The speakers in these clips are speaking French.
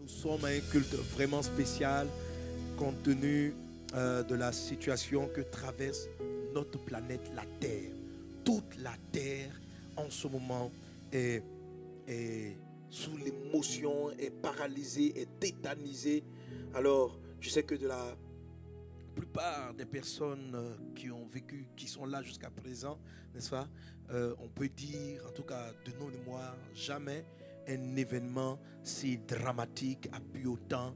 Nous sommes à un culte vraiment spécial compte tenu de la situation que traverse notre planète, la Terre. Toute la Terre en ce moment est sous l'émotion, est paralysée, est tétanisée. Alors, je sais que de la plupart des personnes qui ont vécu, qui sont là jusqu'à présent, n'est-ce pas, on peut dire, en tout cas de nos mémoires, jamais un événement si dramatique a pu autant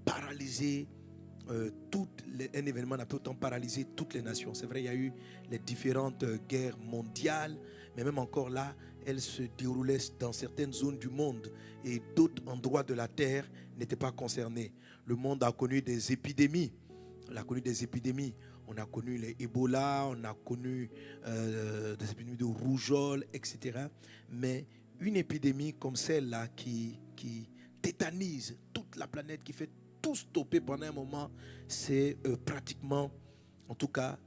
paralyser un événement n'a pu autant paralyser toutes les nations. C'est vrai, il y a eu les différentes guerres mondiales, mais même encore là, elles se déroulaient dans certaines zones du monde et d'autres endroits de la terre n'étaient pas concernés. Le monde a connu des épidémies. On a connu des épidémies. On a connu les Ebola, on a connu des épidémies de rougeole, etc. Mais une épidémie comme celle-là qui tétanise toute la planète, qui fait tout stopper pendant un moment, c'est pratiquement, en tout cas,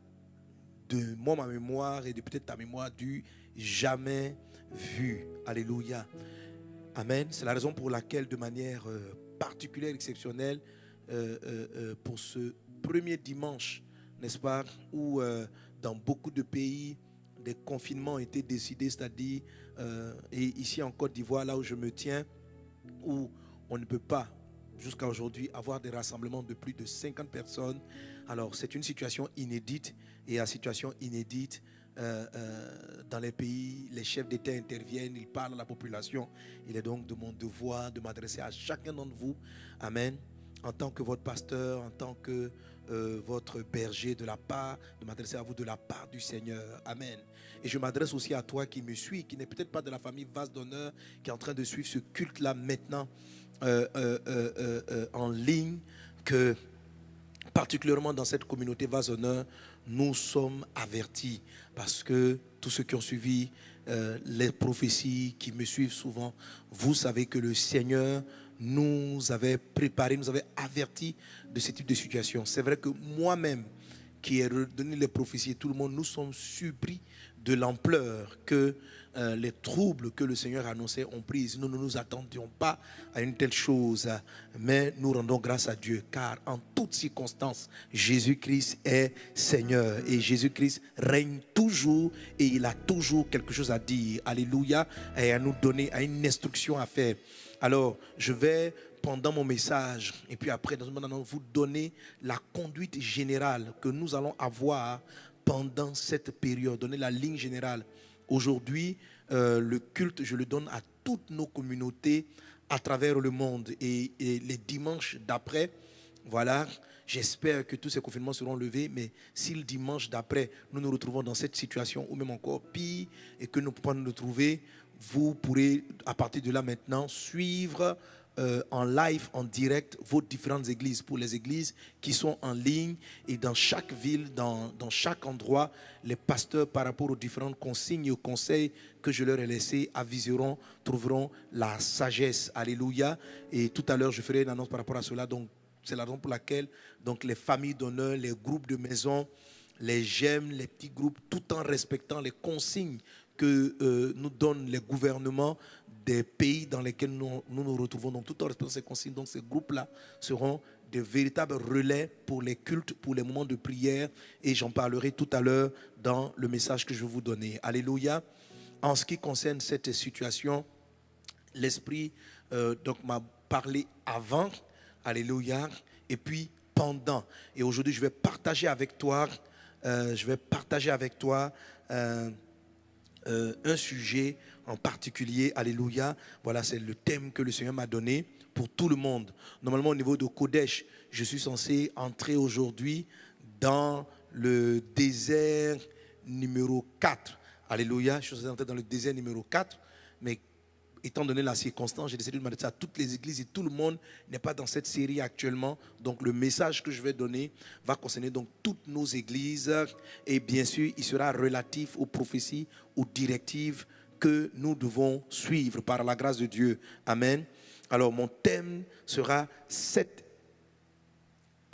de moi, ma mémoire et de peut-être ta mémoire, du jamais vu. Alléluia. Amen. C'est la raison pour laquelle, de manière particulière, exceptionnelle, pour ce premier dimanche, n'est-ce pas, où dans beaucoup de pays, des confinements ont été décidés, c'est-à-dire, et ici en Côte d'Ivoire, là où je me tiens, où on ne peut pas, jusqu'à aujourd'hui, avoir des rassemblements de plus de 50 personnes. Alors, c'est une situation inédite. Et à situation inédite, dans les pays, les chefs d'État interviennent, ils parlent à la population. Il est donc de mon devoir de m'adresser à chacun d'entre vous. Amen. En tant que votre pasteur, en tant que votre berger de m'adresser à vous de la part du Seigneur. Amen. Et je m'adresse aussi à toi qui me suis, qui n'est peut-être pas de la famille Vase d'Honneur, qui est en train de suivre ce culte-là maintenant en ligne, que particulièrement dans cette communauté Vase d'Honneur, nous sommes avertis, parce que tous ceux qui ont suivi les prophéties, qui me suivent souvent, vous savez que le Seigneur nous avait préparé, nous avait avertis de ce type de situation. C'est vrai que moi-même, qui ai redonné les prophéties, tout le monde, nous sommes surpris de l'ampleur que les troubles que le Seigneur annonçait ont pris. Nous ne nous attendions pas à une telle chose, mais nous rendons grâce à Dieu, car en toutes circonstances, Jésus-Christ est Seigneur et Jésus-Christ règne toujours et il a toujours quelque chose à dire. Alléluia, et à nous donner, à une instruction à faire. Alors, je vais, pendant mon message, et puis après, dans un moment, vous donner la conduite générale que nous allons avoir pendant cette période, donner la ligne générale. Aujourd'hui, le culte, je le donne à toutes nos communautés à travers le monde. Et les dimanches d'après, voilà, j'espère que tous ces confinements seront levés, mais si le dimanche d'après, nous nous retrouvons dans cette situation, ou même encore pire, et que nous ne pouvons pas nous retrouver, vous pourrez, à partir de là maintenant, suivre en live, en direct, vos différentes églises. Pour les églises qui sont en ligne, et dans chaque ville, dans chaque endroit, les pasteurs, par rapport aux différentes consignes et aux conseils que je leur ai laissés, aviseront, trouveront la sagesse. Alléluia. Et tout à l'heure, je ferai une annonce par rapport à cela. Donc, c'est la raison pour laquelle donc, les familles d'honneur, les groupes de maison, les GEM, les petits groupes, tout en respectant les consignes que nous donnent les gouvernements des pays dans lesquels nous retrouvons. Donc, tout en respectant ces consignes, donc ces groupes-là seront de véritables relais pour les cultes, pour les moments de prière. Et j'en parlerai tout à l'heure dans le message que je vais vous donner. Alléluia. En ce qui concerne cette situation, l'Esprit donc m'a parlé avant. Alléluia. Et puis pendant. Et aujourd'hui, je vais partager avec toi un sujet en particulier. Alléluia. Voilà, c'est le thème que le Seigneur m'a donné pour tout le monde. Normalement, au niveau de Kodesh, je suis censé entrer aujourd'hui dans le désert numéro 4. Alléluia. Je suis censé entrer dans le désert numéro 4. Mais étant donné la circonstance, j'ai décidé de m'adresser à toutes les églises et tout le monde n'est pas dans cette série actuellement. Donc le message que je vais donner va concerner donc toutes nos églises et bien sûr il sera relatif aux prophéties, aux directives que nous devons suivre par la grâce de Dieu. Amen. Alors mon thème sera 7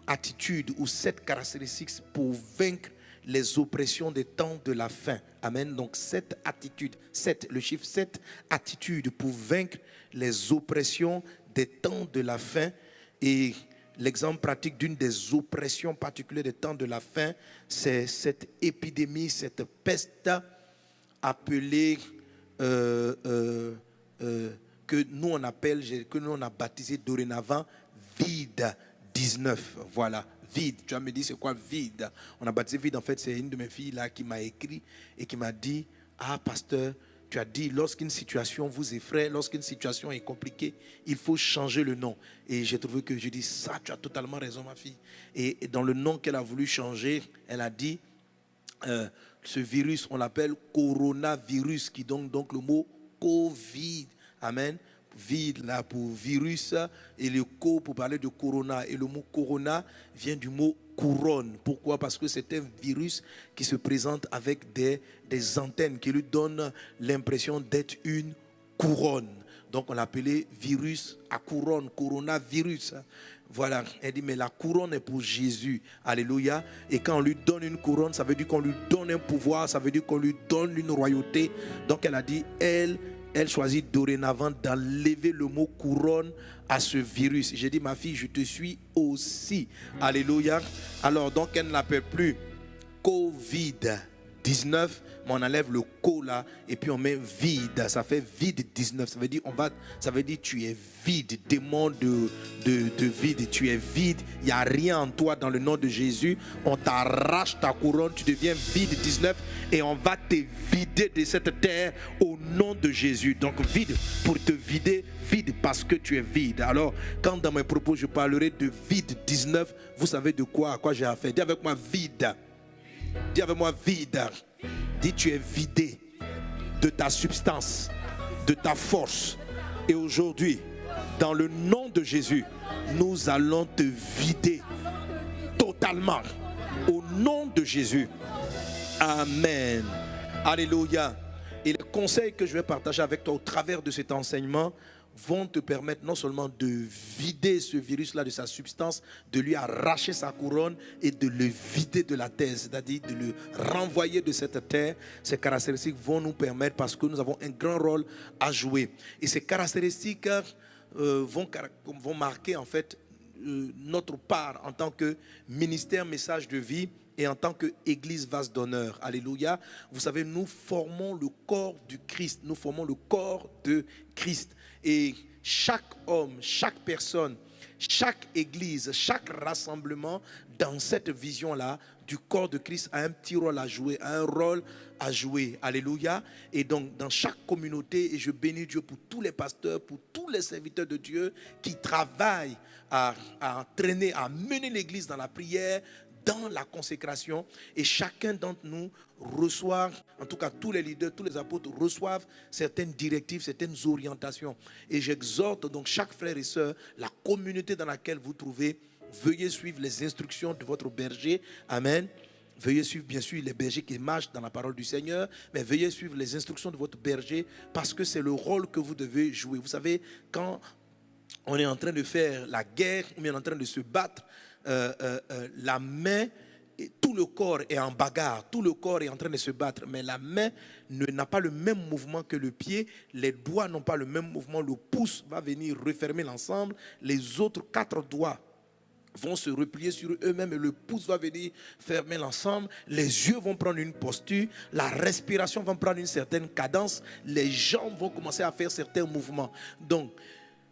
attitudes ou 7 caractéristiques pour vaincre les oppressions des temps de la fin. Amen. Donc 7 attitudes, 7, le chiffre 7 attitudes pour vaincre les oppressions des temps de la fin. Et l'exemple pratique d'une des oppressions particulières des temps de la fin, c'est cette épidémie, cette peste appelée que nous on appelle, que nous on a baptisé dorénavant vide 19. Voilà, vide. Tu vas me dire c'est quoi vide? On a baptisé vide, en fait c'est une de mes filles là qui m'a écrit et qui m'a dit, ah pasteur, tu as dit lorsqu'une situation vous effraie, lorsqu'une situation est compliquée, il faut changer le nom. Et j'ai trouvé que je dis ça, tu as totalement raison ma fille. Et dans le nom qu'elle a voulu changer, elle a dit, ce virus, on l'appelle coronavirus, qui donne donc le mot Covid. Amen. Vide là pour virus et le co pour parler de corona. Et le mot corona vient du mot couronne. Pourquoi? Parce que c'est un virus qui se présente avec des antennes qui lui donnent l'impression d'être une couronne. Donc on l'appelait virus à couronne, coronavirus. Voilà, elle dit mais la couronne est pour Jésus, alléluia. Et quand on lui donne une couronne, ça veut dire qu'on lui donne un pouvoir, ça veut dire qu'on lui donne une royauté. Donc elle a dit, elle choisit dorénavant d'enlever le mot couronne à ce virus. J'ai dit ma fille, je te suis aussi, alléluia. Alors donc elle ne l'appelle plus Covid-19, mais on enlève le co là et puis on met vide, ça fait vide 19, ça veut dire tu es vide, démon de vide, tu es vide, il n'y a rien en toi. Dans le nom de Jésus, on t'arrache ta couronne, tu deviens vide 19 et on va te vider de cette terre au nom de Jésus. Donc vide pour te vider, vide parce que tu es vide. Alors quand dans mes propos je parlerai de vide 19, vous savez de quoi, à quoi j'ai affaire. Dis avec moi vide. Dis avec moi vide. Dis tu es vidé de ta substance, de ta force. Et aujourd'hui, dans le nom de Jésus, nous allons te vider totalement. Au nom de Jésus. Amen. Alléluia. Et les conseils que je vais partager avec toi au travers de cet enseignement vont te permettre non seulement de vider ce virus-là de sa substance, de lui arracher sa couronne et de le vider de la terre, c'est-à-dire de le renvoyer de cette terre. Ces caractéristiques vont nous permettre, parce que nous avons un grand rôle à jouer. Et ces caractéristiques vont marquer en fait notre part en tant que ministère Message de Vie et en tant qu'Église Vase d'Honneur. Alléluia. Vous savez, nous formons le corps du Christ. Nous formons le corps de Christ. Et chaque homme, chaque personne, chaque église, chaque rassemblement dans cette vision-là du corps de Christ a un petit rôle à jouer, a un rôle à jouer. Alléluia. Et donc dans chaque communauté, et je bénis Dieu pour tous les pasteurs, pour tous les serviteurs de Dieu qui travaillent à entraîner, à mener l'église dans la prière, dans la consécration, et chacun d'entre nous reçoit, en tout cas tous les leaders, tous les apôtres reçoivent certaines directives, certaines orientations. Et j'exhorte donc chaque frère et sœur, la communauté dans laquelle vous trouvez, veuillez suivre les instructions de votre berger. Amen. Veuillez suivre bien sûr les bergers qui marchent dans la parole du Seigneur, mais veuillez suivre les instructions de votre berger, parce que c'est le rôle que vous devez jouer. Vous savez, quand on est en train de faire la guerre, ou bien en train de se battre, la main, tout le corps est en bagarre, tout le corps est en train de se battre, mais la main n'a pas le même mouvement que le pied, les doigts n'ont pas le même mouvement, le pouce va venir refermer l'ensemble, les autres 4 doigts vont se replier sur eux-mêmes et le pouce va venir fermer l'ensemble, les yeux vont prendre une posture, la respiration va prendre une certaine cadence, les jambes vont commencer à faire certains mouvements. Donc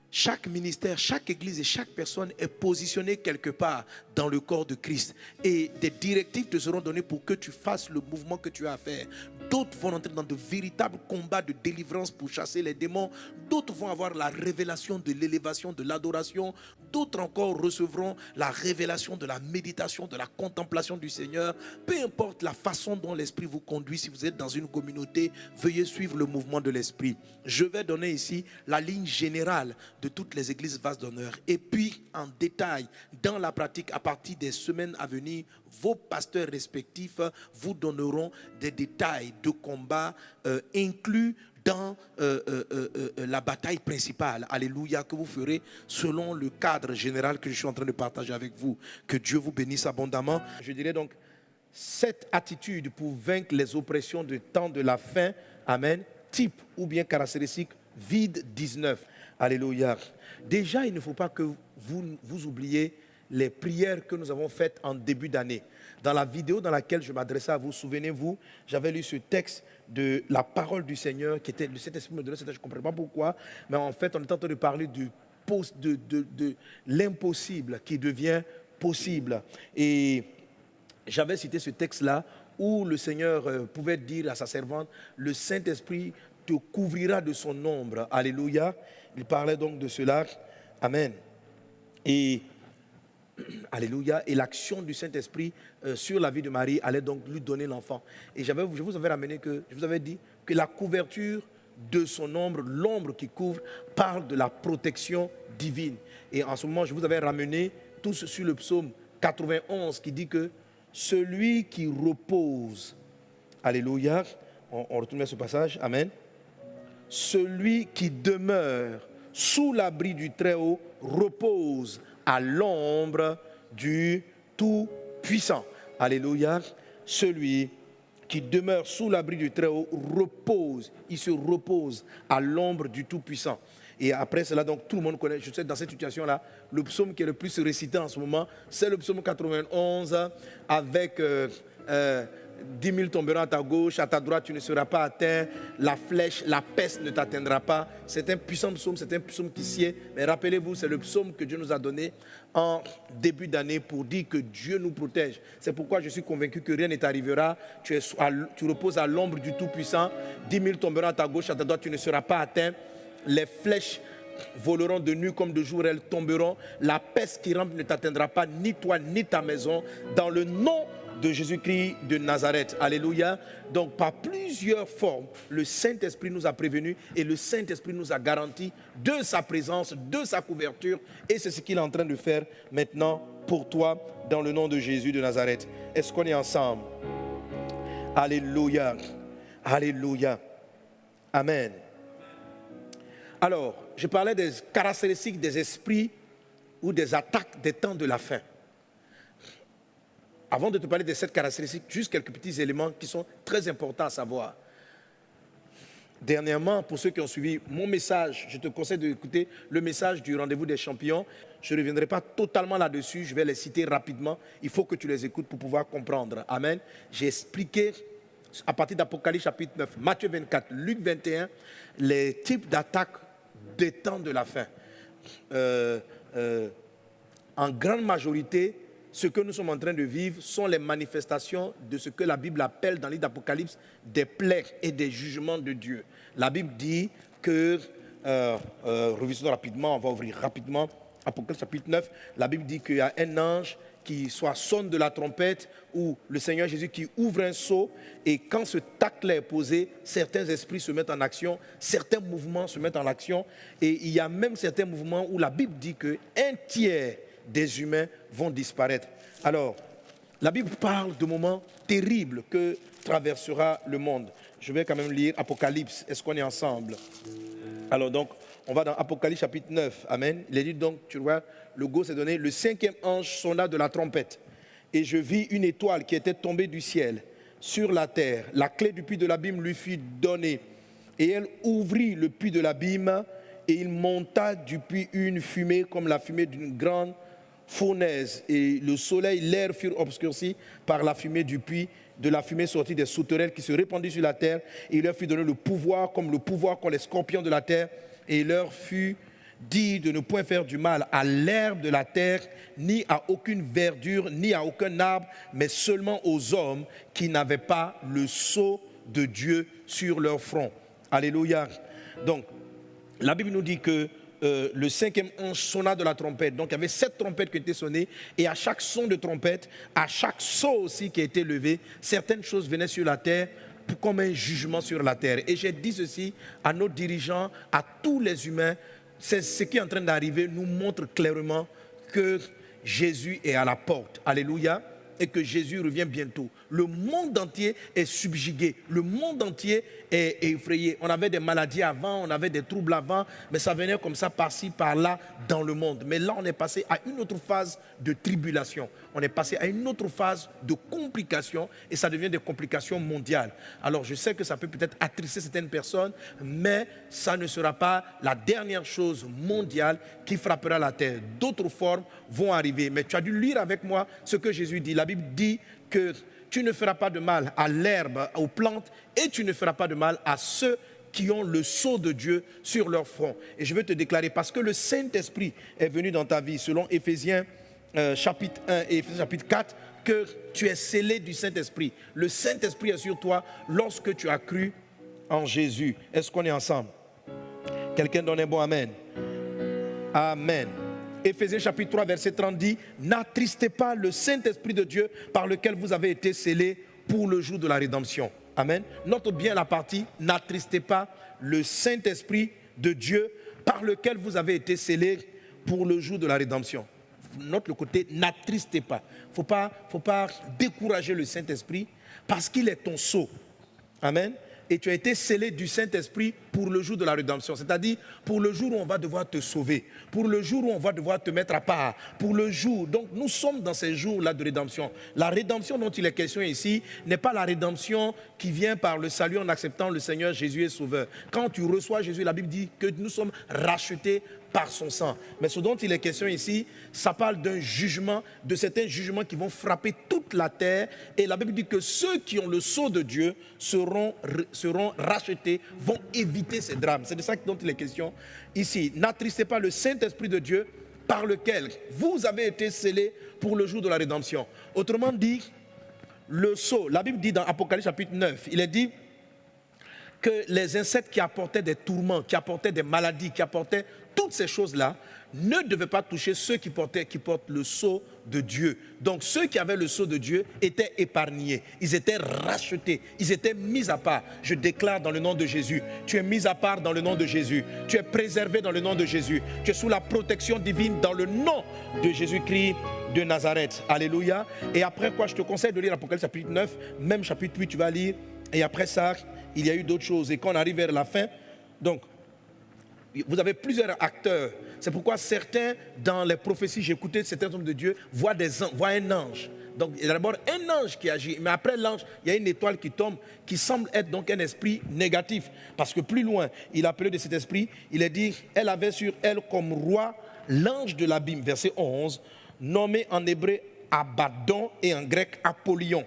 chaque ministère, chaque église et chaque personne est positionnée quelque part dans le corps de Christ. Et des directives te seront données pour que tu fasses le mouvement que tu as à faire. D'autres vont entrer dans de véritables combats de délivrance pour chasser les démons. D'autres vont avoir la révélation de l'élévation, de l'adoration. D'autres encore recevront la révélation de la méditation, de la contemplation du Seigneur. Peu importe la façon dont l'Esprit vous conduit, si vous êtes dans une communauté, veuillez suivre le mouvement de l'Esprit. Je vais donner ici la ligne générale de toutes les églises Vase d'Honneur. Et puis, en détail, dans la pratique, à partir des semaines à venir, vos pasteurs respectifs vous donneront des détails de combat inclus dans la bataille principale, alléluia, que vous ferez selon le cadre général que je suis en train de partager avec vous. Que Dieu vous bénisse abondamment. Je dirais donc, cette attitude pour vaincre les oppressions du temps de la fin, amen, type ou bien caractéristique, vide 19. Alléluia. Déjà, il ne faut pas que vous oubliez les prières que nous avons faites en début d'année. Dans la vidéo dans laquelle je m'adressais à vous, souvenez-vous, j'avais lu ce texte de la parole du Seigneur qui était, le Saint-Esprit me donnait, je ne comprends pas pourquoi, mais en fait, on est en train de parler de l'impossible qui devient possible. Et j'avais cité ce texte-là où le Seigneur pouvait dire à sa servante, le Saint-Esprit te couvrira de son ombre. Alléluia. Il parlait donc de cela. Amen. Et alléluia. Et l'action du Saint-Esprit sur la vie de Marie allait donc lui donner l'enfant. Et je vous avais ramené je vous avais dit que la couverture de son ombre, l'ombre qui couvre, parle de la protection divine. Et en ce moment, je vous avais ramené tous sur le psaume 91 qui dit que celui qui repose, alléluia, on retourne à ce passage, amen. Celui qui demeure sous l'abri du Très-Haut repose à l'ombre du Tout-Puissant. Alléluia. Celui qui demeure sous l'abri du Très-Haut repose, il se repose à l'ombre du Tout-Puissant. Et après cela, donc tout le monde connaît, je sais, dans cette situation-là, le psaume qui est le plus récité en ce moment, c'est le psaume 91 avec 10 000 tomberont à ta gauche, à ta droite tu ne seras pas atteint, la flèche, la peste ne t'atteindra pas. C'est un puissant psaume, c'est un psaume qui sied. Mais rappelez-vous, c'est le psaume que Dieu nous a donné en début d'année pour dire que Dieu nous protège. C'est pourquoi je suis convaincu que rien ne t'arrivera. Tu reposes à l'ombre du Tout-Puissant. 10 000 tomberont à ta gauche, à ta droite tu ne seras pas atteint. Les flèches voleront de nuit comme de jour, elles tomberont. La peste qui rampe ne t'atteindra pas, ni toi, ni ta maison. Dans le nom de Jésus-Christ de Nazareth. Alléluia. Donc, par plusieurs formes, le Saint-Esprit nous a prévenus et le Saint-Esprit nous a garanti de sa présence, de sa couverture. Et c'est ce qu'il est en train de faire maintenant pour toi, dans le nom de Jésus de Nazareth. Est-ce qu'on est ensemble? Alléluia. Alléluia. Amen. Alors, je parlais des caractéristiques des esprits ou des attaques des temps de la fin. Avant de te parler de cette caractéristique, juste quelques petits éléments qui sont très importants à savoir. Dernièrement, pour ceux qui ont suivi mon message, je te conseille d'écouter le message du rendez-vous des champions. Je ne reviendrai pas totalement là-dessus, je vais les citer rapidement. Il faut que tu les écoutes pour pouvoir comprendre. Amen. J'ai expliqué à partir d'Apocalypse chapitre 9, Matthieu 24, Luc 21, les types d'attaques des temps de la fin. En grande majorité, ce que nous sommes en train de vivre sont les manifestations de ce que la Bible appelle dans le livre d'Apocalypse des plaies et des jugements de Dieu. La Bible dit que, revisons rapidement, on va ouvrir rapidement, Apocalypse chapitre 9, la Bible dit qu'il y a un ange qui soit sonne de la trompette ou le Seigneur Jésus qui ouvre un seau et quand ce tacle est posé, certains esprits se mettent en action, certains mouvements se mettent en action et il y a même certains mouvements où la Bible dit qu'un tiers des humains vont disparaître. Alors, la Bible parle de moments terribles que traversera le monde. Je vais quand même lire Apocalypse. Est-ce qu'on est ensemble? Alors donc, on va dans Apocalypse chapitre 9. Amen. Il est dit donc, tu vois, le go s'est donné. Le 5e ange sonna de la trompette. Et je vis une étoile qui était tombée du ciel sur la terre. La clé du puits de l'abîme lui fut donnée. Et elle ouvrit le puits de l'abîme. Et il monta du puits une fumée comme la fumée d'une grande fournaise. Et le soleil, l'air furent obscurcis par la fumée du puits. De la fumée sortie des sauterelles qui se répandit sur la terre. Et il leur fut donné le pouvoir comme le pouvoir qu'ont les scorpions de la terre. Et il leur fut dit de ne point faire du mal à l'herbe de la terre, ni à aucune verdure, ni à aucun arbre, mais seulement aux hommes qui n'avaient pas le sceau de Dieu sur leur front. Alléluia. Donc, la Bible nous dit que le 5e ange sonna de la trompette. Donc, il y avait 7 trompettes qui étaient sonnées. Et à chaque son de trompette, à chaque sceau aussi qui a été levé, certaines choses venaient sur la terre comme un jugement sur la terre. Et j'ai dit ceci à nos dirigeants, à tous les humains, c'est ce qui est en train d'arriver nous montre clairement que Jésus est à la porte. Alléluia. et que Jésus revient bientôt. Le monde entier est subjugué, le monde entier est effrayé. On avait des maladies avant, on avait des troubles avant, mais ça venait comme ça par-ci, par-là dans le monde. Mais là, on est passé à une autre phase de tribulation. On est passé à une autre phase de complications et ça devient des complications mondiales. Alors, je sais que ça peut peut-être attrister certaines personnes, mais ça ne sera pas la dernière chose mondiale qui frappera la terre. D'autres formes vont arriver. Mais tu as dû lire avec moi ce que Jésus dit. La Bible dit que tu ne feras pas de mal à l'herbe, aux plantes, et tu ne feras pas de mal à ceux qui ont le sceau de Dieu sur leur front. Et je veux te déclarer, parce que le Saint-Esprit est venu dans ta vie, selon Éphésiens chapitre 1 et Éphésiens chapitre 4, que tu es scellé du Saint-Esprit. Le Saint-Esprit est sur toi lorsque tu as cru en Jésus. Est-ce qu'on est ensemble? Quelqu'un donne un bon amen. Amen. Éphésiens chapitre 3 verset 30 dit: n'attristez pas le Saint-Esprit de Dieu par lequel vous avez été scellés pour le jour de la rédemption. Amen. Note bien la partie: n'attristez pas le Saint-Esprit de Dieu par lequel vous avez été scellés pour le jour de la rédemption. Note le côté: n'attristez pas. Faut pas décourager le Saint-Esprit parce qu'il est ton sceau. Amen. Et tu as été scellé du Saint-Esprit pour le jour de la rédemption. C'est-à-dire pour le jour où on va devoir te sauver, pour le jour où on va devoir te mettre à part, pour le jour. Donc nous sommes dans ces jours-là de rédemption. La rédemption dont il est question ici n'est pas la rédemption qui vient par le salut en acceptant le Seigneur Jésus est sauveur. Quand tu reçois Jésus, la Bible dit que nous sommes rachetés par son sang. Mais ce dont il est question ici, ça parle d'un jugement, de certains jugements qui vont frapper toute la terre. Et la Bible dit que ceux qui ont le sceau de Dieu seront rachetés, vont éviter ces drames. C'est de ça dont il est question ici. N'attristez pas le Saint-Esprit de Dieu par lequel vous avez été scellés pour le jour de la rédemption. Autrement dit, le sceau, la Bible dit dans Apocalypse chapitre 9, il est dit que les insectes qui apportaient des tourments, qui apportaient des maladies, qui apportaient toutes ces choses-là, ne devaient pas toucher ceux qui portent le sceau de Dieu. Donc ceux qui avaient le sceau de Dieu étaient épargnés, ils étaient rachetés, ils étaient mis à part. Je déclare dans le nom de Jésus, tu es mis à part dans le nom de Jésus, tu es préservé dans le nom de Jésus, tu es sous la protection divine dans le nom de Jésus-Christ de Nazareth. Alléluia. Et après quoi, je te conseille de lire Apocalypse chapitre 9, même chapitre 8 tu vas lire, et après ça, il y a eu d'autres choses. Et quand on arrive vers la fin, donc vous avez plusieurs acteurs. C'est pourquoi certains, dans les prophéties, j'écoutais certains hommes de Dieu, voient un ange. Donc il y a d'abord un ange qui agit, mais après l'ange, il y a une étoile qui tombe, qui semble être donc un esprit négatif. Parce que plus loin, il a appelé de cet esprit, il est dit, elle avait sur elle comme roi l'ange de l'abîme, verset 11, nommé en hébreu Abaddon et en grec Apollyon.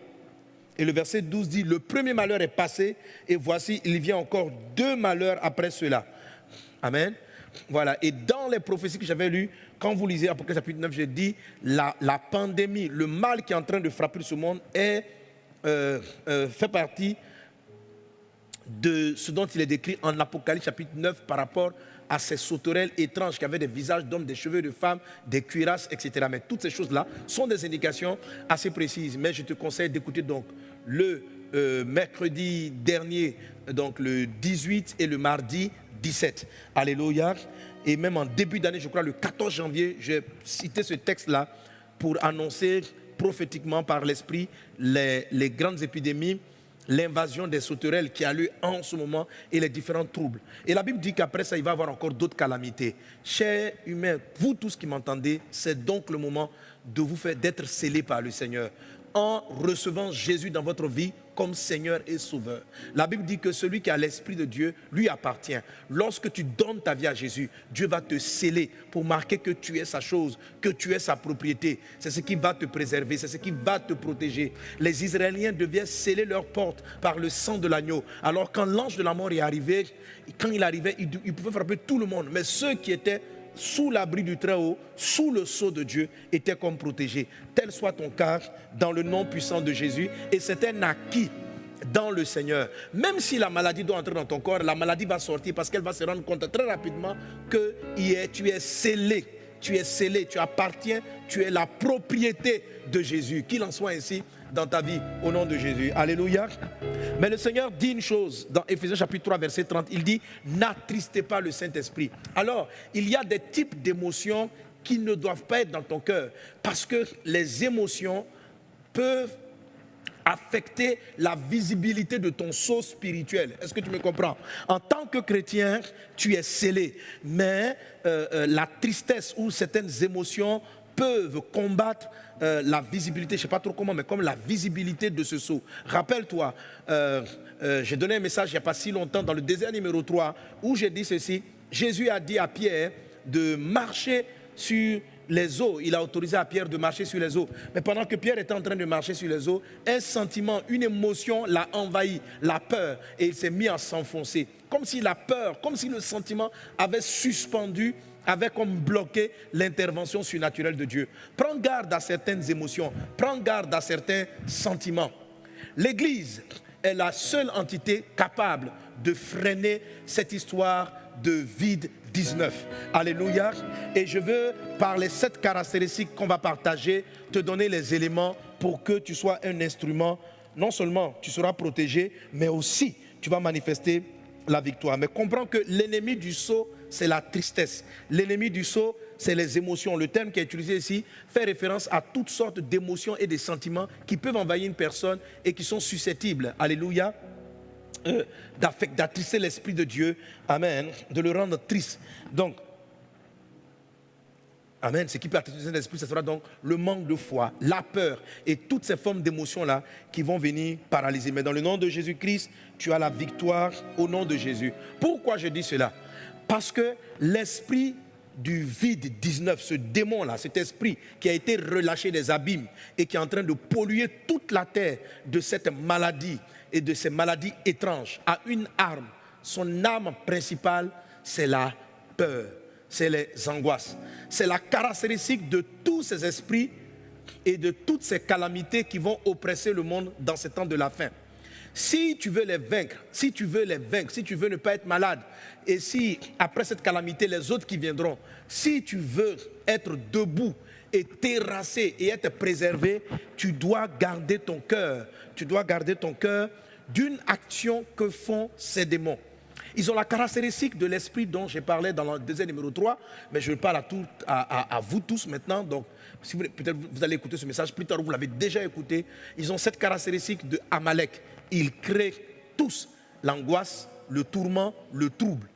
Et le verset 12 dit, le premier malheur est passé, et voici, il vient encore 2 malheurs après cela. Amen. Voilà. Et dans les prophéties que j'avais lues, quand vous lisez Apocalypse chapitre 9, j'ai dit la pandémie, le mal qui est en train de frapper ce monde fait partie de ce dont il est décrit en Apocalypse chapitre 9 par rapport à ces sauterelles étranges qui avaient des visages d'hommes, des cheveux de femmes, des cuirasses, etc. Mais toutes ces choses-là sont des indications assez précises. Mais je te conseille d'écouter donc le mercredi dernier, donc le 18 et le mardi 17. Alléluia. Et même en début d'année, je crois le 14 janvier, j'ai cité ce texte-là pour annoncer prophétiquement par l'Esprit les grandes épidémies, l'invasion des sauterelles qui a lieu en ce moment et les différents troubles. Et la Bible dit qu'après ça, il va y avoir encore d'autres calamités. Chers humains, vous tous qui m'entendez, c'est donc le moment de vous faire d'être scellés par le Seigneur en recevant Jésus dans votre vie comme Seigneur et Sauveur. La Bible dit que celui qui a l'Esprit de Dieu lui appartient. Lorsque tu donnes ta vie à Jésus, Dieu va te sceller pour marquer que tu es sa chose, que tu es sa propriété. C'est ce qui va te préserver, c'est ce qui va te protéger. Les Israéliens devaient sceller leurs portes par le sang de l'agneau. Alors quand l'ange de la mort est arrivé, quand il arrivait, il pouvait frapper tout le monde. Mais ceux qui étaient sous l'abri du Très-Haut, sous le sceau de Dieu, étaient comme protégés. Tel soit ton cas dans le nom puissant de Jésus. Et c'est un acquis dans le Seigneur. Même si la maladie doit entrer dans ton corps, la maladie va sortir parce qu'elle va se rendre compte très rapidement que tu es scellé. Tu es scellé, tu appartiens, tu es la propriété de Jésus. Qu'il en soit ainsi dans ta vie, au nom de Jésus. Alléluia. Mais le Seigneur dit une chose dans Éphésiens chapitre 3, verset 30. Il dit, n'attristez pas le Saint-Esprit. Alors, il y a des types d'émotions qui ne doivent pas être dans ton cœur. Parce que les émotions peuvent affecter la visibilité de ton sceau spirituel. Est-ce que tu me comprends? En tant que chrétien, tu es scellé, mais la tristesse ou certaines émotions peuvent combattre la visibilité, je ne sais pas trop comment, mais comme la visibilité de ce sceau. Rappelle-toi, j'ai donné un message il n'y a pas si longtemps dans le désert numéro 3 où j'ai dit ceci. Jésus a dit à Pierre de marcher sur les eaux. Il a autorisé à Pierre de marcher sur les eaux. Mais pendant que Pierre était en train de marcher sur les eaux, un sentiment, une émotion l'a envahi, la peur, et il s'est mis à s'enfoncer. Comme si la peur, comme si le sentiment avait suspendu, avait comme bloqué l'intervention surnaturelle de Dieu. Prends garde à certaines émotions, prends garde à certains sentiments. L'Église est la seule entité capable de freiner cette histoire de vide 19. Alléluia. Et je veux, par les 7 caractéristiques qu'on va partager, te donner les éléments pour que tu sois un instrument. Non seulement tu seras protégé, mais aussi tu vas manifester la victoire. Mais comprends que l'ennemi du sceau, c'est la tristesse. L'ennemi du sceau, c'est les émotions. Le terme qui est utilisé ici fait référence à toutes sortes d'émotions et de sentiments qui peuvent envahir une personne et qui sont susceptibles. Alléluia. D'attrister l'Esprit de Dieu, amen, de le rendre triste. Donc, amen, ce qui peut attrister l'Esprit, ce sera donc le manque de foi, la peur et toutes ces formes d'émotions-là qui vont venir paralyser. Mais dans le nom de Jésus-Christ, tu as la victoire au nom de Jésus. Pourquoi je dis cela? Parce que l'esprit du vide 19, ce démon-là, cet esprit qui a été relâché des abîmes et qui est en train de polluer toute la terre de cette maladie et de ces maladies étranges, a une arme. Son arme principale, c'est la peur, c'est les angoisses. C'est la caractéristique de tous ces esprits et de toutes ces calamités qui vont oppresser le monde dans ce temps de la fin. Si tu veux les vaincre, si tu veux ne pas être malade, et si après cette calamité, les autres qui viendront, si tu veux être debout et terrassé et être préservé, tu dois garder ton cœur. Tu dois garder ton cœur d'une action que font ces démons. Ils ont la caractéristique de l'esprit dont j'ai parlé dans le deuxième numéro 3, mais je parle à vous tous maintenant. Donc, si peut-être vous allez écouter ce message plus tard, vous l'avez déjà écouté. Ils ont cette caractéristique de Amalek. Ils créent tous l'angoisse, le tourment, le trouble.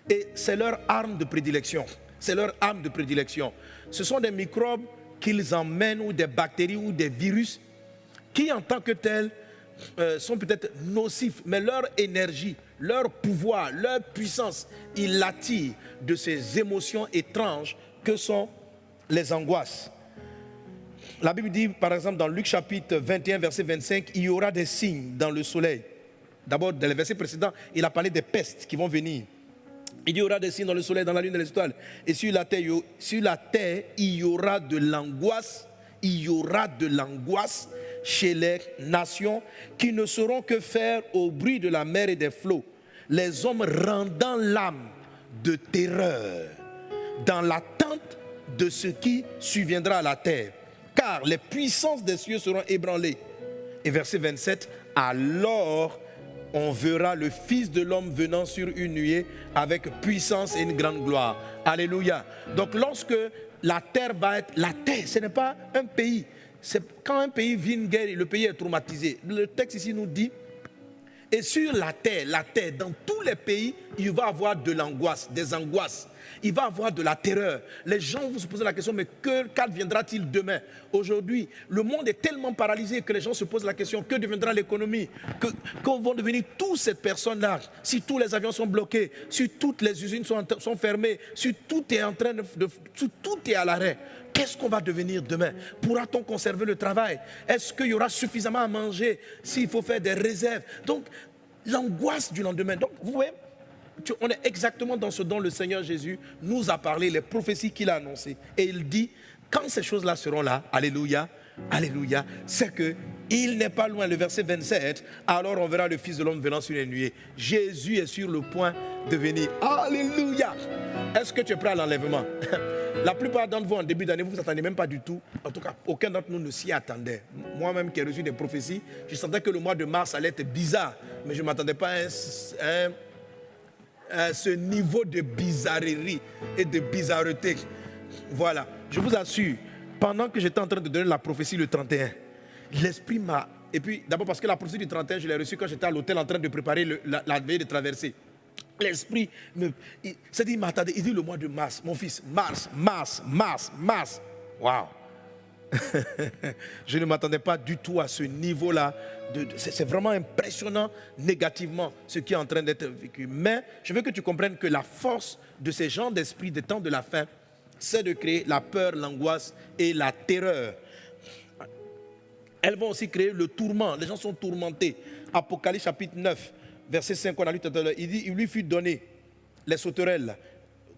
Et c'est leur arme de prédilection. C'est leur arme de prédilection. Ce sont des microbes qu'ils emmènent, ou des bactéries, ou des virus, qui en tant que tels sont peut-être nocifs, mais leur énergie, leur pouvoir, leur puissance, ils l'attirent de ces émotions étranges que sont les angoisses. La Bible dit, par exemple, dans Luc chapitre 21, verset 25, il y aura des signes dans le soleil. D'abord, dans les versets précédents, il a parlé des pestes qui vont venir. Il y aura des signes dans le soleil, dans la lune et les étoiles. Et sur la terre, il y aura de l'angoisse. Il y aura de l'angoisse chez les nations qui ne sauront que faire au bruit de la mer et des flots. Les hommes rendant l'âme de terreur dans l'attente de ce qui surviendra à la terre. Car les puissances des cieux seront ébranlées. Et verset 27, alors on verra le Fils de l'homme venant sur une nuée avec puissance et une grande gloire. Alléluia. Donc lorsque la terre va être... La terre, ce n'est pas un pays. C'est quand un pays vit une guerre, le pays est traumatisé. Le texte ici nous dit, et sur la terre, dans tous les pays, il va y avoir de l'angoisse, des angoisses. Il va y avoir de la terreur. Les gens vont se poser la question, mais qu'adviendra-t-il demain? Aujourd'hui, le monde est tellement paralysé que les gens se posent la question, que deviendra l'économie? Que vont devenir toutes ces personnes-là? Si tous les avions sont bloqués, si toutes les usines sont fermées, si tout est en train si tout est à l'arrêt, qu'est-ce qu'on va devenir demain? Pourra-t-on conserver le travail? Est-ce qu'il y aura suffisamment à manger? S'il faut faire des réserves? Donc, l'angoisse du lendemain. Donc, vous voyez, on est exactement dans ce dont le Seigneur Jésus nous a parlé, les prophéties qu'il a annoncées. Et il dit, quand ces choses-là seront là, alléluia, alléluia, c'est que il n'est pas loin, le verset 27, alors on verra le Fils de l'homme venant sur les nuées. Jésus est sur le point de venir. Alléluia. Est-ce que tu es prêt à l'enlèvement? La plupart d'entre vous, en début d'année, vous ne vous attendez même pas du tout. En tout cas, aucun d'entre nous ne s'y attendait. Moi-même qui ai reçu des prophéties, je sentais que le mois de mars allait être bizarre. Mais je ne m'attendais pas à ce niveau de bizarrerie et de bizarreté. Voilà, je vous assure, pendant que j'étais en train de donner la prophétie le 31, l'esprit m'a... Et puis, d'abord parce que la prophétie du 31, je l'ai reçue quand j'étais à l'hôtel en train de préparer la veille de traversée. L'esprit il m'attendait. Il dit le mois de mars, mon fils, mars. Waouh! Je ne m'attendais pas du tout à ce niveau-là. C'est vraiment impressionnant négativement ce qui est en train d'être vécu. Mais je veux que tu comprennes que la force de ces gens d'esprit des temps de la fin, c'est de créer la peur, l'angoisse et la terreur. Elles vont aussi créer le tourment. Les gens sont tourmentés. Apocalypse chapitre 9, verset 5, on a lu tout à l'heure. Il dit, il lui fut donné, les sauterelles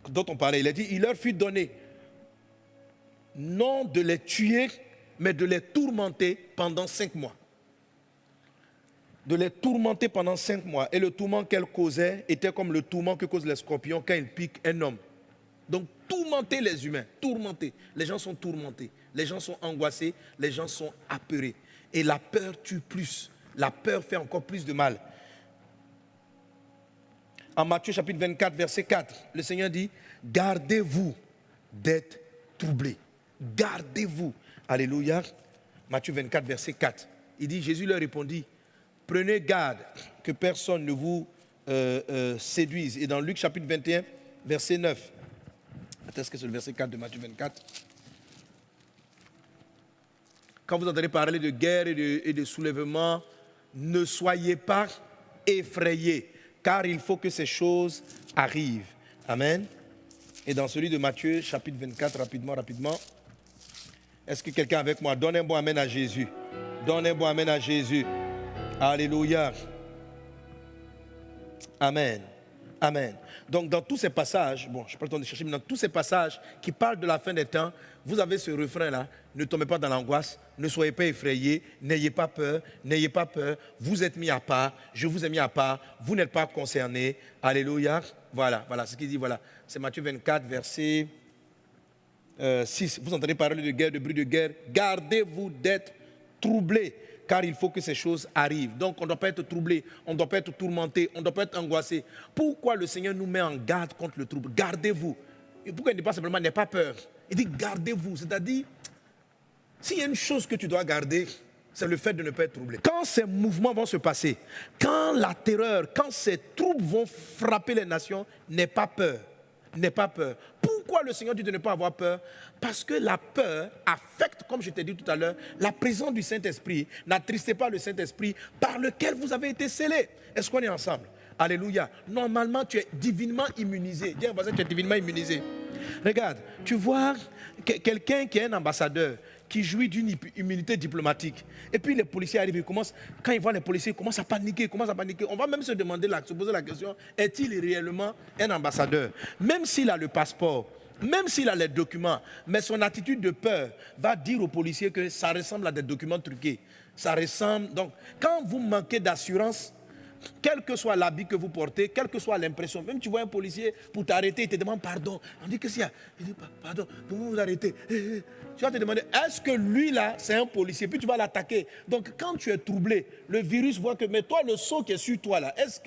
dont on parlait, il a dit, il leur fut donné, non de les tuer, mais de les tourmenter pendant 5 mois. De les tourmenter pendant 5 mois. Et le tourment qu'elle causait était comme le tourment que causent les scorpions quand ils piquent un homme. Donc, tourmenter les humains, tourmenter. Les gens sont tourmentés, les gens sont angoissés, les gens sont apeurés. Et la peur tue plus. La peur fait encore plus de mal. En Matthieu chapitre 24, verset 4, le Seigneur dit, gardez-vous d'être troublés. Gardez-vous. Alléluia. Matthieu 24, verset 4. Il dit, Jésus leur répondit, prenez garde que personne ne vous séduise. Et dans Luc chapitre 21, verset 9. Est-ce que c'est le verset 4 de Matthieu 24? Quand vous entendez parler de guerre et de soulèvement, ne soyez pas effrayés, car il faut que ces choses arrivent. Amen. Et dans celui de Matthieu, chapitre 24, rapidement. Est-ce que quelqu'un avec moi donne un bon amen à Jésus? Donne un bon amen à Jésus. Alléluia. Amen. Amen. Donc dans tous ces passages, bon, je n'ai pas le temps de chercher, mais dans tous ces passages qui parlent de la fin des temps, vous avez ce refrain-là, ne tombez pas dans l'angoisse, ne soyez pas effrayés, n'ayez pas peur, vous êtes mis à part, je vous ai mis à part, vous n'êtes pas concernés. Alléluia. Voilà ce qu'il dit, voilà. C'est Matthieu 24, verset 6. Vous entendez parler de guerre, de bruit de guerre. Gardez-vous d'être troublés, car il faut que ces choses arrivent. Donc on ne doit pas être troublé, on ne doit pas être tourmenté, on ne doit pas être angoissé. Pourquoi le Seigneur nous met en garde contre le trouble? Gardez-vous. Et pourquoi il ne dit pas simplement n'aie pas peur? Il dit gardez-vous, c'est-à-dire s'il y a une chose que tu dois garder, c'est le fait de ne pas être troublé. Quand ces mouvements vont se passer, quand la terreur, quand ces troubles vont frapper les nations, n'aie pas peur. N'aie pas peur. Pourquoi le Seigneur dit de ne pas avoir peur? Parce que la peur affecte, comme je t'ai dit tout à l'heure, la présence du Saint-Esprit. N'attristez pas le Saint-Esprit par lequel vous avez été scellés. Est-ce qu'on est ensemble? Alléluia. Normalement, tu es divinement immunisé. Dis à un voisin, tu es divinement immunisé. Regarde, tu vois quelqu'un qui est un ambassadeur, qui jouit d'une immunité diplomatique. Et puis les policiers arrivent, quand ils voient les policiers, ils commencent à paniquer. On va même se poser la question, est-il réellement un ambassadeur? Même s'il a le passeport, même s'il a les documents, mais son attitude de peur va dire aux policiers que ça ressemble à des documents truqués. Ça ressemble, donc, quand vous manquez d'assurance, quel que soit l'habit que vous portez, quelle que soit l'impression, même tu vois un policier pour t'arrêter, il te demande pardon. On dit qu'est-ce qu'il y a? Il dit pardon, pouvez-vous vous arrêter? Tu vas te demander, est-ce que lui là, c'est un policier? Puis tu vas l'attaquer. Donc quand tu es troublé, le virus voit que, mais toi, le sceau qui est sur toi là, est-ce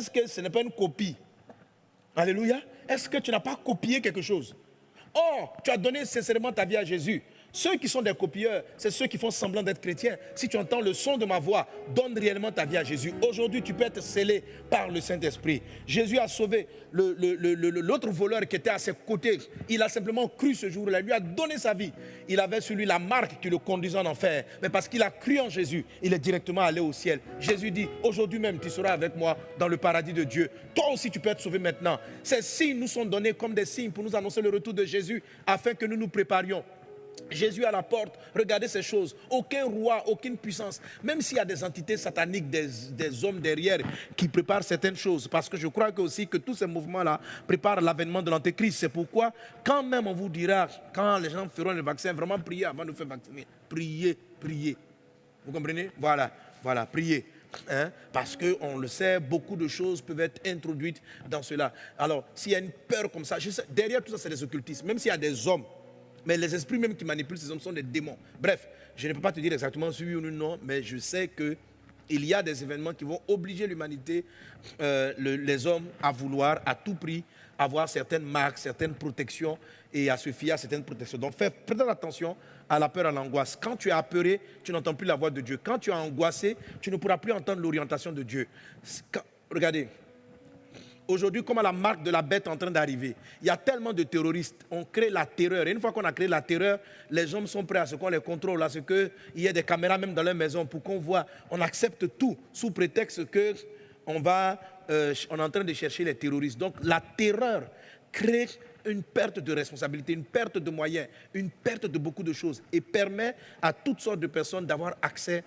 que ce n'est pas une copie? Alléluia. Est-ce que tu n'as pas copié quelque chose? Or, tu as donné sincèrement ta vie à Jésus. Ceux qui sont des copieurs, c'est ceux qui font semblant d'être chrétiens. Si tu entends le son de ma voix, donne réellement ta vie à Jésus. Aujourd'hui, tu peux être scellé par le Saint-Esprit. Jésus a sauvé l'autre voleur qui était à ses côtés. Il a simplement cru ce jour-là. Il lui a donné sa vie. Il avait sur lui la marque qui le conduisait en enfer. Mais parce qu'il a cru en Jésus, il est directement allé au ciel. Jésus dit, aujourd'hui même, tu seras avec moi dans le paradis de Dieu. Toi aussi, tu peux être sauvé maintenant. Ces signes nous sont donnés comme des signes pour nous annoncer le retour de Jésus afin que nous nous préparions. Jésus à la porte, regardez ces choses. Aucun roi, aucune puissance, même s'il y a des entités sataniques, des hommes derrière qui préparent certaines choses, parce que je crois que aussi que tous ces mouvements-là préparent l'avènement de l'Antéchrist. C'est pourquoi, quand même on vous dira, quand les gens feront le vaccin, vraiment priez avant de faire vacciner. Priez. Vous comprenez? Voilà, priez. Parce qu'on le sait, beaucoup de choses peuvent être introduites dans cela. Alors, s'il y a une peur comme ça, derrière tout ça, c'est des occultistes. Même s'il y a des hommes, mais les esprits même qui manipulent ces hommes sont des démons. Bref, je ne peux pas te dire exactement si oui ou non, mais je sais que il y a des événements qui vont obliger l'humanité, les hommes, à vouloir à tout prix avoir certaines marques, certaines protections et à se fier à certaines protections. Donc faites attention à la peur, à l'angoisse. Quand tu es apeuré, tu n'entends plus la voix de Dieu. Quand tu es angoissé, tu ne pourras plus entendre l'orientation de Dieu. Regardez, aujourd'hui, comme la marque de la bête est en train d'arriver, il y a tellement de terroristes. On crée la terreur. Et une fois qu'on a créé la terreur, les hommes sont prêts à ce qu'on les contrôle, à ce qu'il y ait des caméras même dans leur maison pour qu'on voit. On accepte tout sous prétexte qu'on est en train de chercher les terroristes. Donc la terreur crée une perte de responsabilité, une perte de moyens, une perte de beaucoup de choses et permet à toutes sortes de personnes d'avoir accès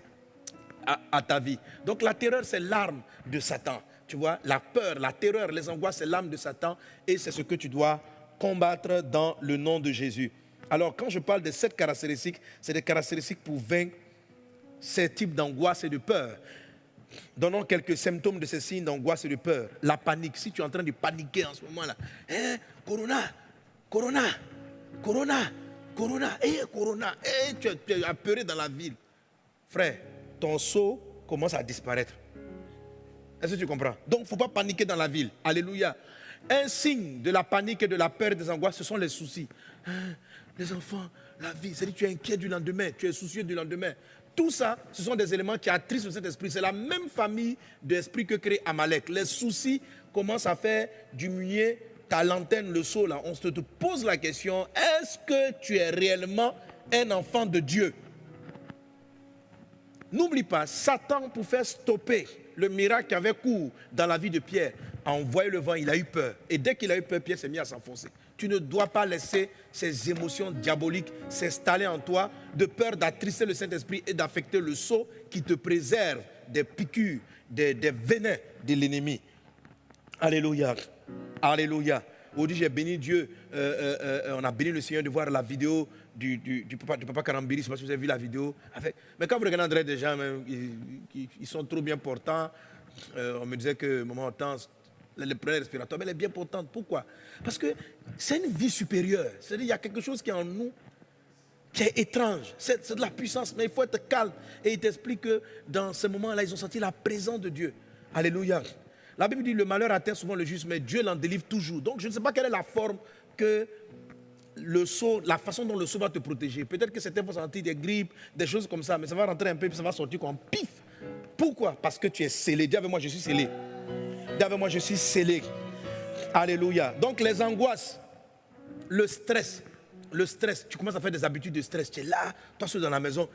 à ta vie. Donc la terreur, c'est l'arme de Satan. Tu vois, la peur, la terreur, les angoisses, c'est l'arme de Satan et c'est ce que tu dois combattre dans le nom de Jésus. Alors, quand je parle de 7 caractéristiques, c'est des caractéristiques pour vaincre ces types d'angoisse et de peur. Donnons quelques symptômes de ces signes d'angoisse et de peur. La panique. Si tu es en train de paniquer en ce moment-là, Corona, Corona, Corona, Corona, Corona, tu es apeuré dans la ville. Frère, ton seau commence à disparaître. Est-ce que tu comprends? Donc, il ne faut pas paniquer dans la ville. Alléluia. Un signe de la panique et de la peur et des angoisses, ce sont les soucis. Les enfants, la vie, c'est-à-dire que tu es inquiet du lendemain, tu es soucieux du lendemain. Tout ça, ce sont des éléments qui attristent le Saint-Esprit. C'est la même famille d'esprit que crée Amalek. Les soucis commencent à faire diminuer ta lanterne, le seau là. On te pose la question, est-ce que tu es réellement un enfant de Dieu? N'oublie pas, Satan, pour faire stopper le miracle qui avait cours dans la vie de Pierre, a envoyé le vent, il a eu peur. Et dès qu'il a eu peur, Pierre s'est mis à s'enfoncer. Tu ne dois pas laisser ces émotions diaboliques s'installer en toi, de peur d'attrister le Saint-Esprit et d'affecter le sceau qui te préserve des piqûres, des venins de l'ennemi. Alléluia. Alléluia. Aujourd'hui, j'ai béni Dieu. On a béni le Seigneur de voir la vidéo du papa Karambiri. Je ne sais pas si vous avez vu la vidéo. Mais quand vous regardez André, des gens, ils sont trop bien portants. On me disait que, moment temps, les problèmes respiratoires, mais elle est bien portante. Pourquoi? Parce que c'est une vie supérieure. C'est-à-dire qu'il y a quelque chose qui est en nous, qui est étrange. C'est de la puissance, mais il faut être calme. Et il t'explique que dans ce moment-là, ils ont senti la présence de Dieu. Alléluia. La Bible dit le malheur atteint souvent le juste, mais Dieu l'en délivre toujours. Donc je ne sais pas quelle est la forme que le sceau, la façon dont le sceau va te protéger. Peut-être que certains vont sentir des grippes, des choses comme ça, mais ça va rentrer un peu, puis ça va sortir comme pif. Pourquoi? Parce que tu es scellé. Dis avec moi, je suis scellé. Dis avec moi, je suis scellé. Alléluia. Donc les angoisses, le stress, tu commences à faire des habitudes de stress. Tu es là, toi seul dans la maison.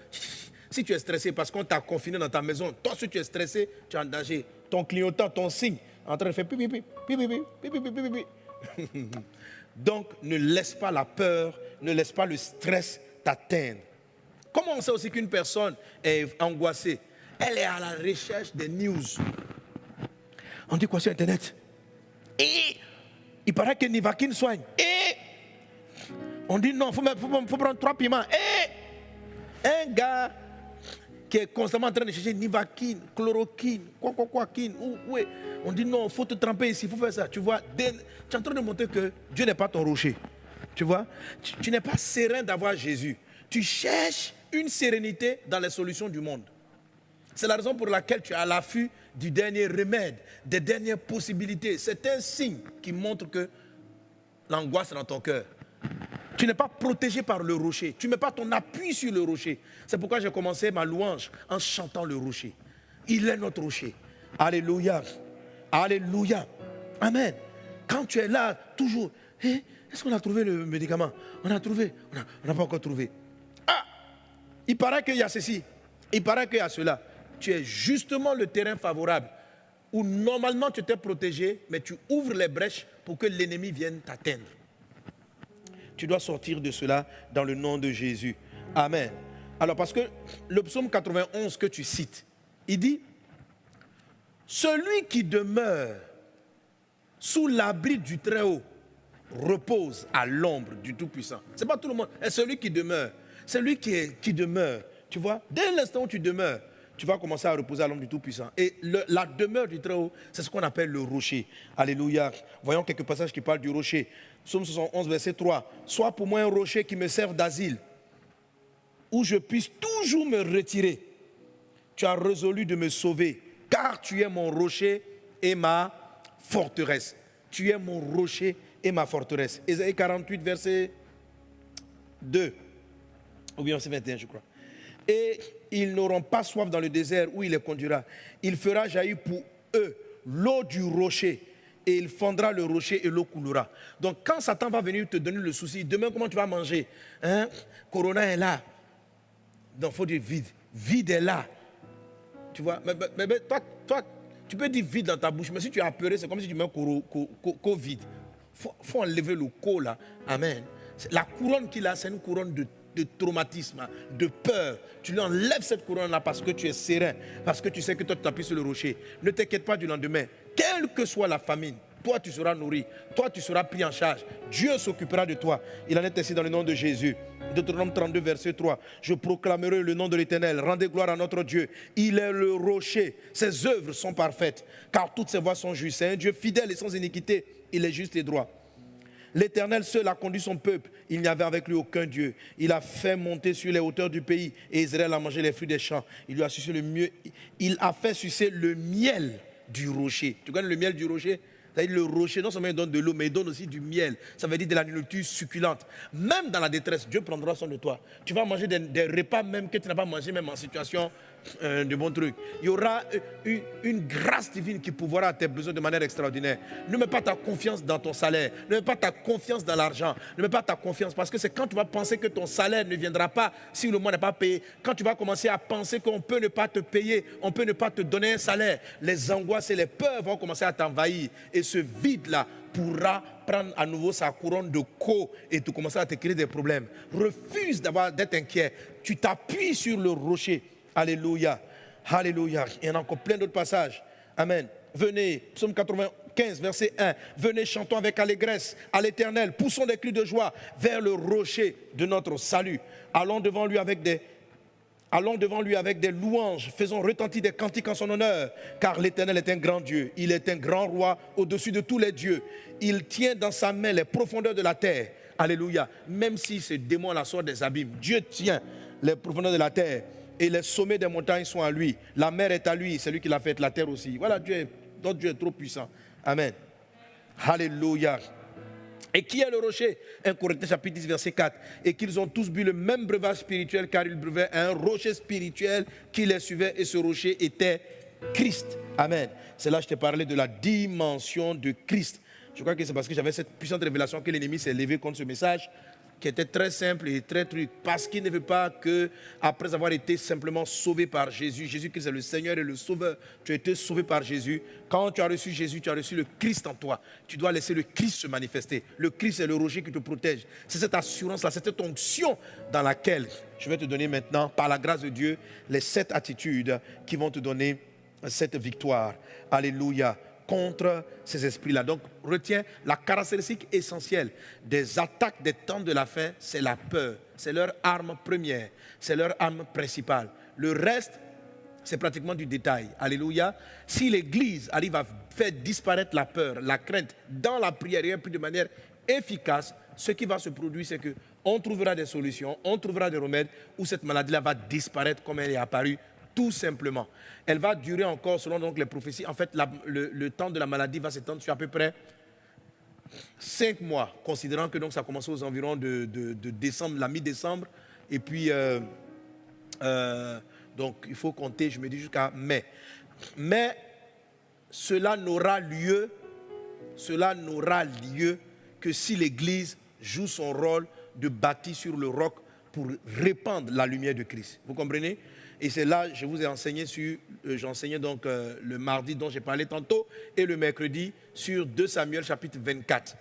Si tu es stressé parce qu'on t'a confiné dans ta maison, toi seul tu es stressé, tu es en danger. Ton clignotant, ton signe, en train de faire pipi, pipi, pipi, pipi, pipi, pipi, pipi. Donc ne laisse pas la peur, ne laisse pas le stress t'atteindre. Comment on sait aussi qu'une personne est angoissée? Elle est à la recherche des news. On dit quoi sur Internet? Et il paraît que Nivaquine soigne. Et on dit non, il faut prendre 3 piments. Et un gars qui est constamment en train de chercher Nivaquine, chloroquine, ouais. On dit non, il faut te tremper ici, il faut faire ça. Tu vois, tu es en train de montrer que Dieu n'est pas ton rocher. Tu vois, tu n'es pas serein d'avoir Jésus. Tu cherches une sérénité dans les solutions du monde. C'est la raison pour laquelle tu es à l'affût du dernier remède, des dernières possibilités. C'est un signe qui montre que l'angoisse est dans ton cœur. Tu n'es pas protégé par le rocher. Tu ne mets pas ton appui sur le rocher. C'est pourquoi j'ai commencé ma louange en chantant le rocher. Il est notre rocher. Alléluia. Alléluia. Amen. Quand tu es là, toujours, est-ce qu'on a trouvé le médicament? On a trouvé. On n'a pas encore trouvé. Ah, il paraît qu'il y a ceci. Il paraît qu'il y a cela. Tu es justement le terrain favorable où normalement tu étais protégé, mais tu ouvres les brèches pour que l'ennemi vienne t'atteindre. Tu dois sortir de cela dans le nom de Jésus. Amen. Alors parce que le psaume 91 que tu cites, il dit, celui qui demeure sous l'abri du Très-Haut repose à l'ombre du Tout-Puissant. Ce n'est pas tout le monde, c'est celui qui demeure. C'est lui qui demeure. Tu vois, dès l'instant où tu demeures, tu vas commencer à reposer à l'ombre du Tout-Puissant. Et la demeure du Très-Haut, c'est ce qu'on appelle le rocher. Alléluia. Voyons quelques passages qui parlent du rocher. Psaume 71, verset 3. Sois pour moi un rocher qui me serve d'asile, où je puisse toujours me retirer. tu as résolu de me sauver, car tu es mon rocher et ma forteresse. Tu es mon rocher et ma forteresse. Ésaïe 48, verset 2, ou bien verset 21, je crois. Et ils n'auront pas soif dans le désert où il les conduira. Il fera jaillir pour eux l'eau du rocher, et il fendra le rocher et l'eau coulera. Donc quand Satan va venir te donner le souci, demain comment tu vas manger, hein? Corona est là. Donc il faut dire vide. Vide est là. Tu vois, mais toi, tu peux dire vide dans ta bouche, mais si tu es apeuré, c'est comme si tu mets Covid. Il faut enlever le co là. Amen. La couronne qu'il a, c'est une couronne de traumatisme, de peur. Tu lui enlèves cette couronne-là parce que tu es serein, parce que tu sais que toi tu t'appuies sur le rocher. Ne t'inquiète pas du lendemain. Quelle que soit la famine, toi tu seras nourri, toi tu seras pris en charge. Dieu s'occupera de toi. Il en est ainsi dans le nom de Jésus. Deutéronome 32, verset 3. Je proclamerai le nom de l'Éternel. Rendez gloire à notre Dieu. Il est le rocher. Ses œuvres sont parfaites, car toutes ses voies sont justes. C'est un Dieu fidèle et sans iniquité. Il est juste et droit. L'Éternel seul a conduit son peuple. Il n'y avait avec lui aucun Dieu. Il a fait monter sur les hauteurs du pays et Israël a mangé les fruits des champs. Il lui a sucé le mieux. Il a fait sucer le miel du rocher. Tu connais le miel du rocher? C'est-à-dire le rocher, non seulement il donne de l'eau, mais il donne aussi du miel. Ça veut dire de la nourriture succulente. Même dans la détresse, Dieu prendra soin de toi. Tu vas manger des repas même que tu n'as pas mangé, même en situation de bon truc. Il y aura une grâce divine qui pourvoira à tes besoins de manière extraordinaire. Ne mets pas ta confiance dans ton salaire. Ne mets pas ta confiance dans l'argent. Ne mets pas ta confiance, parce que c'est quand tu vas penser que ton salaire ne viendra pas si le mois n'est pas payé. Quand tu vas commencer à penser qu'on peut ne pas te payer, on peut ne pas te donner un salaire, les angoisses et les peurs vont commencer à t'envahir. Et ce vide-là pourra prendre à nouveau sa couronne de co et te commencer à te créer des problèmes. Refuse d'être inquiet. Tu t'appuies sur le rocher. Alléluia. Alléluia. Il y en a encore plein d'autres passages. Amen. Venez, psaume 95, verset 1. Venez, chantons avec allégresse à l'Éternel. Poussons des cris de joie vers le rocher de notre salut. Allons devant lui avec des louanges. Faisons retentir des cantiques en son honneur. Car l'Éternel est un grand Dieu. Il est un grand roi au-dessus de tous les dieux. Il tient dans sa main les profondeurs de la terre. Alléluia. Même si ce démon-là sort des abîmes, Dieu tient les profondeurs de la terre. Et les sommets des montagnes sont à lui. La mer est à lui, c'est lui qui l'a fait, la terre aussi. Voilà, notre Dieu est trop puissant. Amen. Alléluia. Et qui est le rocher? 1 Corinthiens chapitre 10, verset 4. Et qu'ils ont tous bu le même breuvage spirituel, car ils buvaient un rocher spirituel qui les suivait, et ce rocher était Christ. Amen. C'est là que je t'ai parlé de la dimension de Christ. Je crois que c'est parce que j'avais cette puissante révélation que l'ennemi s'est levé contre ce message, qui était très simple et très truc, parce qu'il ne veut pas que, après avoir été simplement sauvé par Jésus, Jésus-Christ est le Seigneur et le Sauveur, tu as été sauvé par Jésus. Quand tu as reçu Jésus, tu as reçu le Christ en toi. Tu dois laisser le Christ se manifester. Le Christ est le rocher qui te protège. C'est cette assurance-là, c'est cette onction dans laquelle je vais te donner maintenant, par la grâce de Dieu, les 7 attitudes qui vont te donner cette victoire. Alléluia. Contre ces esprits-là. Donc, retiens la caractéristique essentielle des attaques des temps de la fin, c'est la peur. C'est leur arme première, c'est leur arme principale. Le reste, c'est pratiquement du détail. Alléluia. Si l'Église arrive à faire disparaître la peur, la crainte dans la prière et de manière efficace, ce qui va se produire, c'est qu'on trouvera des solutions, on trouvera des remèdes où cette maladie-là va disparaître comme elle est apparue. Tout simplement. Elle va durer encore, selon donc les prophéties. En fait, le temps de la maladie va s'étendre sur à peu près 5 mois, considérant que donc ça a commencé aux environs de décembre, la mi-décembre. Et puis, donc, il faut compter, je me dis, jusqu'à mai. Mais cela n'aura lieu que si l'Église joue son rôle de bâtir sur le roc pour répandre la lumière de Christ. Vous comprenez? Et c'est là, je vous ai enseigné j'enseignais donc le mardi dont j'ai parlé tantôt et le mercredi sur 2 Samuel chapitre 24.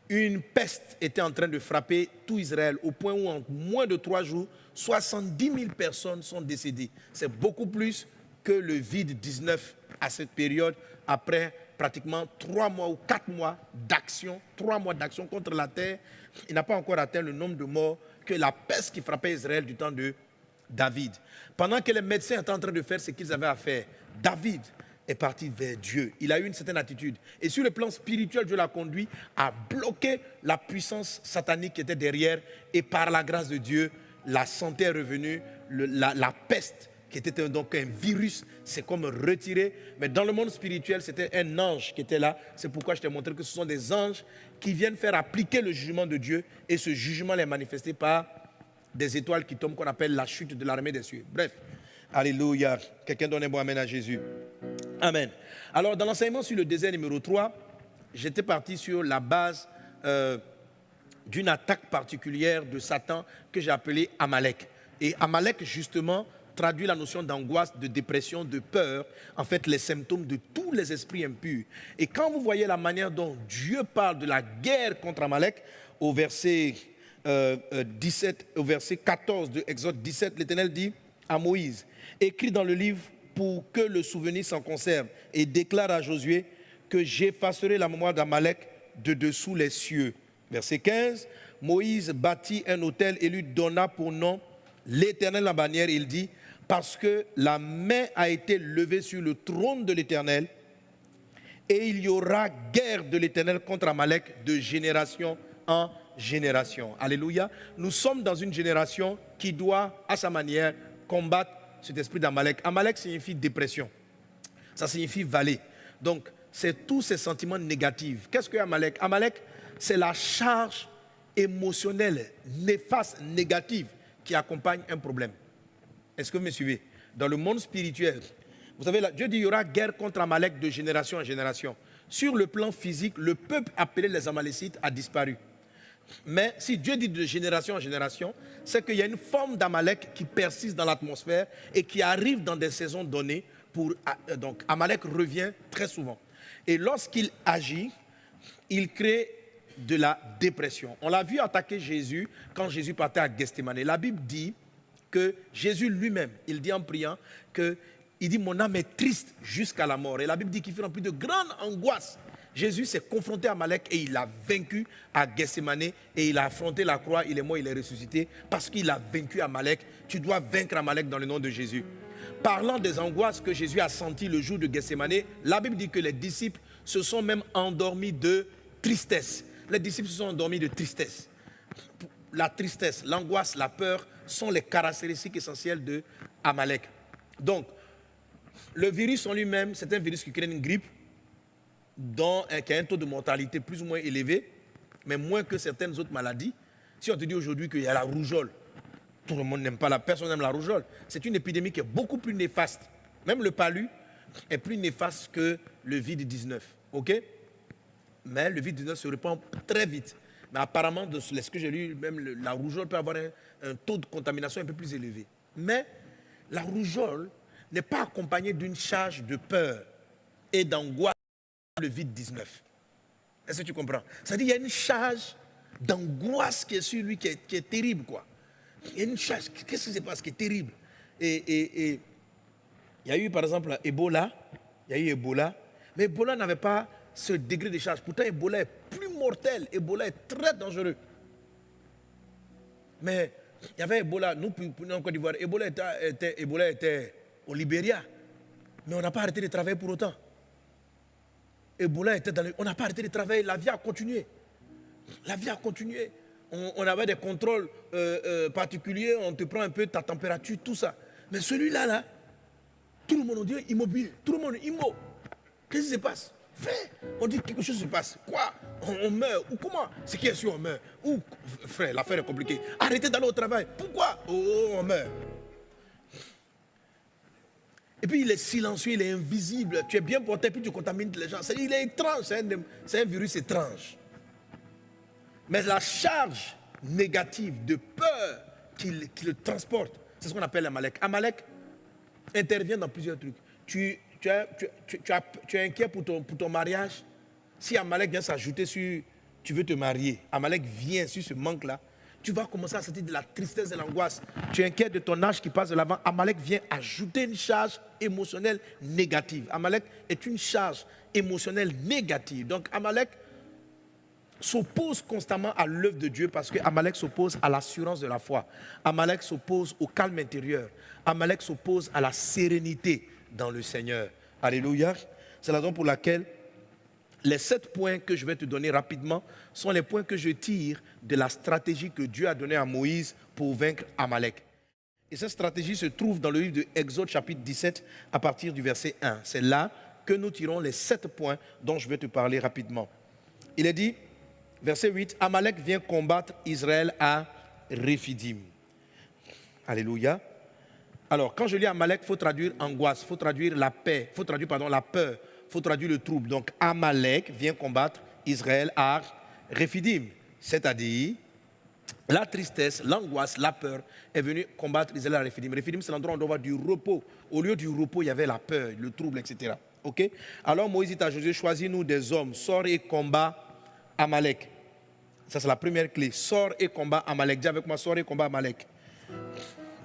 Une peste était en train de frapper tout Israël au point où en moins de 3 jours, 70 000 personnes sont décédées. C'est beaucoup plus que le Covid-19 à cette période, après pratiquement 3 mois ou 4 mois d'action, 3 mois d'action contre la terre. Il n'a pas encore atteint le nombre de morts que la peste qui frappait Israël du temps de David. Pendant que les médecins étaient en train de faire ce qu'ils avaient à faire, David est parti vers Dieu. Il a eu une certaine attitude. Et sur le plan spirituel, Dieu l'a conduit à bloquer la puissance satanique qui était derrière. Et par la grâce de Dieu, la santé est revenue, la peste qui était donc un virus, c'est comme retiré. Mais dans le monde spirituel, c'était un ange qui était là. C'est pourquoi je t'ai montré que ce sont des anges qui viennent faire appliquer le jugement de Dieu. Et ce jugement est manifesté par des étoiles qui tombent, qu'on appelle la chute de l'armée des cieux. Bref, alléluia. Quelqu'un donne un bon amen à Jésus. Amen. Alors, dans l'enseignement sur le désert numéro 3, j'étais parti sur la base d'une attaque particulière de Satan que j'ai appelée Amalek. Et Amalek, justement, traduit la notion d'angoisse, de dépression, de peur, en fait, les symptômes de tous les esprits impurs. Et quand vous voyez la manière dont Dieu parle de la guerre contre Amalek, au verset 17, au verset 14 de Exode 17, l'Éternel dit à Moïse, écris dans le livre pour que le souvenir s'en conserve et déclare à Josué que j'effacerai la mémoire d'Amalek de dessous les cieux. Verset 15, Moïse bâtit un autel et lui donna pour nom l'Éternel la bannière. Il dit, parce que la main a été levée sur le trône de l'Éternel et il y aura guerre de l'Éternel contre Amalek de génération en génération. Alléluia. Nous sommes dans une génération qui doit, à sa manière, combattre cet esprit d'Amalek. Amalek signifie dépression. Ça signifie vallée. Donc, c'est tous ces sentiments négatifs. Qu'est-ce que Amalek? Amalek, c'est la charge émotionnelle, néfaste, négative qui accompagne un problème. Est-ce que vous me suivez? Dans le monde spirituel, vous savez, Dieu dit qu'il y aura guerre contre Amalek de génération en génération. Sur le plan physique, le peuple appelé les Amalécites a disparu. Mais si Dieu dit de génération en génération, c'est qu'il y a une forme d'Amalek qui persiste dans l'atmosphère et qui arrive dans des saisons données. Donc Amalek revient très souvent. Et lorsqu'il agit, il crée de la dépression. On l'a vu attaquer Jésus quand Jésus partait à Gethsémane. La Bible dit que Jésus lui-même, il dit en priant que il dit mon âme est triste jusqu'à la mort. Et la Bible dit qu'il fut rempli de grande angoisse. Jésus s'est confronté à Amalek et il l'a vaincu à Gethsémane et il a affronté la croix, il est mort, il est ressuscité parce qu'il a vaincu Amalek. Tu dois vaincre Amalek dans le nom de Jésus. Parlant des angoisses que Jésus a senties le jour de Gethsémane, la Bible dit que les disciples se sont même endormis de tristesse. Les disciples se sont endormis de tristesse. La tristesse, l'angoisse, la peur sont les caractéristiques essentielles de Amalek. Donc, le virus en lui-même, c'est un virus qui crée une grippe qui a un taux de mortalité plus ou moins élevé, mais moins que certaines autres maladies. Si on te dit aujourd'hui qu'il y a la rougeole, tout le monde n'aime pas personne n'aime la rougeole. C'est une épidémie qui est beaucoup plus néfaste. Même le palu est plus néfaste que le Covid-19. OK? Mais le Covid-19 se répand très vite. Mais apparemment, de ce que j'ai lu, même la rougeole peut avoir un taux de contamination un peu plus élevé. Mais la rougeole n'est pas accompagnée d'une charge de peur et d'angoisse. Le Covid-19. Est-ce que tu comprends? C'est-à-dire qu'il y a une charge d'angoisse qui est sur lui qui est terrible, quoi. Il y a une charge. Qu'est-ce qui se passe qui est terrible? Et il y a eu, par exemple, Ebola. Il y a eu Ebola. Mais Ebola n'avait pas ce degré de charge. Pourtant, Ebola est plus mortel. Ebola est très dangereux. Mais il y avait Ebola. Nous en Côte d'Ivoire, Ebola était au Libéria. Mais on n'a pas arrêté de travailler pour autant. Ebola était on n'a pas arrêté de travailler, la vie a continué. La vie a continué. On avait des contrôles particuliers, on te prend un peu ta température, tout ça. Mais celui-là, là, tout le monde on dit immobile, tout le monde immobile. Qu'est-ce qui se passe? Frère, on dit que quelque chose se passe. Quoi? On meurt. Ou comment? C'est qui est sûr on meurt? Ou, frère, l'affaire est compliquée. Arrêtez d'aller au travail. Pourquoi? Oh, on meurt. Et puis il est silencieux, il est invisible. Tu es bien porté, puis tu contamines les gens. Il est étrange, c'est un virus étrange. Mais la charge négative de peur qui le transporte, c'est ce qu'on appelle Amalek. Amalek intervient dans plusieurs trucs. Tu es inquiet pour ton mariage. Si Amalek vient s'ajouter sur tu veux te marier, Amalek vient sur ce manque-là, tu vas commencer à sentir de la tristesse et de l'angoisse. Tu es inquiet de ton âge qui passe de l'avant. Amalek vient ajouter une charge émotionnelle négative. Amalek est une charge émotionnelle négative. Donc Amalek s'oppose constamment à l'œuvre de Dieu parce que Amalek s'oppose à l'assurance de la foi. Amalek s'oppose au calme intérieur. Amalek s'oppose à la sérénité dans le Seigneur. Alléluia. C'est la raison pour laquelle les 7 points que je vais te donner rapidement sont les points que je tire de la stratégie que Dieu a donnée à Moïse pour vaincre Amalek. Et cette stratégie se trouve dans le livre de Exode chapitre 17 à partir du verset 1. C'est là que nous tirons les 7 points dont je vais te parler rapidement. Il est dit, verset 8, Amalek vient combattre Israël à Réphidim. Alléluia. Alors, quand je lis Amalek, il faut traduire angoisse, il faut traduire la paix, il faut traduire la peur, il faut traduire le trouble. Donc, Amalek vient combattre Israël à Réphidim. C'est-à-dire, la tristesse, l'angoisse, la peur est venue combattre Israël à Réphidim. Réphidim, c'est l'endroit où on doit avoir du repos. Au lieu du repos, il y avait la peur, le trouble, etc. Ok? Alors Moïse dit à Josué, choisis-nous des hommes, sors et combat Amalek. Ça, c'est la première clé. Sors et combat Amalek. Dis avec moi, sors et combat Amalek.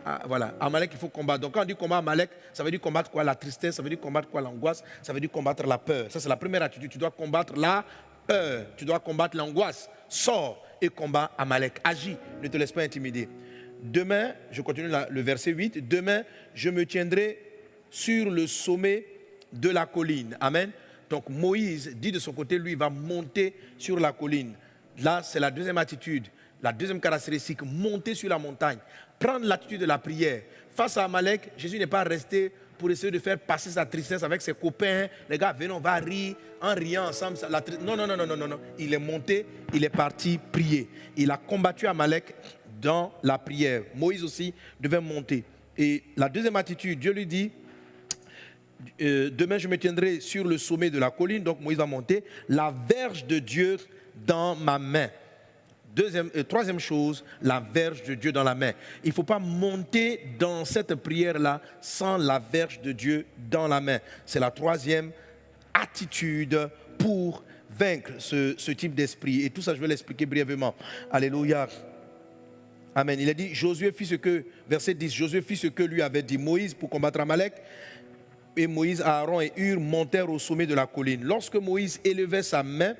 Ah, voilà, Amalek, il faut combattre. Donc quand on dit combat Amalek, ça veut dire combattre quoi? La tristesse, ça veut dire combattre quoi? L'angoisse, ça veut dire combattre la peur. Ça, c'est la première attitude. Tu dois combattre la peur, tu dois combattre l'angoisse. Sors et combat Amalek. Agis, ne te laisse pas intimider. Demain, je continue le verset 8. Demain, je me tiendrai sur le sommet de la colline. Amen. Donc Moïse dit de son côté, lui, il va monter sur la colline. Là, c'est la deuxième attitude. La deuxième caractéristique, monter sur la montagne. Prendre l'attitude de la prière. Face à Amalek, Jésus n'est pas resté pour essayer de faire passer sa tristesse avec ses copains. Les gars, venez, on va rire, en riant ensemble. Non. Il est monté, il est parti prier. Il a combattu Amalek dans la prière. Moïse aussi devait monter. Et la deuxième attitude, Dieu lui dit, demain je me tiendrai sur le sommet de la colline. Donc Moïse va monter. La verge de Dieu dans ma main. Troisième chose, la verge de Dieu dans la main. Il ne faut pas monter dans cette prière-là sans la verge de Dieu dans la main. C'est la troisième attitude pour vaincre ce type d'esprit. Et tout ça, je vais l'expliquer brièvement. Alléluia. Amen. Il a dit, Josué fit ce que, verset 10, Josué fit ce que lui avait dit Moïse pour combattre Amalek. Et Moïse, Aaron et Hur montèrent au sommet de la colline. Lorsque Moïse élevait sa main,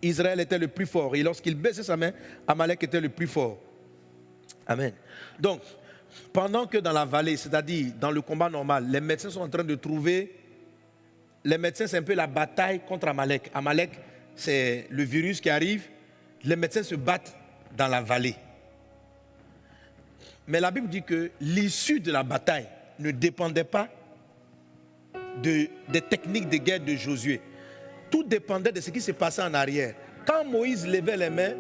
Israël était le plus fort. Et lorsqu'il baissait sa main, Amalek était le plus fort. Amen. Donc, pendant que dans la vallée, c'est-à-dire dans le combat normal, les médecins sont en train de trouver... Les médecins, c'est un peu la bataille contre Amalek. Amalek, c'est le virus qui arrive. Les médecins se battent dans la vallée. Mais la Bible dit que l'issue de la bataille ne dépendait pas des techniques de guerre de Josué. Tout dépendait de ce qui se passait en arrière. Quand Moïse levait les mains,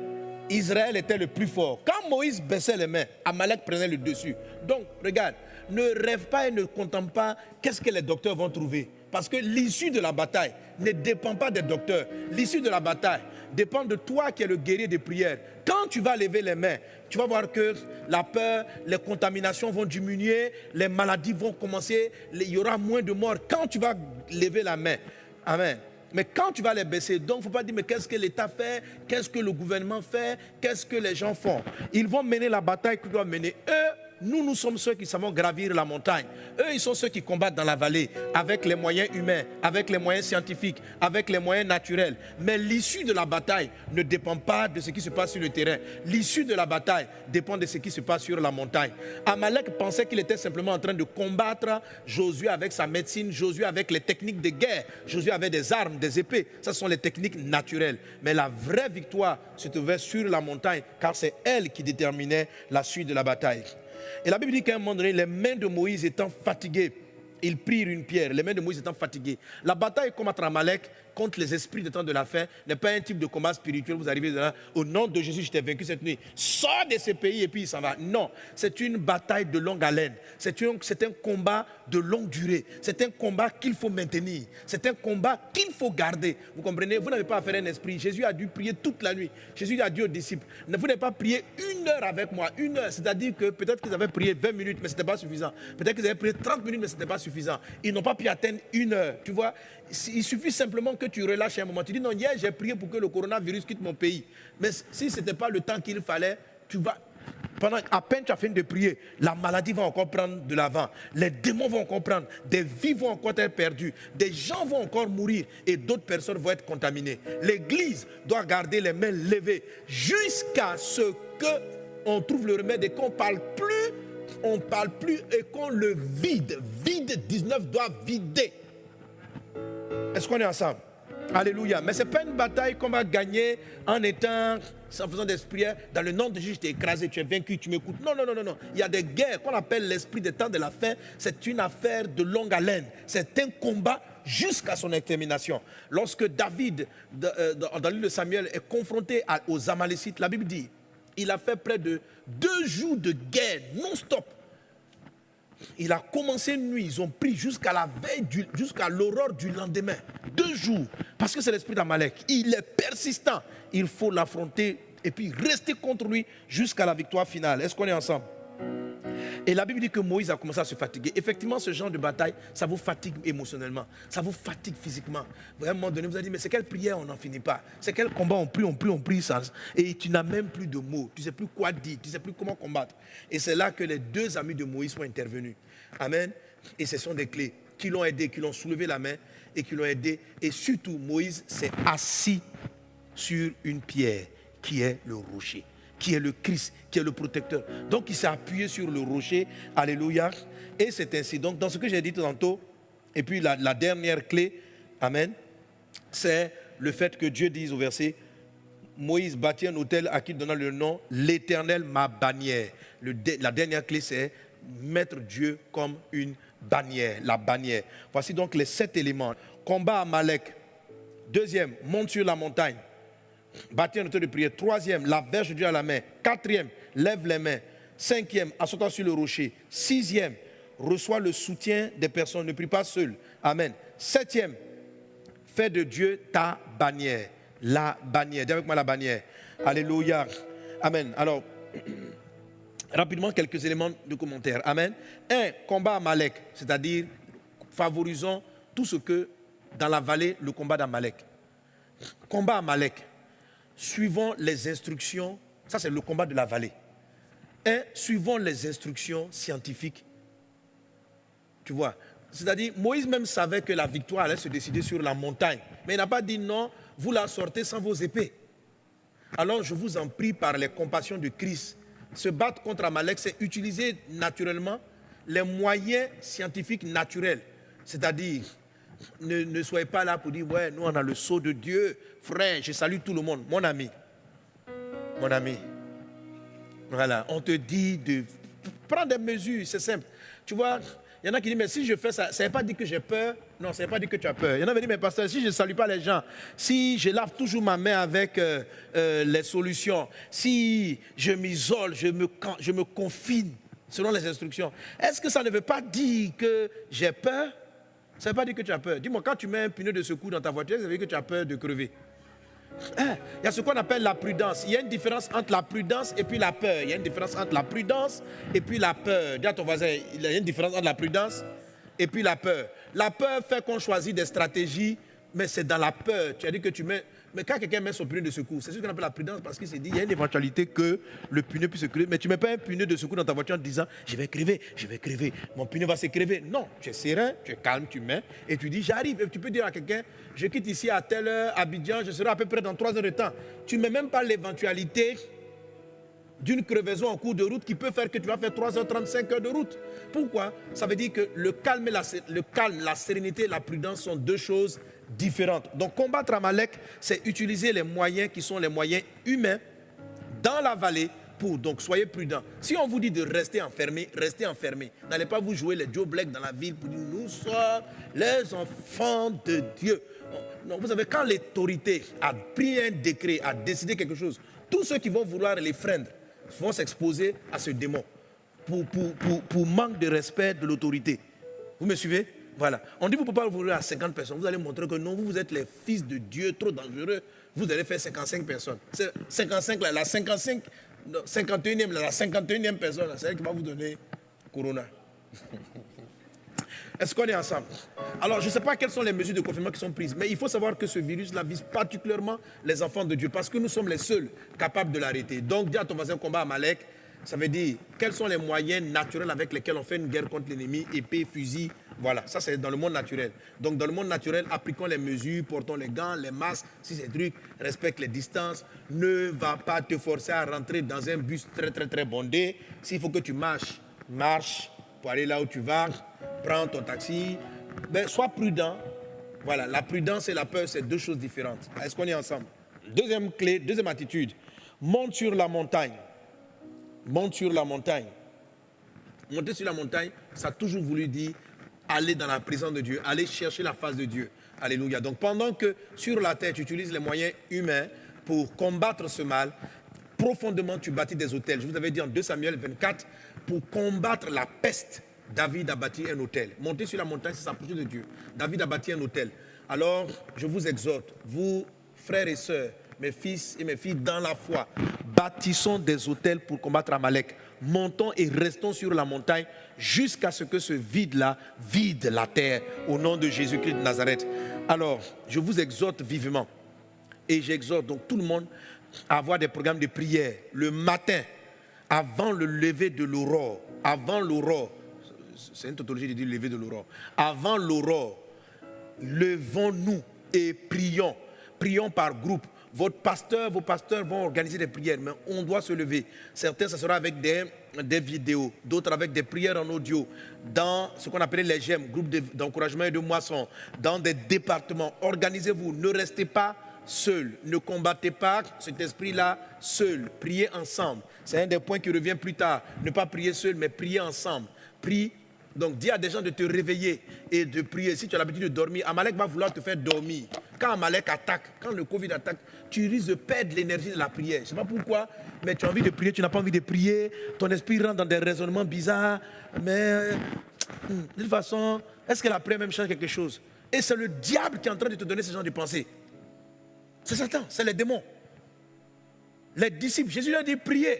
Israël était le plus fort. Quand Moïse baissait les mains, Amalek prenait le dessus. Donc, regarde, ne rêve pas et ne contemple pas qu'est-ce que les docteurs vont trouver. Parce que l'issue de la bataille ne dépend pas des docteurs. L'issue de la bataille dépend de toi qui es le guerrier des prières. Quand tu vas lever les mains, tu vas voir que la peur, les contaminations vont diminuer, les maladies vont commencer, il y aura moins de morts quand tu vas lever la main. Amen. Mais quand tu vas les baisser, donc il ne faut pas dire mais qu'est-ce que l'État fait, qu'est-ce que le gouvernement fait, qu'est-ce que les gens font. Ils vont mener la bataille qu'ils doivent mener. Eux, nous sommes ceux qui savons gravir la montagne. Eux, ils sont ceux qui combattent dans la vallée avec les moyens humains, avec les moyens scientifiques, avec les moyens naturels. Mais l'issue de la bataille ne dépend pas de ce qui se passe sur le terrain. L'issue de la bataille dépend de ce qui se passe sur la montagne. Amalek pensait qu'il était simplement en train de combattre Josué avec sa médecine, Josué avec les techniques de guerre, Josué avait des armes, des épées. Ce sont les techniques naturelles. Mais la vraie victoire se trouvait sur la montagne, car c'est elle qui déterminait la suite de la bataille. Et la Bible dit qu'à un moment donné, les mains de Moïse étant fatiguées, ils prirent une pierre, les mains de Moïse étant fatiguées. La bataille contre Amalek, contre les esprits des temps de la fin, n'est pas un type de combat spirituel. Vous arrivez là, au nom de Jésus, je t'ai vaincu cette nuit. Sors de ces pays et puis il s'en va. Non, c'est une bataille de longue haleine. C'est un combat de longue durée. C'est un combat qu'il faut maintenir. C'est un combat qu'il faut garder. Vous comprenez? Vous n'avez pas affaire à un esprit. Jésus a dû prier toute la nuit. Jésus a dit aux disciples, vous n'avez pas prié 1 heure avec moi. 1 heure, c'est-à-dire que peut-être qu'ils avaient prié 20 minutes, mais ce n'était pas suffisant. Peut-être qu'ils avaient prié 30 minutes, mais ce n'était pas suffisant. Ils n'ont pas pu atteindre 1 heure. Tu vois, il suffit simplement que tu relâches un moment. Tu dis non, hier j'ai prié pour que le coronavirus quitte mon pays. Mais si ce n'était pas le temps qu'il fallait, tu vas... Pendant à peine tu as fini de prier, la maladie va encore prendre de l'avant. Les démons vont encore prendre. Des vies vont encore être perdues. Des gens vont encore mourir. Et d'autres personnes vont être contaminées. L'Église doit garder les mains levées jusqu'à ce qu'on trouve le remède et qu'on ne parle plus et qu'on le vide. Vide 19 doit vider. Est-ce qu'on est ensemble? Alléluia. Mais ce n'est pas une bataille qu'on va gagner en faisant des prières. Dans le nom de Jésus, je t'ai écrasé, tu es vaincu, tu m'écoutes. Non, non, non, non, non. Il y a des guerres qu'on appelle l'esprit des temps de la fin. C'est une affaire de longue haleine. C'est un combat jusqu'à son extermination. Lorsque David, dans l'île de Samuel, est confronté aux Amalécites, la Bible dit, il a fait près de 2 jours de guerre non-stop. Il a commencé une nuit, ils ont pris jusqu'à la veille, jusqu'à l'aurore du lendemain. 2 jours, parce que c'est l'esprit d'Amalek. Il est persistant. Il faut l'affronter et puis rester contre lui jusqu'à la victoire finale. Est-ce qu'on est ensemble? Et la Bible dit que Moïse a commencé à se fatiguer. Effectivement, ce genre de bataille, ça vous fatigue émotionnellement, ça vous fatigue physiquement. À un moment donné, vous allez dire, mais c'est quelle prière, on n'en finit pas. C'est quel combat, on prie, ça. Et tu n'as même plus de mots, tu ne sais plus quoi dire, tu ne sais plus comment combattre. Et c'est là que les 2 amis de Moïse sont intervenus. Amen. Et ce sont des clés qui l'ont aidé, qui l'ont soulevé la main et qui l'ont aidé. Et surtout, Moïse s'est assis sur une pierre qui est le rocher, qui est le Christ, qui est le protecteur. Donc il s'est appuyé sur le rocher, alléluia, et c'est ainsi. Donc dans ce que j'ai dit tantôt, et puis la dernière clé, amen, c'est le fait que Dieu dise au verset, Moïse bâtit un autel à qui il donna le nom, l'Éternel ma bannière. La dernière clé, c'est mettre Dieu comme une bannière, la bannière. Voici donc les 7 éléments. Combat Amalek. 2e, monte sur la montagne. Bâtir un autel de prière. 3e, la verge de Dieu à la main. 4e, lève les mains. 5e, assois-toi sur le rocher. 6e, reçois le soutien des personnes. Ne prie pas seul. Amen. 7e, fais de Dieu ta bannière. La bannière. Dis avec moi la bannière. Alléluia. Amen. Alors, rapidement, quelques éléments de commentaire. Amen. 1, combat Amalek, c'est-à-dire favorisons tout ce que dans la vallée, le combat d'Amalek. Combat Amalek. Suivons les instructions, ça c'est le combat de la vallée. 1, suivons les instructions scientifiques. Tu vois, c'est-à-dire Moïse même savait que la victoire allait se décider sur la montagne. Mais il n'a pas dit non, vous la sortez sans vos épées. Alors je vous en prie par les compassions de Christ, se battre contre Amalek, c'est utiliser naturellement les moyens scientifiques naturels. C'est-à-dire, ne soyez pas là pour dire, ouais, nous on a le sceau de Dieu. Frère, je salue tout le monde. Mon ami. Voilà, on te dit de prendre des mesures, c'est simple. Tu vois, il y en a qui disent, mais si je fais ça, ça ne veut pas dire que j'ai peur. Non, ça ne veut pas dire que tu as peur. Il y en a qui disent, mais pasteur, si je ne salue pas les gens, si je lave toujours ma main avec les solutions, si je m'isole, je me confine selon les instructions, est-ce que ça ne veut pas dire que j'ai peur? Ça ne veut pas dire que tu as peur. Dis-moi, quand tu mets un pneu de secours dans ta voiture, ça veut dire que tu as peur de crever. Il y a ce qu'on appelle la prudence. Il y a une différence entre la prudence et puis la peur. Il y a une différence entre la prudence et puis la peur. Dis à ton voisin, il y a une différence entre la prudence et puis la peur. La peur fait qu'on choisit des stratégies, mais c'est dans la peur. Tu as dit que tu mets... Mais quand quelqu'un met son pneu de secours, c'est ce qu'on appelle la prudence parce qu'il s'est dit, il y a une éventualité que le pneu puisse se crever. Mais tu ne mets pas un pneu de secours dans ta voiture en te disant, je vais crever, mon pneu va se crever. Non, tu es serein, tu es calme, tu mets et tu dis, j'arrive. Et tu peux dire à quelqu'un, je quitte ici à telle heure, à Abidjan, je serai à peu près dans 3 heures de temps. Tu ne mets même pas l'éventualité d'une crevaison en cours de route qui peut faire que tu vas faire 3h35 heures de route. Pourquoi? Ça veut dire que le calme, la sérénité et la prudence sont 2 choses différentes. Donc combattre Amalek, c'est utiliser les moyens qui sont les moyens humains dans la vallée pour, donc soyez prudents. Si on vous dit de rester enfermé, restez enfermé. N'allez pas vous jouer les Joe Black dans la ville pour dire nous sommes les enfants de Dieu. Non, vous savez, quand l'autorité a pris un décret, a décidé quelque chose, tous ceux qui vont vouloir les freiner vont s'exposer à ce démon pour manque de respect de l'autorité. Vous me suivez? Voilà. On dit vous ne pouvez pas ouvrir à 50 personnes. Vous allez montrer que non, vous êtes les fils de Dieu, trop dangereux. Vous allez faire 55 personnes. 55, la 55, 51e, la 51e personne, c'est elle qui va vous donner Corona. Est-ce qu'on est ensemble? Alors, je ne sais pas quelles sont les mesures de confinement qui sont prises, mais il faut savoir que ce virus-là vise particulièrement les enfants de Dieu, parce que nous sommes les seuls capables de l'arrêter. Donc, dis à ton voisin combat Amalek, ça veut dire quels sont les moyens naturels avec lesquels on fait une guerre contre l'ennemi, épée, fusil, voilà, ça c'est dans le monde naturel. Donc dans le monde naturel, appliquons les mesures, portons les gants, les masques, si c'est truc, respecte les distances, ne va pas te forcer à rentrer dans un bus très bondé. S'il faut que tu marches, marche pour aller là où tu vas, prends ton taxi, mais sois prudent, Voilà, la prudence et la peur, c'est deux choses différentes. Est-ce qu'on est ensemble? Deuxième clé, deuxième attitude. Monte sur la montagne. Monte sur la montagne. Monter sur la montagne, ça a toujours voulu dire aller dans la présence de Dieu, aller chercher la face de Dieu. Alléluia. Donc pendant que sur la terre, tu utilises les moyens humains pour combattre ce mal, profondément tu bâtis des autels. Je vous avais dit en 2 Samuel 24, pour combattre la peste, David a bâti un autel. Monter sur la montagne, c'est s'approcher de Dieu. David a bâti un autel. Alors, je vous exhorte, vous, frères et sœurs, mes fils et mes filles, dans la foi, bâtissons des autels pour combattre Amalek. Montons et restons sur la montagne jusqu'à ce que ce vide-là vide la terre au nom de Jésus-Christ de Nazareth. Alors, je vous exhorte vivement et j'exhorte donc tout le monde à avoir des programmes de prière le matin, avant le lever de l'aurore, avant l'aurore. C'est une tautologie de dire lever de l'aurore. Avant l'aurore, levons-nous et prions. Prions par groupe. Vos pasteurs vont organiser des prières, mais on doit se lever. Certains, ça sera avec des vidéos, d'autres avec des prières en audio, dans ce qu'on appelait les GEM, groupe d'encouragement et de moisson, dans des départements. Organisez-vous, ne restez pas seul, ne combattez pas cet esprit-là seul, priez ensemble. C'est un des points qui revient plus tard. Ne pas prier seul, mais prier ensemble. Prie. Donc, dis à des gens de te réveiller et de prier. Si tu as l'habitude de dormir, Amalek va vouloir te faire dormir. Quand Amalek attaque, quand le Covid attaque, tu risques de perdre l'énergie de la prière. Je ne sais pas pourquoi, mais tu as envie de prier, tu n'as pas envie de prier. Ton esprit rentre dans des raisonnements bizarres. Mais, de toute façon, est-ce que la prière même change quelque chose? Et c'est le diable qui est en train de te donner ce genre de pensée. C'est Satan, c'est les démons. Les disciples, Jésus leur a dit priez.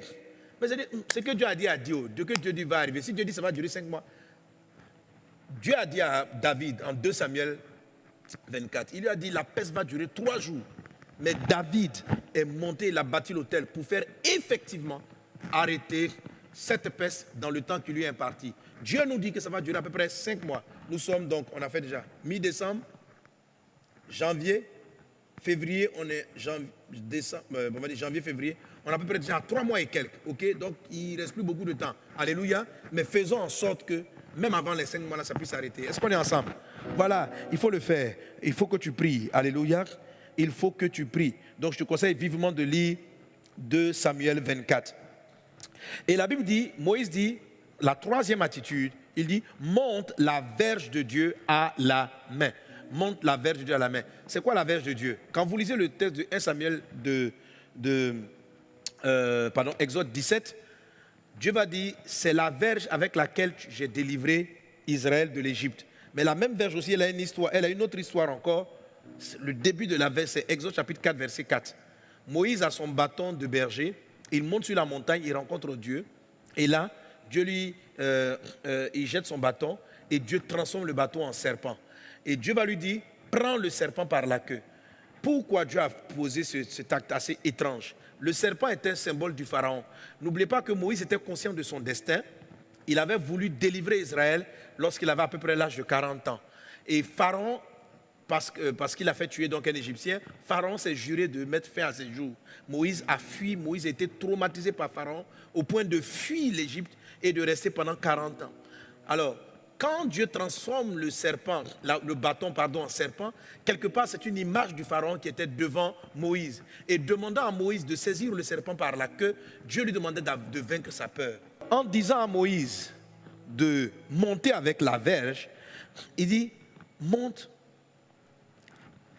Mais ce que Dieu a dit à Dieu, ce que Dieu dit va arriver. Si Dieu dit ça va durer 5 mois. Dieu a dit à David en 2 Samuel 24, il lui a dit la peste va durer 3 jours. Mais David est monté, il a bâti l'autel pour faire effectivement arrêter cette peste dans le temps qui lui est imparti. Dieu nous dit que ça va durer à peu près 5 mois. Nous sommes donc, on a fait déjà mi-décembre, janvier, février, on est janvier, février, on a à peu près déjà 3 mois et quelques. Ok, donc il ne reste plus beaucoup de temps. Alléluia. Mais faisons en sorte que même avant les 5 mois là, ça puisse s'arrêter. Est-ce qu'on est ensemble? Voilà, il faut le faire. Il faut que tu pries. Alléluia. Il faut que tu pries. Donc je te conseille vivement de lire 2 Samuel 24. Et la Bible dit, Moïse dit, la troisième attitude, il dit, monte la verge de Dieu à la main. Monte la verge de Dieu à la main. C'est quoi la verge de Dieu? Quand vous lisez le texte de 1 Samuel Exode 17, Dieu va dire, c'est la verge avec laquelle j'ai délivré Israël de l'Égypte. Mais la même verge aussi, elle a une histoire, elle a une autre histoire encore. Le début de la verge, c'est Exode chapitre 4, verset 4. Moïse a son bâton de berger, il monte sur la montagne, il rencontre Dieu. Et là, Dieu il jette son bâton et Dieu transforme le bâton en serpent. Et Dieu va lui dire, prends le serpent par la queue. Pourquoi Dieu a posé cet acte assez étrange? Le serpent était un symbole du Pharaon. N'oubliez pas que Moïse était conscient de son destin. Il avait voulu délivrer Israël lorsqu'il avait à peu près l'âge de 40 ans. Et Pharaon, parce qu'il a fait tuer donc un Égyptien, Pharaon s'est juré de mettre fin à ses jours. Moïse a fui, Moïse a été traumatisé par Pharaon au point de fuir l'Égypte et de rester pendant 40 ans. Alors, quand Dieu transforme le bâton en serpent, quelque part c'est une image du Pharaon qui était devant Moïse. Et demandant à Moïse de saisir le serpent par la queue, Dieu lui demandait de vaincre sa peur. En disant à Moïse de monter avec la verge, il dit, monte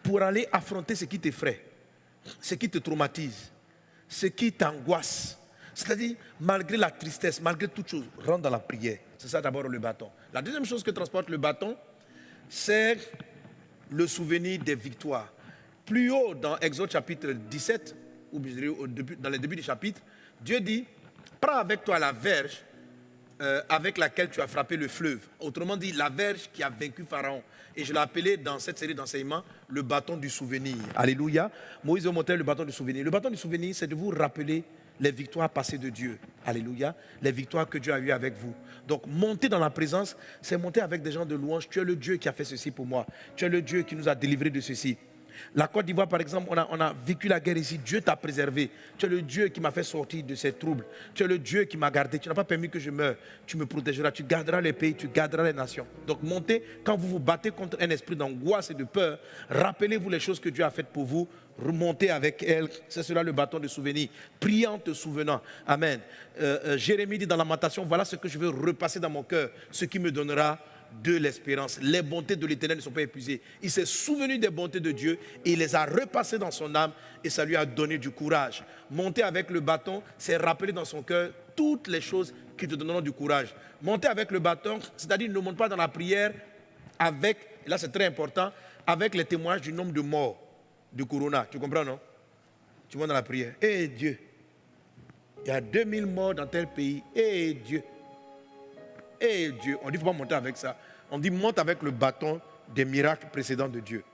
pour aller affronter ce qui t'effraie, ce qui te traumatise, ce qui t'angoisse. C'est-à-dire, malgré la tristesse, malgré toute chose, rentre dans la prière. C'est ça d'abord le bâton. La deuxième chose que transporte le bâton, c'est le souvenir des victoires. Plus haut dans Exode chapitre 17, ou dans les débuts du chapitre, Dieu dit, prends avec toi la verge avec laquelle tu as frappé le fleuve. Autrement dit, la verge qui a vaincu Pharaon. Et je l'ai appelé dans cette série d'enseignements le bâton du souvenir. Alléluia. Moïse a montré le bâton du souvenir. Le bâton du souvenir, c'est de vous rappeler les victoires passées de Dieu. Alléluia. Les victoires que Dieu a eues avec vous. Donc, monter dans la présence, c'est monter avec des gens de louange. Tu es le Dieu qui a fait ceci pour moi. Tu es le Dieu qui nous a délivrés de ceci. La Côte d'Ivoire, par exemple, on a vécu la guerre ici. Dieu t'a préservé. Tu es le Dieu qui m'a fait sortir de ces troubles. Tu es le Dieu qui m'a gardé. Tu n'as pas permis que je meure. Tu me protégeras. Tu garderas les pays. Tu garderas les nations. Donc montez, quand vous vous battez contre un esprit d'angoisse et de peur, rappelez-vous les choses que Dieu a faites pour vous. Remontez avec elle. C'est cela le bâton de souvenir. Priant en te souvenant. Amen. Jérémie dit dans Lamentation, voilà ce que je veux repasser dans mon cœur. Ce qui me donnera de l'espérance. Les bontés de l'Éternel ne sont pas épuisées. Il s'est souvenu des bontés de Dieu et il les a repassées dans son âme et ça lui a donné du courage. Monter avec le bâton, c'est rappeler dans son cœur toutes les choses qui te donneront du courage. Monter avec le bâton, c'est-à-dire ne monte pas dans la prière avec, et là c'est très important, avec les témoignages du nombre de morts de Corona. Tu comprends, non? Tu montes dans la prière. Eh Dieu, il y a 2000 morts dans tel pays. Eh Dieu. Eh Dieu, on dit qu'il ne faut pas monter avec ça. On dit monte avec le bâton des miracles précédents de Dieu.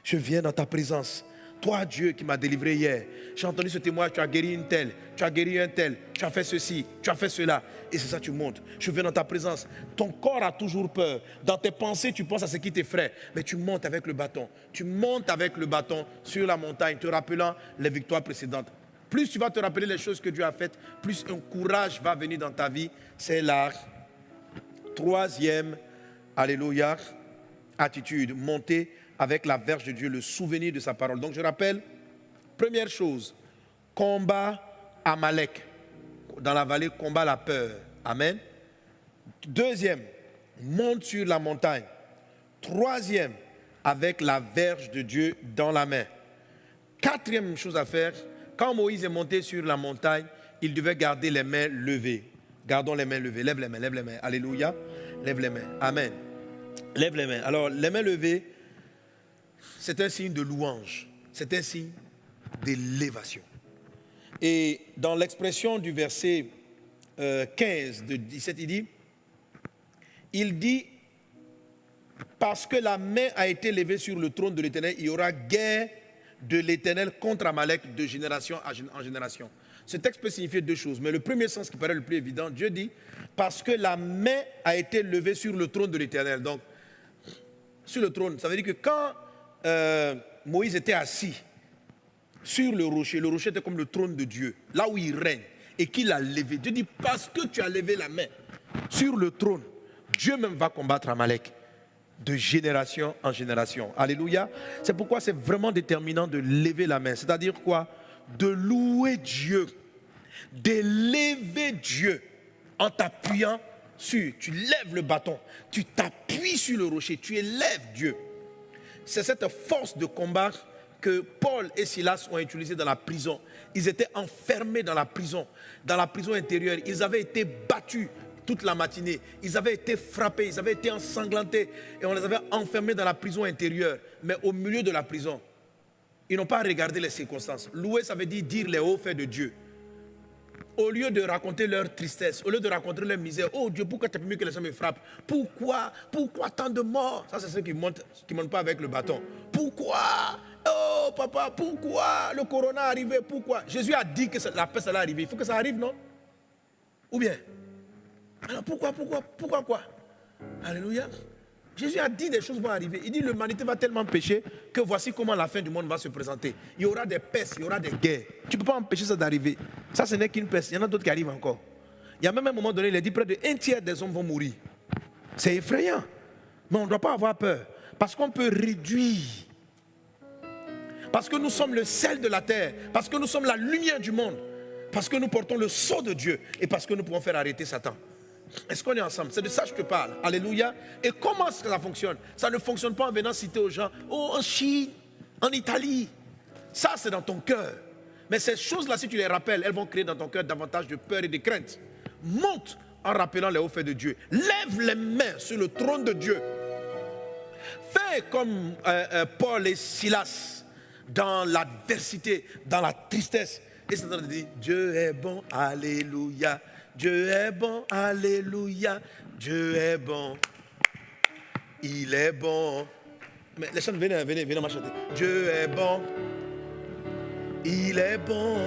Je viens dans ta présence. Toi, Dieu, qui m'as délivré hier. J'ai entendu ce témoignage, tu as guéri une telle, tu as guéri un tel, tu as fait ceci, tu as fait cela. Et c'est ça, tu montes. Je viens dans ta présence. Ton corps a toujours peur. Dans tes pensées, tu penses à ce qui t'effraie. Mais tu montes avec le bâton. Tu montes avec le bâton sur la montagne, te rappelant les victoires précédentes. Plus tu vas te rappeler les choses que Dieu a faites, plus un courage va venir dans ta vie. C'est la troisième, alléluia, attitude, monter avec la verge de Dieu, le souvenir de sa parole. Donc je rappelle, première chose, combat Amalek. Dans la vallée, combat la peur. Amen. Deuxième, monte sur la montagne. Troisième, avec la verge de Dieu dans la main. Quatrième chose à faire, quand Moïse est monté sur la montagne, il devait garder les mains levées. Gardons les mains levées. Lève les mains, lève les mains. Alléluia. Lève les mains. Amen. Lève les mains. Alors, les mains levées, c'est un signe de louange. C'est un signe d'élévation. Et dans l'expression du verset 15 de 17, il dit, parce que la main a été levée sur le trône de l'Éternel, il y aura guerre de l'Éternel contre Amalek de génération en génération. Ce texte peut signifier deux choses, mais le premier sens qui paraît le plus évident, Dieu dit, parce que la main a été levée sur le trône de l'Éternel. Donc, sur le trône, ça veut dire que quand Moïse était assis sur le rocher était comme le trône de Dieu, là où il règne, et qu'il a levé. Dieu dit, parce que tu as levé la main sur le trône, Dieu même va combattre Amalek de génération en génération. Alléluia. C'est pourquoi c'est vraiment déterminant de lever la main. C'est-à-dire quoi? De louer Dieu, d'élever Dieu en t'appuyant sur, tu lèves le bâton, tu t'appuies sur le rocher, tu élèves Dieu. C'est cette force de combat que Paul et Silas ont utilisée dans la prison. Ils étaient enfermés dans la prison intérieure. Ils avaient été battus toute la matinée. Ils avaient été frappés, ils avaient été ensanglantés et on les avait enfermés dans la prison intérieure. Mais au milieu de la prison, ils n'ont pas regardé les circonstances. Louer, ça veut dire les hauts faits de Dieu. Au lieu de raconter leur tristesse, au lieu de raconter leur misère, oh Dieu, pourquoi tu as permis que les gens me frappent? Pourquoi tant de morts? Ça, c'est ceux qui montent pas avec le bâton. Pourquoi? Oh papa, pourquoi le corona est arrivé? Pourquoi? Jésus a dit que la peste allait arriver. Il faut que ça arrive, non? Ou bien? Alors pourquoi quoi? Alléluia. Jésus a dit des choses vont arriver. Il dit l'humanité va tellement pécher que voici comment la fin du monde va se présenter. Il y aura des pestes, il y aura des guerres. Tu ne peux pas empêcher ça d'arriver. Ça, ce n'est qu'une peste. Il y en a d'autres qui arrivent encore. Il y a même un moment donné, il a dit près d'un tiers des hommes vont mourir. C'est effrayant. Mais on ne doit pas avoir peur. Parce qu'on peut réduire. Parce que nous sommes le sel de la terre. Parce que nous sommes la lumière du monde. Parce que nous portons le sceau de Dieu. Et parce que nous pouvons faire arrêter Satan. Est-ce qu'on est ensemble? C'est de ça que je te parle. Alléluia. Et comment est-ce que ça fonctionne? Ça ne fonctionne pas en venant citer aux gens, oh, en Chine, en Italie. Ça, c'est dans ton cœur. Mais ces choses-là, si tu les rappelles, elles vont créer dans ton cœur davantage de peur et de crainte. Monte en rappelant les hauts faits de Dieu. Lève les mains sur le trône de Dieu. Fais comme Paul et Silas dans l'adversité, dans la tristesse. Et c'est en train de dire, Dieu est bon, alléluia. Dieu est bon, alléluia, Dieu est bon, il est bon. Mais les chants, venez m'en chanter. Dieu est bon, il est bon,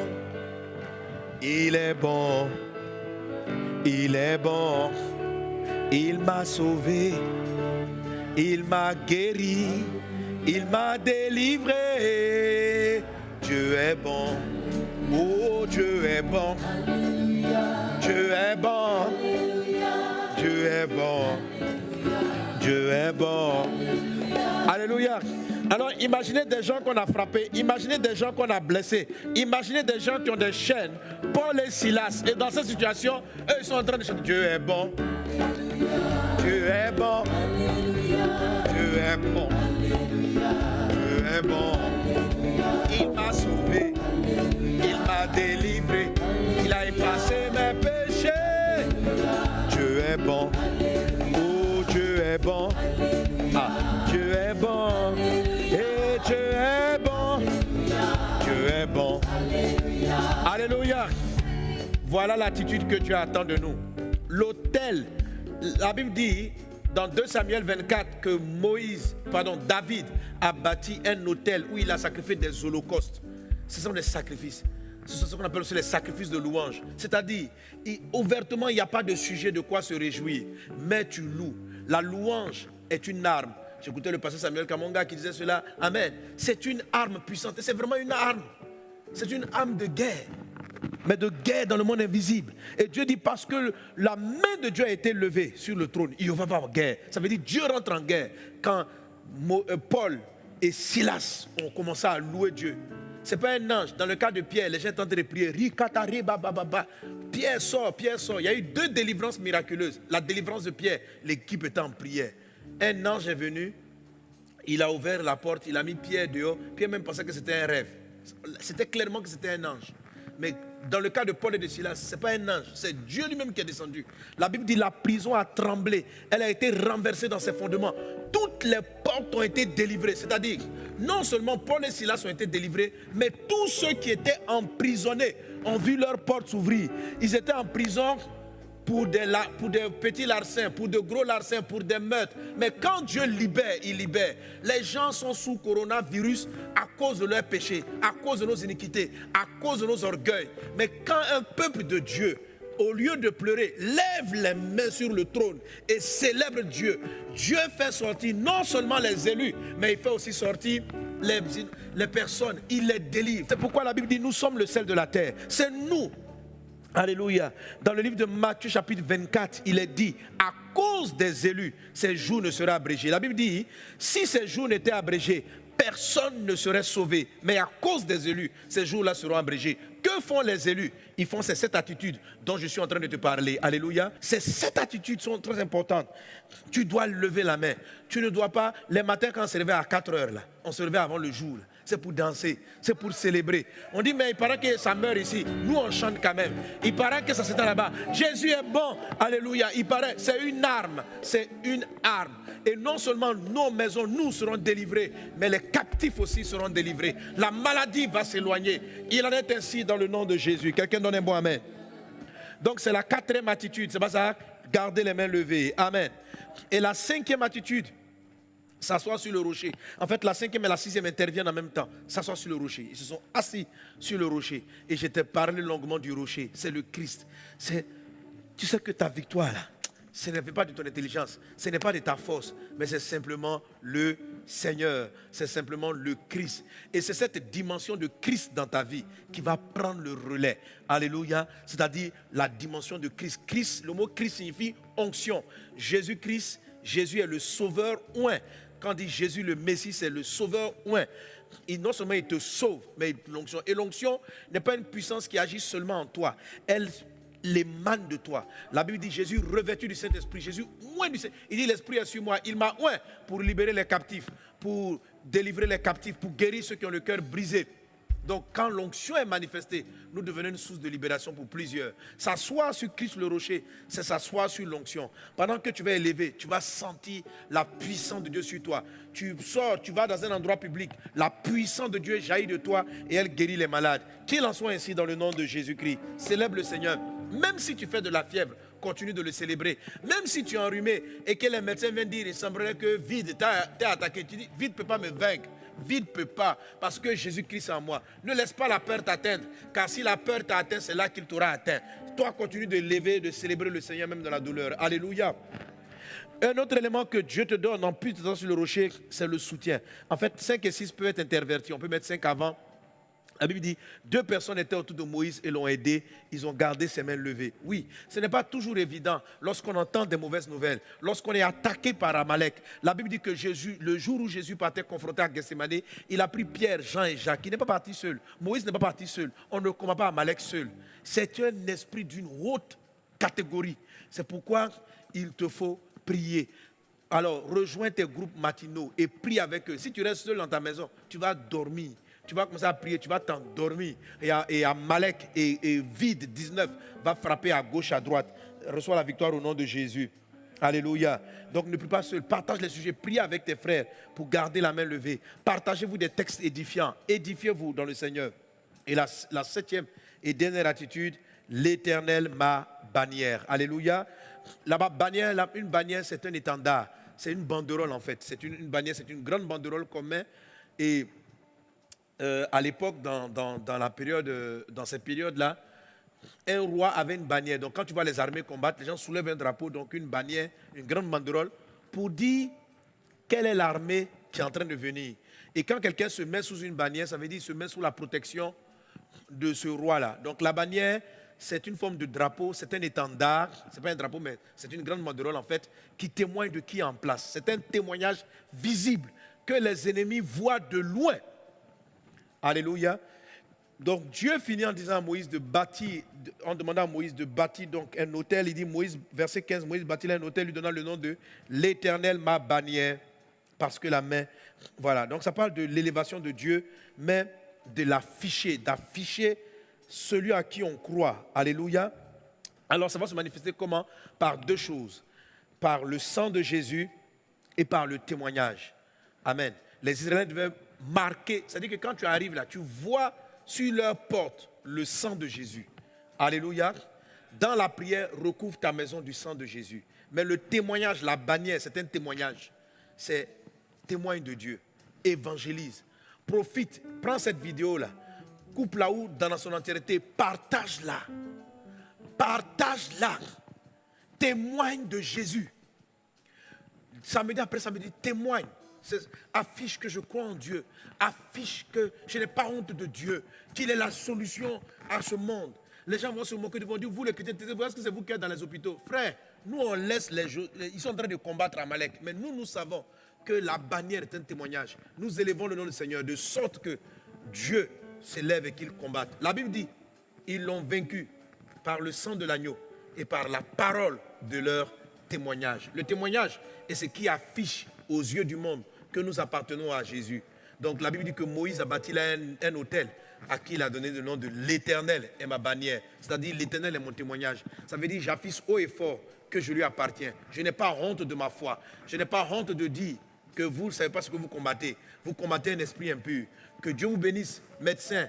il est bon, il est bon, il m'a sauvé, il m'a guéri, Il m'a délivré. Dieu est bon. Oh, Dieu est bon. Dieu est bon. Dieu est bon. Dieu est bon. Alléluia. Alors imaginez des gens qu'on a frappés, imaginez des gens qu'on a blessés, imaginez des gens qui ont des chaînes, Paul et Silas. Et dans cette situation, eux ils sont en train de chanter Dieu est bon. Dieu est bon. Dieu est bon. Dieu est bon. Il m'a sauvé. Il m'a délivré. Il a effacé mes péchés. Dieu est bon. Oh, Dieu est bon. Ah, Dieu est bon. Et Dieu est bon. Dieu est bon. Alléluia. Voilà l'attitude que Dieu attend de nous. L'autel, la Bible dit dans 2 Samuel 24 que David a bâti un autel où il a sacrifié des holocaustes. Ce sont des sacrifices. Ce sont ce qu'on appelle aussi les sacrifices de louange. C'est-à-dire, ouvertement, il n'y a pas de sujet de quoi se réjouir. Mais tu loues. La louange est une arme. J'écoutais le pasteur Samuel Kamonga qui disait cela. Amen. C'est une arme puissante. C'est vraiment une arme. C'est une arme de guerre. Mais de guerre dans le monde invisible. Et Dieu dit parce que la main de Dieu a été levée sur le trône, il va y avoir guerre. Ça veut dire Dieu rentre en guerre. Quand Paul et Silas ont commencé à louer Dieu. Ce n'est pas un ange. Dans le cas de Pierre, les gens étaient en train de prier. Pierre sort. Il y a eu 2 délivrances miraculeuses. La délivrance de Pierre, l'équipe était en prière. Un ange est venu, il a ouvert la porte, il a mis Pierre dehors. Pierre même pensait que c'était un rêve. C'était clairement que c'était un ange. Mais dans le cas de Paul et de Silas, ce n'est pas un ange, c'est Dieu lui-même qui est descendu. La Bible dit la prison a tremblé, elle a été renversée dans ses fondements. Toutes les portes ont été délivrées, c'est-à-dire non seulement Paul et Silas ont été délivrés, mais tous ceux qui étaient emprisonnés ont vu leurs portes s'ouvrir. Ils étaient en prison pour des petits larcins, pour de gros larcins, pour des meurtres. Mais quand Dieu libère, il libère. Les gens sont sous coronavirus à cause de leurs péchés, à cause de nos iniquités, à cause de nos orgueils. Mais quand un peuple de Dieu, au lieu de pleurer, lève les mains sur le trône et célèbre Dieu, Dieu fait sortir non seulement les élus, mais il fait aussi sortir les personnes. Il les délivre. C'est pourquoi la Bible dit, nous sommes le sel de la terre. C'est nous. Alléluia. Dans le livre de Matthieu chapitre 24, il est dit, à cause des élus, ces jours ne seraient abrégés. La Bible dit, si ces jours n'étaient abrégés, personne ne serait sauvé. Mais à cause des élus, ces jours-là seront abrégés. Que font les élus? Ils font cette attitude dont je suis en train de te parler. Alléluia. Ces 7 attitudes sont très importantes. Tu dois lever la main. Tu ne dois pas, les matins quand on se levait à 4 heures, là, on se levait avant le jour. Là. C'est pour danser, c'est pour célébrer. On dit, mais il paraît que ça meurt ici. Nous, on chante quand même. Il paraît que ça s'éteint là-bas. Jésus est bon. Alléluia. Il paraît, c'est une arme. C'est une arme. Et non seulement nos maisons, nous serons délivrés, mais les captifs aussi seront délivrés. La maladie va s'éloigner. Il en est ainsi dans le nom de Jésus. Quelqu'un donne un bon amen. Donc, c'est la 4e attitude. C'est pas ça? Garder les mains levées. Amen. Et la 5e attitude, s'asseoir sur le rocher. En fait, la 5e et la 6e interviennent en même temps. S'asseoir sur le rocher. Ils se sont assis sur le rocher. Et je t'ai parlé longuement du rocher. C'est le Christ. Tu sais que ta victoire, là, ce n'est pas de ton intelligence. Ce n'est pas de ta force. Mais c'est simplement le Seigneur. C'est simplement le Christ. Et c'est cette dimension de Christ dans ta vie qui va prendre le relais. Alléluia. C'est-à-dire la dimension de Christ. Christ, le mot Christ signifie onction. Jésus-Christ, Jésus est le sauveur oint. Quand on dit Jésus le Messie, c'est le sauveur oint. Et non seulement il te sauve, mais l'onction. Et l'onction n'est pas une puissance qui agit seulement en toi. Elle émane de toi. La Bible dit Jésus revêtu du Saint-Esprit. Jésus oint du Saint-Esprit. Il dit l'Esprit est sur moi. Il m'a oint pour libérer les captifs, pour délivrer les captifs, pour guérir ceux qui ont le cœur brisé. Donc quand l'onction est manifestée, nous devenons une source de libération pour plusieurs. S'asseoir sur Christ le rocher, c'est s'asseoir sur l'onction. Pendant que tu vas élever, tu vas sentir la puissance de Dieu sur toi. Tu sors, tu vas dans un endroit public, la puissance de Dieu jaillit de toi et elle guérit les malades. Qu'il en soit ainsi dans le nom de Jésus-Christ. Célèbre le Seigneur. Même si tu fais de la fièvre, continue de le célébrer. Même si tu es enrhumé et que les médecins viennent dire, il semblerait que vide t'es attaqué. Tu dis, vide ne peut pas me vaincre. Vide ne peut pas, parce que Jésus-Christ est en moi. Ne laisse pas la peur t'atteindre, car si la peur t'a atteint, c'est là qu'il t'aura atteint. Toi, continue de lever, de célébrer le Seigneur même dans la douleur. Alléluia. Un autre élément que Dieu te donne en plus de sur le rocher, c'est le soutien. En fait, 5 et 6 peuvent être intervertis. On peut mettre 5 avant. La Bible dit, 2 personnes étaient autour de Moïse et l'ont aidé. Ils ont gardé ses mains levées. Oui, ce n'est pas toujours évident lorsqu'on entend des mauvaises nouvelles, lorsqu'on est attaqué par Amalek. La Bible dit que Jésus, le jour où Jésus partait confronté à Gethsémane, il a pris Pierre, Jean et Jacques. Il n'est pas parti seul. Moïse n'est pas parti seul. On ne combat pas Amalek seul. C'est un esprit d'une haute catégorie. C'est pourquoi il te faut prier. Alors, rejoins tes groupes matinaux et prie avec eux. Si tu restes seul dans ta maison, tu vas dormir. Tu vas commencer à prier, tu vas t'endormir. Et Amalek et vide 19 va frapper à gauche, à droite. Reçois la victoire au nom de Jésus. Alléluia. Donc ne prie pas seul. Partage les sujets. Prie avec tes frères pour garder la main levée. Partagez-vous des textes édifiants. Édifiez-vous dans le Seigneur. Et la 7e et dernière attitude, l'Éternel ma bannière. Alléluia. Une bannière, c'est un étendard. C'est une banderole en fait. C'est une bannière, c'est une grande banderole qu'on met. Et à l'époque, dans cette période-là, un roi avait une bannière. Donc quand tu vois les armées combattre, les gens soulèvent un drapeau, donc une bannière, une grande banderole, pour dire quelle est l'armée qui est en train de venir. Et quand quelqu'un se met sous une bannière, ça veut dire qu'il se met sous la protection de ce roi-là. Donc la bannière, c'est une forme de drapeau, c'est un étendard, ce n'est pas un drapeau, mais c'est une grande banderole en fait, qui témoigne de qui est en place. C'est un témoignage visible que les ennemis voient de loin. Alléluia. Donc Dieu finit en disant à Moïse de bâtir, en demandant à Moïse de bâtir donc un autel. Il dit, Moïse, verset 15, Moïse bâtit un autel, lui donnant le nom de l'Éternel ma bannière, parce que la main, voilà. Donc ça parle de l'élévation de Dieu, mais de l'afficher, d'afficher celui à qui on croit. Alléluia. Alors ça va se manifester comment? Par 2 choses. Par le sang de Jésus et par le témoignage. Amen. Les Israéliens devaient marquer, c'est-à-dire que quand tu arrives là, tu vois sur leur porte le sang de Jésus. Alléluia. Dans la prière, recouvre ta maison du sang de Jésus. Mais le témoignage, la bannière, c'est un témoignage. C'est témoigne de Dieu. Évangélise. Profite, prends cette vidéo-là, coupe-la ou dans son entièreté, partage-la. Partage-la. Témoigne de Jésus. Samedi après samedi, témoigne. Affiche que je crois en Dieu. Affiche que je n'ai pas honte de Dieu. Qu'il est la solution à ce monde. Les gens vont se moquer, ils vont dire, vous les chrétiens, est-ce que c'est vous qui êtes dans les hôpitaux? Frère, nous on laisse les gens, ils sont en train de combattre Amalek. Mais nous savons que la bannière est un témoignage. Nous élevons le nom du Seigneur de sorte que Dieu s'élève et qu'il combatte. La Bible dit, ils l'ont vaincu par le sang de l'agneau et par la parole de leur témoignage. Le témoignage est ce qui affiche aux yeux du monde que nous appartenons à Jésus. Donc la Bible dit que Moïse a bâti là un autel à qui il a donné le nom de l'Éternel est ma bannière. C'est-à-dire l'Éternel est mon témoignage. Ça veut dire j'affiche haut et fort que je lui appartiens. Je n'ai pas honte de ma foi. Je n'ai pas honte de dire que vous ne savez pas ce que vous combattez. Vous combattez un esprit impur. Que Dieu vous bénisse, médecins,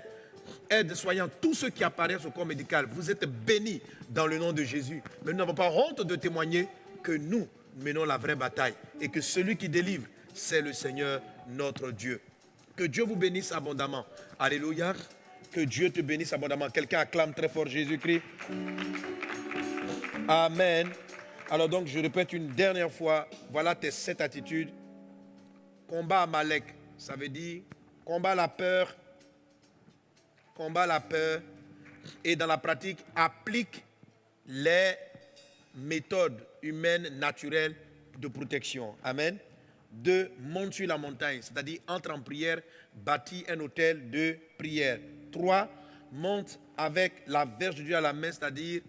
aides-soignants, tous ceux qui apparaissent au corps médical. Vous êtes bénis dans le nom de Jésus. Mais nous n'avons pas honte de témoigner que nous menons la vraie bataille et que celui qui délivre, c'est le Seigneur notre Dieu. Que Dieu vous bénisse abondamment. Alléluia. Que Dieu te bénisse abondamment. Quelqu'un acclame très fort Jésus-Christ. Amen. Alors donc, je répète une dernière fois. Voilà tes 7 attitudes. Combat Amalek, ça veut dire combat la peur. Combat la peur. Et dans la pratique, applique les méthodes humaines, naturelles de protection. Amen. 2, monte sur la montagne, c'est-à-dire entre en prière, bâtis un autel de prière. 3, monte avec la verge de Dieu à la main, c'est-à-dire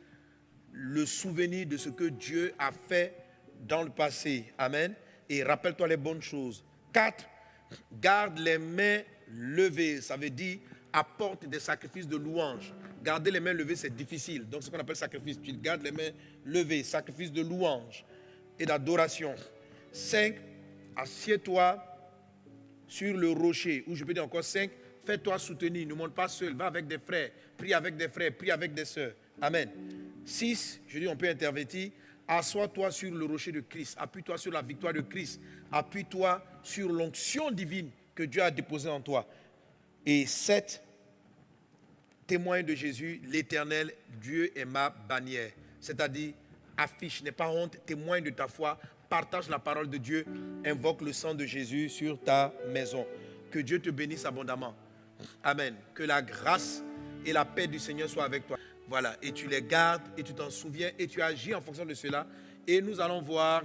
le souvenir de ce que Dieu a fait dans le passé. Amen. Et rappelle-toi les bonnes choses. 4, garde les mains levées, ça veut dire apporte des sacrifices de louange. Garder les mains levées, c'est difficile. Donc, ce qu'on appelle sacrifice, tu gardes les mains levées, sacrifice de louange et d'adoration. 5, assieds-toi sur le rocher. Ou je peux dire encore 5, fais-toi soutenir. Ne monte pas seul, va avec des frères. Prie avec des frères, prie avec des sœurs. Amen. 6, je dis on peut intervertir. Assois-toi sur le rocher de Christ. Appuie-toi sur la victoire de Christ. Appuie-toi sur l'onction divine que Dieu a déposée en toi. Et 7, témoigne de Jésus, l'Éternel, Dieu est ma bannière. C'est-à-dire, affiche, n'aie pas honte, témoigne de ta foi, partage la parole de Dieu, invoque le sang de Jésus sur ta maison. Que Dieu te bénisse abondamment. Amen. Que la grâce et la paix du Seigneur soient avec toi. Voilà, et tu les gardes, et tu t'en souviens, et tu agis en fonction de cela. Et nous allons voir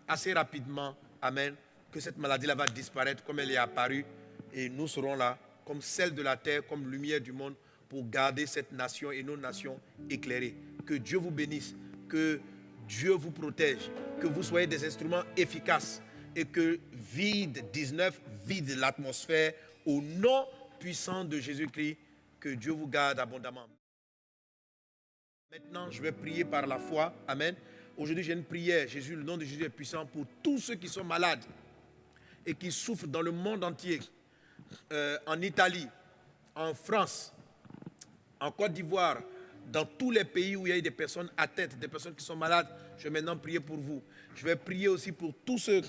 assez rapidement, amen, que cette maladie-là va disparaître comme elle est apparue. Et nous serons là, comme celle de la terre, comme lumière du monde, pour garder cette nation et nos nations éclairées. Que Dieu vous bénisse, que Dieu vous protège, que vous soyez des instruments efficaces et que Vide-19 vide l'atmosphère au nom puissant de Jésus-Christ. Que Dieu vous garde abondamment. Maintenant, je vais prier par la foi. Amen. Aujourd'hui, j'ai une prière. Jésus, le nom de Jésus est puissant pour tous ceux qui sont malades et qui souffrent dans le monde entier. En Italie, en France, en Côte d'Ivoire, dans tous les pays où il y a des personnes atteintes, des personnes qui sont malades, je vais maintenant prier pour vous. Je vais prier aussi pour tous ceux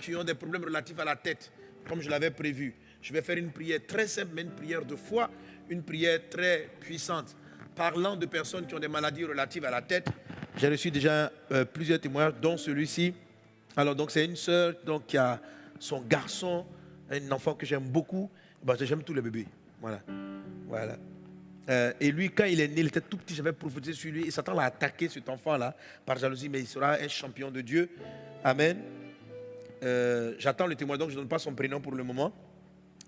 qui ont des problèmes relatifs à la tête, comme je l'avais prévu. Je vais faire une prière très simple, mais une prière de foi, une prière très puissante. Parlant de personnes qui ont des maladies relatives à la tête, j'ai reçu déjà plusieurs témoignages, dont celui-ci. Alors, donc, c'est une sœur qui a son garçon, un enfant que j'aime beaucoup. J'aime tous les bébés. Voilà. Voilà. Et lui, quand il est né, il était tout petit, j'avais prophétisé sur lui. Et Satan l'a attaqué, cet enfant-là, par jalousie, mais il sera un champion de Dieu. Amen. J'attends le témoin, donc je ne donne pas son prénom pour le moment.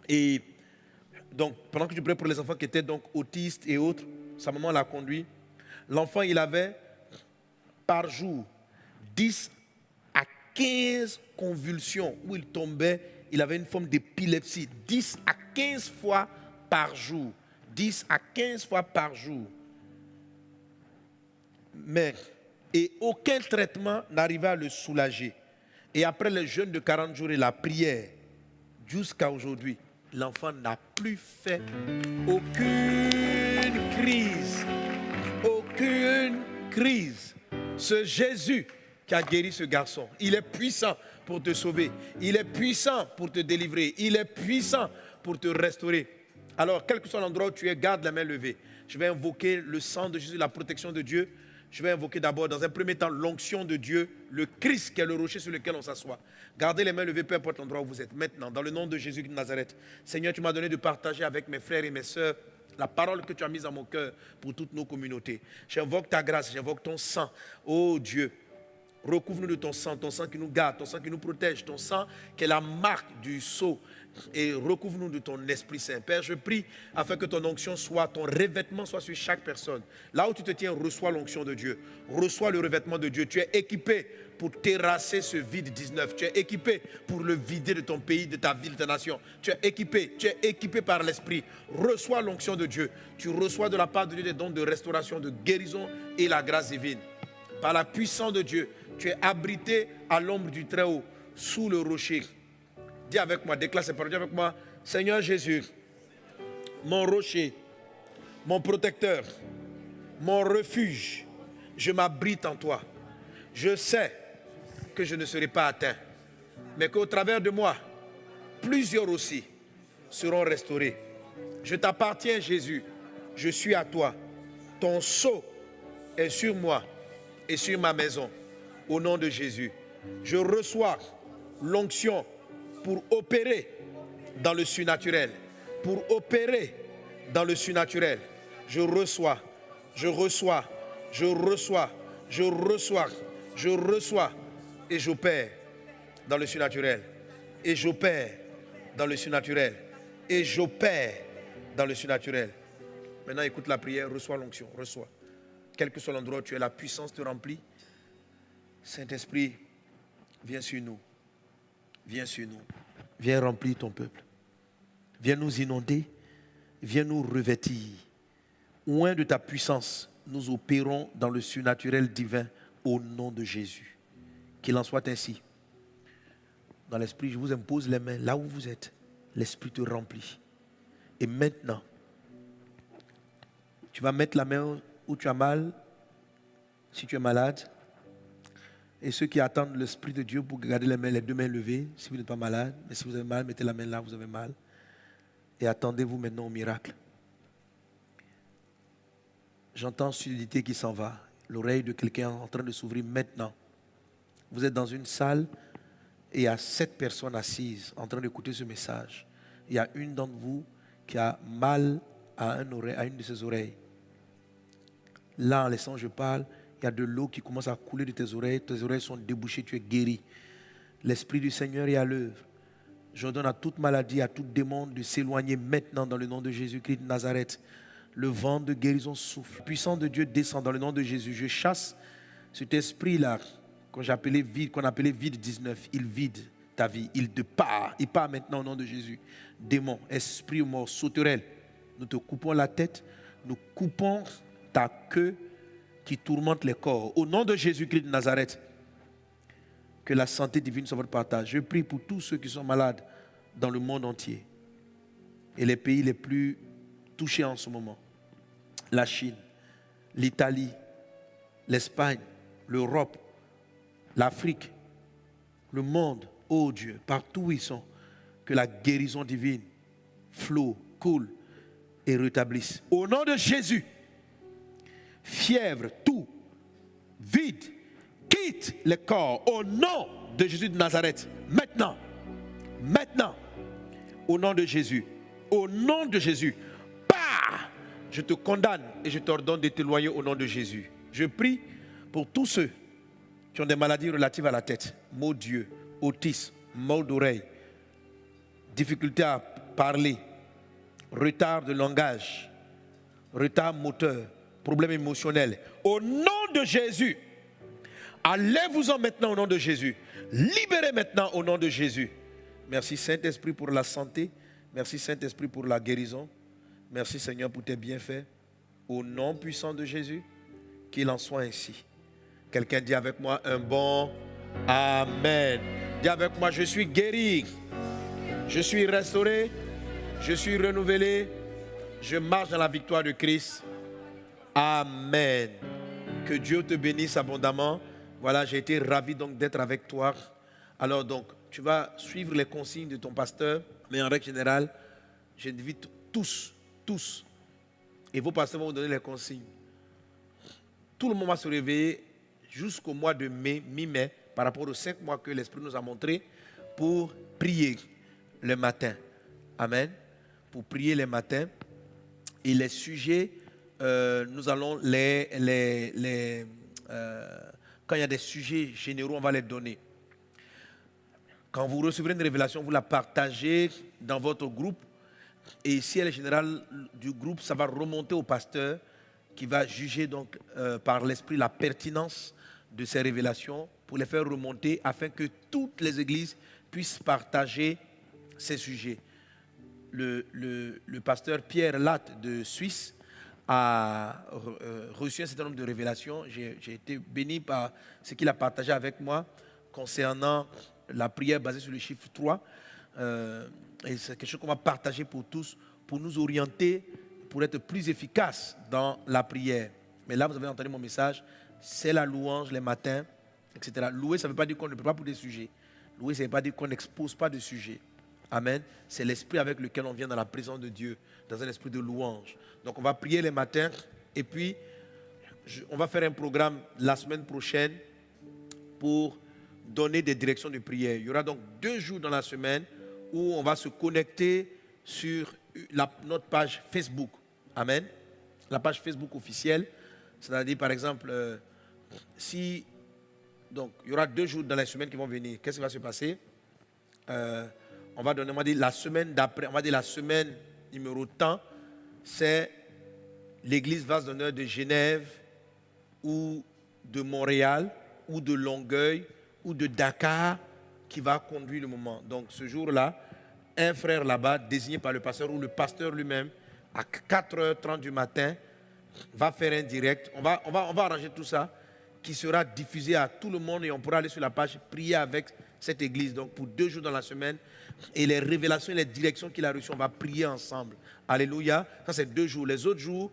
Et donc, pendant que je priais pour les enfants qui étaient donc autistes et autres, sa maman l'a conduit. L'enfant, il avait par jour 10 à 15 convulsions où il tombait. Il avait une forme d'épilepsie. 10 à 15 fois par jour. 10 à 15 fois par jour. Et aucun traitement n'arrivait à le soulager. Et après le jeûne de 40 jours et la prière, jusqu'à aujourd'hui, l'enfant n'a plus fait aucune crise. Aucune crise. Ce Jésus qui a guéri ce garçon, il est puissant pour te sauver. Il est puissant pour te délivrer. Il est puissant pour te restaurer. Alors, quel que soit l'endroit où tu es, garde la main levée. Je vais invoquer le sang de Jésus, la protection de Dieu. Je vais invoquer d'abord, dans un premier temps, l'onction de Dieu, le Christ qui est le rocher sur lequel on s'assoit. Gardez les mains levées, peu importe l'endroit où vous êtes. Maintenant, dans le nom de Jésus de Nazareth, Seigneur, tu m'as donné de partager avec mes frères et mes sœurs la parole que tu as mise à mon cœur pour toutes nos communautés. J'invoque ta grâce, j'invoque ton sang. Oh Dieu, recouvre-nous de ton sang qui nous garde, ton sang qui nous protège, ton sang qui est la marque du sceau. Et recouvre-nous de ton Esprit Saint. Père, je prie afin que ton onction soit, ton revêtement soit sur chaque personne. Là où tu te tiens, reçois l'onction de Dieu. Reçois le revêtement de Dieu. Tu es équipé pour terrasser ce vide-19. Tu es équipé pour le vider de ton pays, de ta ville, de ta nation. Tu es équipé par l'Esprit. Reçois l'onction de Dieu. Tu reçois de la part de Dieu des dons de restauration, de guérison et la grâce divine. Par la puissance de Dieu, tu es abrité à l'ombre du Très-Haut, sous le rocher. Dis avec moi, déclare ces paroles, dis avec moi, Seigneur Jésus, mon rocher, mon protecteur, mon refuge, je m'abrite en toi. Je sais que je ne serai pas atteint, mais qu'au travers de moi, plusieurs aussi seront restaurés. Je t'appartiens, Jésus, je suis à toi. Ton sceau est sur moi et sur ma maison, au nom de Jésus. Je reçois l'onction pour opérer dans le surnaturel. Pour opérer dans le surnaturel. Je reçois et j'opère dans le surnaturel. Et j'opère dans le surnaturel. Et j'opère dans le surnaturel. Maintenant, écoute la prière, reçois l'onction, reçois. Quel que soit l'endroit où tu es, la puissance te remplit. Saint-Esprit, viens sur nous. Viens sur nous. Viens remplir ton peuple. Viens nous inonder. Viens nous revêtir. Loin de ta puissance, nous opérons dans le surnaturel divin au nom de Jésus. Qu'il en soit ainsi. Dans l'esprit, je vous impose les mains là où vous êtes. L'esprit te remplit. Et maintenant, tu vas mettre la main où tu as mal, si tu es malade. Et ceux qui attendent l'Esprit de Dieu pour garder les deux mains levées, si vous n'êtes pas malade, mais si vous avez mal, mettez la main là où vous avez mal. Et attendez-vous maintenant au miracle. J'entends sudité qui s'en va. L'oreille de quelqu'un en train de s'ouvrir maintenant. Vous êtes dans une salle et il y a 7 personnes assises en train d'écouter ce message. Il y a une d'entre vous qui a mal à une de ses oreilles. Là, en laissant je parle, il y a de l'eau qui commence à couler de tes oreilles sont débouchées, tu es guéri. L'Esprit du Seigneur est à l'œuvre. Je donne à toute maladie, à tout démon de s'éloigner maintenant dans le nom de Jésus-Christ de Nazareth. Le vent de guérison souffle. Le puissant de Dieu descend dans le nom de Jésus. Je chasse cet esprit-là qu'on appelait vide 19. Il vide ta vie. Il te part. Il part maintenant au nom de Jésus. Démon, esprit mort, sauterelle. Nous te coupons la tête. Nous coupons ta queue qui tourmente les corps. Au nom de Jésus-Christ de Nazareth, que la santé divine soit votre partage. Je prie pour tous ceux qui sont malades dans le monde entier et les pays les plus touchés en ce moment. La Chine, l'Italie, l'Espagne, l'Europe, l'Afrique, le monde, oh Dieu, partout où ils sont, que la guérison divine flotte, coule et rétablisse. Au nom de Jésus, fièvre, tout, vide, quitte le corps au nom de Jésus de Nazareth. Maintenant, au nom de Jésus, au nom de Jésus, pars, je te condamne et je t'ordonne de t'éloigner au nom de Jésus. Je prie pour tous ceux qui ont des maladies relatives à la tête, maux d'yeux, autisme, mal d'oreille, difficulté à parler, retard de langage, retard moteur, problème émotionnel. Au nom de Jésus, allez-vous-en maintenant au nom de Jésus. Libérez maintenant au nom de Jésus. Merci Saint-Esprit pour la santé. Merci Saint-Esprit pour la guérison. Merci Seigneur pour tes bienfaits. Au nom puissant de Jésus, qu'il en soit ainsi. Quelqu'un dit avec moi un bon Amen. Dis avec moi, je suis guéri. Je suis restauré. Je suis renouvelé. Je marche dans la victoire de Christ. Amen. Que Dieu te bénisse abondamment. Voilà, j'ai été ravi donc d'être avec toi. Alors donc, tu vas suivre les consignes de ton pasteur, mais en règle générale, j'invite tous, et vos pasteurs vont vous donner les consignes. Tout le monde va se réveiller jusqu'au mois de mai, mi-mai, par rapport aux 5 mois que l'Esprit nous a montrés, pour prier le matin. Amen. Pour prier le matin. Et les sujets, nous allons quand il y a des sujets généraux, on va les donner. Quand vous recevrez une révélation, vous la partagez dans votre groupe. Et si elle est générale du groupe, ça va remonter au pasteur qui va juger donc par l'esprit la pertinence de ces révélations pour les faire remonter afin que toutes les églises puissent partager ces sujets. Le pasteur Pierre Latte de Suisse a reçu un certain nombre de révélations. J'ai été béni par ce qu'il a partagé avec moi concernant la prière basée sur le chiffre 3. Et c'est quelque chose qu'on va partager pour tous, pour nous orienter, pour être plus efficaces dans la prière. Mais là, vous avez entendu mon message, c'est la louange les matins, etc. Louer, ça ne veut pas dire qu'on ne peut pas pour des sujets. Louer, ça ne veut pas dire qu'on n'expose pas de sujets. Amen. C'est l'esprit avec lequel on vient dans la présence de Dieu, dans un esprit de louange. Donc on va prier les matins et puis on va faire un programme la semaine prochaine pour donner des directions de prière. Il y aura donc 2 jours dans la semaine où on va se connecter sur notre page Facebook. Amen. La page Facebook officielle. C'est-à-dire par exemple, donc il y aura 2 jours dans la semaine qui vont venir. Qu'est-ce qui va se passer? On va donner, on va dire la semaine d'après, on va dire la semaine numéro temps, c'est l'église Vase d'honneur de Genève ou de Montréal ou de Longueuil ou de Dakar qui va conduire le moment. Donc ce jour-là, un frère là-bas, désigné par le pasteur ou le pasteur lui-même, à 4h30 du matin, va faire un direct. On va arranger tout ça, qui sera diffusé à tout le monde et on pourra aller sur la page prier avec cette église. Donc pour 2 jours dans la semaine, et les révélations et les directions qu'il a reçues, on va prier ensemble. Alléluia. Ça c'est 2 jours. Les autres jours,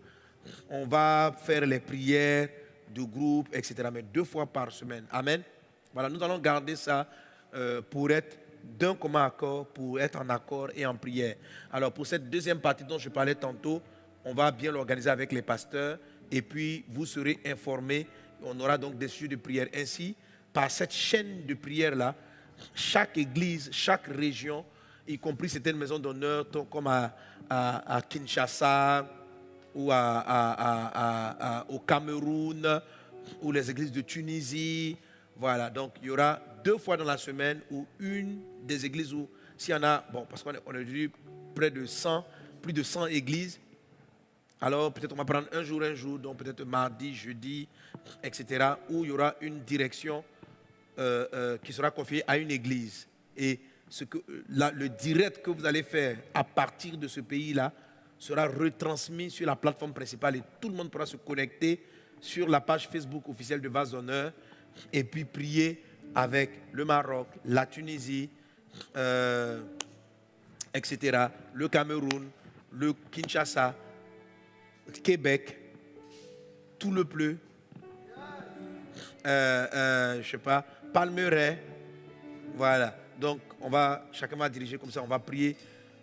on va faire les prières de groupe, etc. Mais 2 fois par semaine. Amen. Voilà, nous allons garder ça pour être d'un commun accord, pour être en accord et en prière. Alors pour cette deuxième partie dont je parlais tantôt, on va bien l'organiser avec les pasteurs et puis vous serez informés. On aura donc des sujets de prière. Ainsi, par cette chaîne de prière-là, chaque église, chaque région, y compris certaines maisons d'honneur, comme à Kinshasa ou au Cameroun, ou les églises de Tunisie. Voilà, donc il y aura 2 fois dans la semaine ou une des églises où, s'il y en a, bon, parce qu'on a dit près de 100, plus de 100 églises, alors peut-être on va prendre un jour, donc peut-être mardi, jeudi, etc., où il y aura une direction qui sera confiée à une église. Et le direct que vous allez faire à partir de ce pays-là sera retransmis sur la plateforme principale et tout le monde pourra se connecter sur la page Facebook officielle de Vase d'Honneur et puis prier avec le Maroc, la Tunisie, etc., le Cameroun, le Kinshasa, Québec, tout le Pleu, je sais pas, Palmeraie, voilà. Donc, chacun va diriger comme ça, on va prier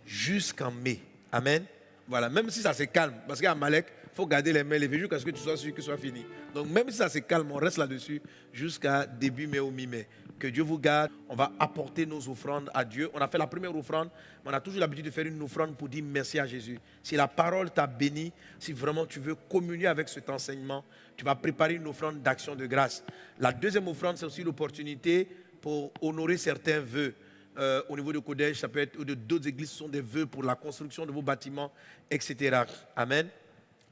jusqu'en mai. Amen. Voilà, même si ça se calme, parce qu'à Malek, il faut garder les mains levées jusqu'à ce que tu sois sûr que ce soit fini. Donc, même si ça se calme, on reste là-dessus jusqu'à début mai ou mi-mai. Que Dieu vous garde. On va apporter nos offrandes à Dieu. On a fait la première offrande, mais on a toujours l'habitude de faire une offrande pour dire merci à Jésus. Si la parole t'a béni, si vraiment tu veux communier avec cet enseignement, tu vas préparer une offrande d'action de grâce. La deuxième offrande, c'est aussi l'opportunité pour honorer certains vœux. Au niveau de Kodesh, ça peut être, ou de d'autres églises, ce sont des vœux pour la construction de vos bâtiments, etc. Amen.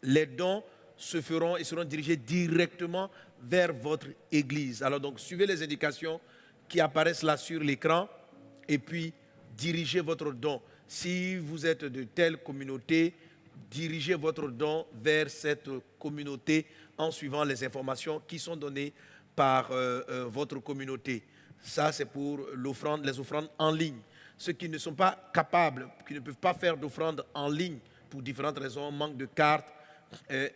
Les dons se feront et seront dirigés directement vers votre église. Alors donc, suivez les indications qui apparaissent là sur l'écran et puis dirigez votre don. Si vous êtes de telle communauté, dirigez votre don vers cette communauté en suivant les informations qui sont données par votre communauté. Ça, c'est pour l'offrande, les offrandes en ligne. Ceux qui ne sont pas capables, qui ne peuvent pas faire d'offrande en ligne pour différentes raisons, manque de cartes.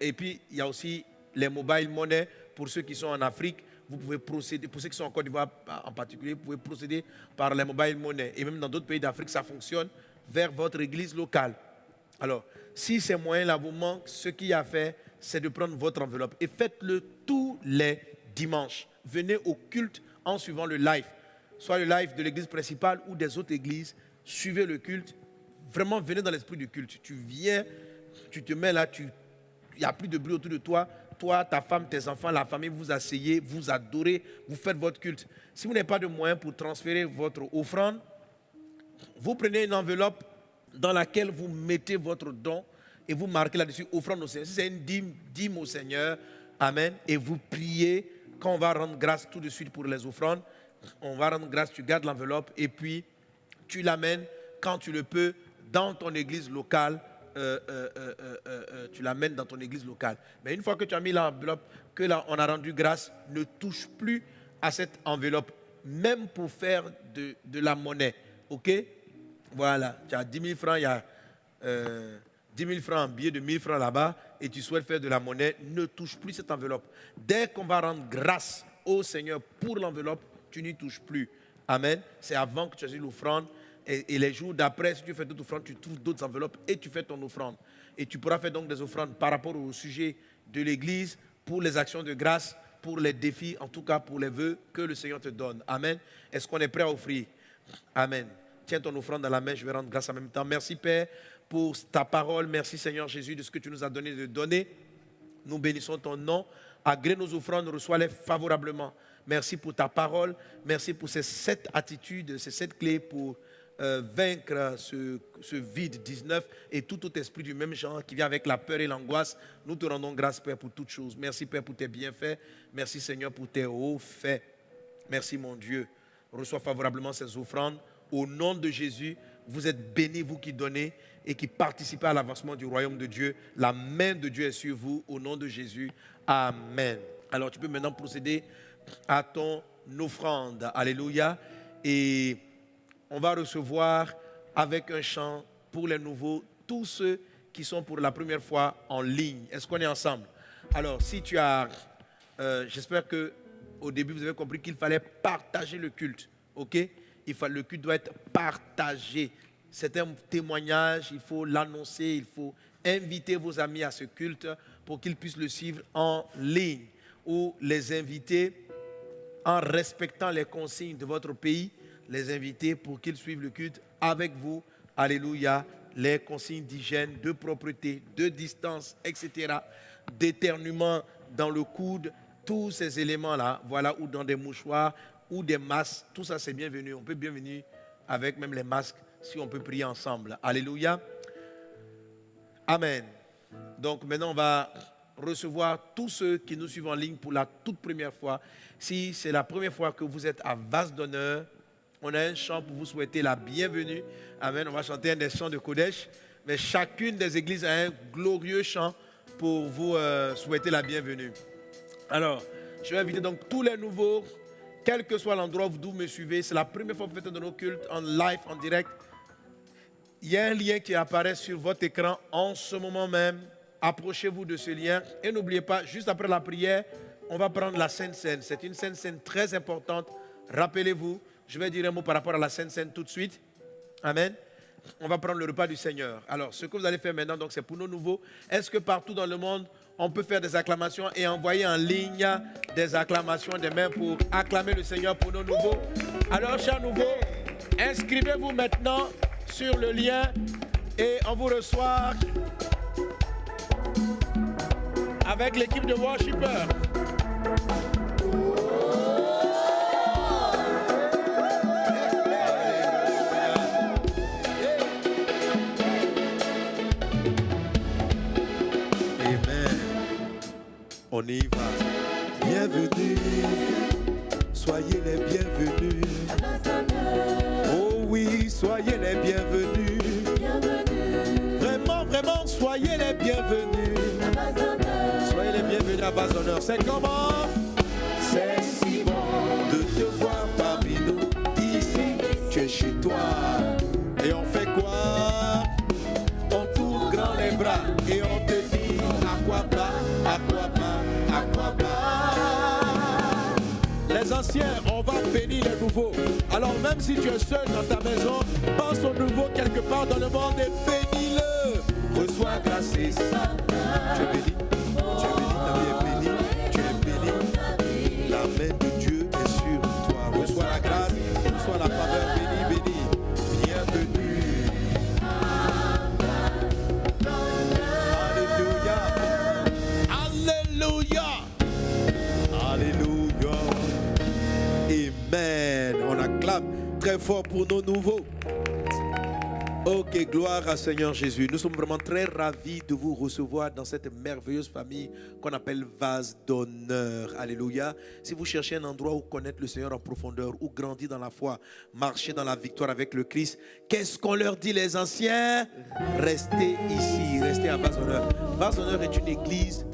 Et puis, il y a aussi les mobile money pour ceux qui sont en Afrique. Vous pouvez procéder, pour ceux qui sont en Côte d'Ivoire en particulier, vous pouvez procéder par les mobile money. Et même dans d'autres pays d'Afrique, ça fonctionne vers votre église locale. Alors, si ces moyens-là vous manquent, ce qu'il y a à faire, c'est de prendre votre enveloppe et faites-le tous les dimanches. Venez au culte en suivant le live, soit le live de l'église principale ou des autres églises. Suivez le culte. Vraiment, venez dans l'esprit du culte. Tu viens, tu te mets là, il n'y a plus de bruit autour de toi. Toi, ta femme, tes enfants, la famille, vous asseyez, vous adorez, vous faites votre culte. Si vous n'avez pas de moyens pour transférer votre offrande, vous prenez une enveloppe dans laquelle vous mettez votre don et vous marquez là-dessus offrande au Seigneur. Si c'est une dîme au Seigneur, amen, et vous priez. Quand on va rendre grâce tout de suite pour les offrandes, on va rendre grâce, tu gardes l'enveloppe et puis tu l'amènes quand tu le peux dans ton église locale. Tu l'amènes dans ton église locale. Mais une fois que tu as mis l'enveloppe, que là on a rendu grâce, ne touche plus à cette enveloppe, même pour faire de la monnaie. Ok? Voilà, tu as 10 000 francs, il y a 10 000 francs en billet de 1 000 francs là-bas et tu souhaites faire de la monnaie, ne touche plus cette enveloppe. Dès qu'on va rendre grâce au Seigneur pour l'enveloppe, tu n'y touches plus. Amen. C'est avant que tu aies l'offrande et les jours d'après, si tu fais d'autres offrandes, tu trouves d'autres enveloppes et tu fais ton offrande. Et tu pourras faire donc des offrandes par rapport au sujet de l'Église, pour les actions de grâce, pour les défis, en tout cas pour les vœux que le Seigneur te donne. Amen. Est-ce qu'on est prêt à offrir? Amen. Tiens ton offrande dans la main, je vais rendre grâce en même temps. Merci Père pour ta parole. Merci Seigneur Jésus de ce que tu nous as donné de donner. Nous bénissons ton nom. Agrée nos offrandes, reçois-les favorablement. Merci pour ta parole. Merci pour ces 7 attitudes, ces 7 clés pour vaincre ce vide 19 et tout autre esprit du même genre qui vient avec la peur et l'angoisse. Nous te rendons grâce Père pour toutes choses. Merci Père pour tes bienfaits. Merci Seigneur pour tes hauts faits. Merci mon Dieu. Reçois favorablement ces offrandes. Au nom de Jésus, vous êtes bénis, vous qui donnez et qui participez à l'avancement du royaume de Dieu. La main de Dieu est sur vous. Au nom de Jésus. Amen. Alors tu peux maintenant procéder à ton offrande. Alléluia. Et on va recevoir avec un chant pour les nouveaux, tous ceux qui sont pour la première fois en ligne. Est-ce qu'on est ensemble? Alors, si tu as... j'espère qu'au début, vous avez compris qu'il fallait partager le culte. OK? Le culte doit être partagé. C'est un témoignage, il faut l'annoncer, il faut inviter vos amis à ce culte pour qu'ils puissent le suivre en ligne. Ou les inviter en respectant les consignes de votre pays, les inviter pour qu'ils suivent le culte avec vous. Alléluia. Les consignes d'hygiène, de propreté, de distance, etc. D'éternuement dans le coude, tous ces éléments-là, voilà, ou dans des mouchoirs, ou des masques, tout ça c'est bienvenu. On peut bienvenir avec même les masques si on peut prier ensemble. Alléluia. Amen. Donc maintenant on va recevoir tous ceux qui nous suivent en ligne pour la toute première fois. Si c'est la première fois que vous êtes à Vase d'honneur, on a un chant pour vous souhaiter la bienvenue. Amen. On va chanter un des chants de Kodesh. Mais chacune des églises a un glorieux chant pour vous souhaiter la bienvenue. Alors, je vais inviter donc tous les nouveaux, quel que soit l'endroit d'où vous me suivez. C'est la première fois que vous faites un de nos cultes en live, en direct. Il y a un lien qui apparaît sur votre écran en ce moment même. Approchez-vous de ce lien. Et n'oubliez pas, juste après la prière, on va prendre la Sainte Seine. C'est une Sainte Seine très importante. Rappelez-vous, je vais dire un mot par rapport à la Sainte Seine tout de suite. Amen. On va prendre le repas du Seigneur. Alors, ce que vous allez faire maintenant, donc, c'est pour nos nouveaux. Est-ce que partout dans le monde, on peut faire des acclamations et envoyer en ligne des acclamations, des mains pour acclamer le Seigneur pour nos nouveaux? Alors, chers nouveaux, inscrivez-vous maintenant sur le lien et on vous reçoit avec l'équipe de worshipers. On y va. Bienvenue, soyez les bienvenus. Oh oui, soyez les bienvenus. Vraiment, vraiment, soyez les bienvenus. Soyez les bienvenus à Vase d'honneur. C'est comment? C'est si bon de te voir parmi nous. Ici, tu es chez toi. Et on fait quoi? On t'ouvre grand les bras et on te dit à quoi pas, à quoi pas. Les anciens, on va bénir les nouveaux. Alors même si tu es seul dans ta maison, pense au nouveau quelque part dans le monde et bénis-le. Reçois grâce et ça. Tu es béni, ta vie est bénie, tu es béni. La main de Dieu est sur toi. Reçois la grâce, reçois la faveur, béni, béni. Bienvenue. Alléluia. Amen. On acclame très fort pour nos nouveaux. Ok, gloire à Seigneur Jésus. Nous sommes vraiment très ravis de vous recevoir dans cette merveilleuse famille qu'on appelle Vase d'honneur. Alléluia. Si vous cherchez un endroit où connaître le Seigneur en profondeur, où grandir dans la foi, marcher dans la victoire avec le Christ, qu'est-ce qu'on leur dit les anciens? Restez ici, restez à Vase d'honneur. Vase d'honneur est une église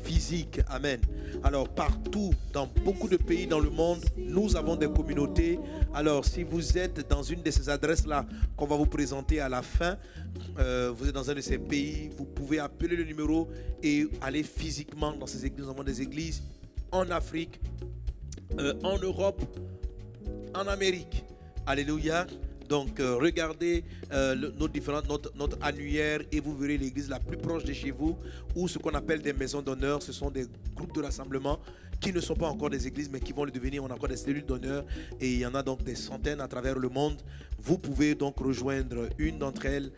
physique. Amen. Alors partout, dans beaucoup de pays dans le monde, nous avons des communautés. Alors si vous êtes dans une de ces adresses-là qu'on va vous présenter à la fin, vous êtes dans un de ces pays, vous pouvez appeler le numéro et aller physiquement dans ces églises. Nous avons des églises en Afrique, en Europe, en Amérique. Alléluia. Donc regardez notre annuaire et vous verrez l'église la plus proche de chez vous, ou ce qu'on appelle des maisons d'honneur. Ce sont des groupes de rassemblement qui ne sont pas encore des églises mais qui vont le devenir. On a encore des cellules d'honneur et il y en a donc des centaines à travers le monde. Vous pouvez donc rejoindre une d'entre elles,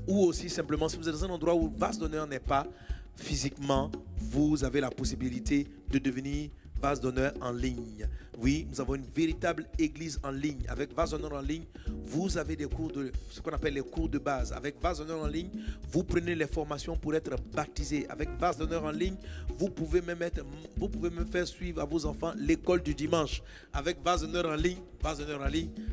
ou aussi simplement si vous êtes dans un endroit où Vase d'honneur n'est pas physiquement, vous avez la possibilité de devenir Vase d'honneur en ligne. Oui, nous avons une véritable église en ligne. Avec Vase d'honneur en ligne, vous avez des cours de ce qu'on appelle les cours de base. Avec Vase d'honneur en ligne, vous prenez les formations pour être baptisé. Avec Vase d'honneur en ligne, vous pouvez même faire suivre à vos enfants l'école du dimanche. Avec Vase d'honneur en ligne,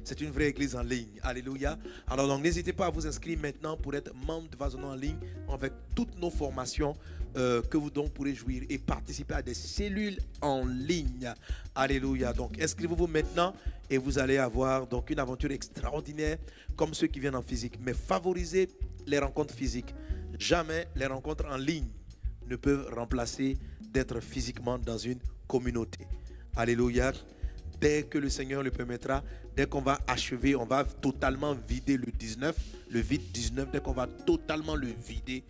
c'est une vraie église en ligne. Alléluia. Alors donc n'hésitez pas à vous inscrire maintenant pour être membre de Vase d'honneur en ligne avec toutes nos formations que vous donc pourrez jouir et participer à des cellules en ligne. Alléluia. Donc inscrivez-vous maintenant et vous allez avoir donc une aventure extraordinaire comme ceux qui viennent en physique. Mais favorisez les rencontres physiques. Jamais les rencontres en ligne ne peuvent remplacer d'être physiquement dans une communauté. Alléluia. Dès que le Seigneur le permettra, dès qu'on va achever, on va totalement vider le vide 19, dès qu'on va totalement le vider,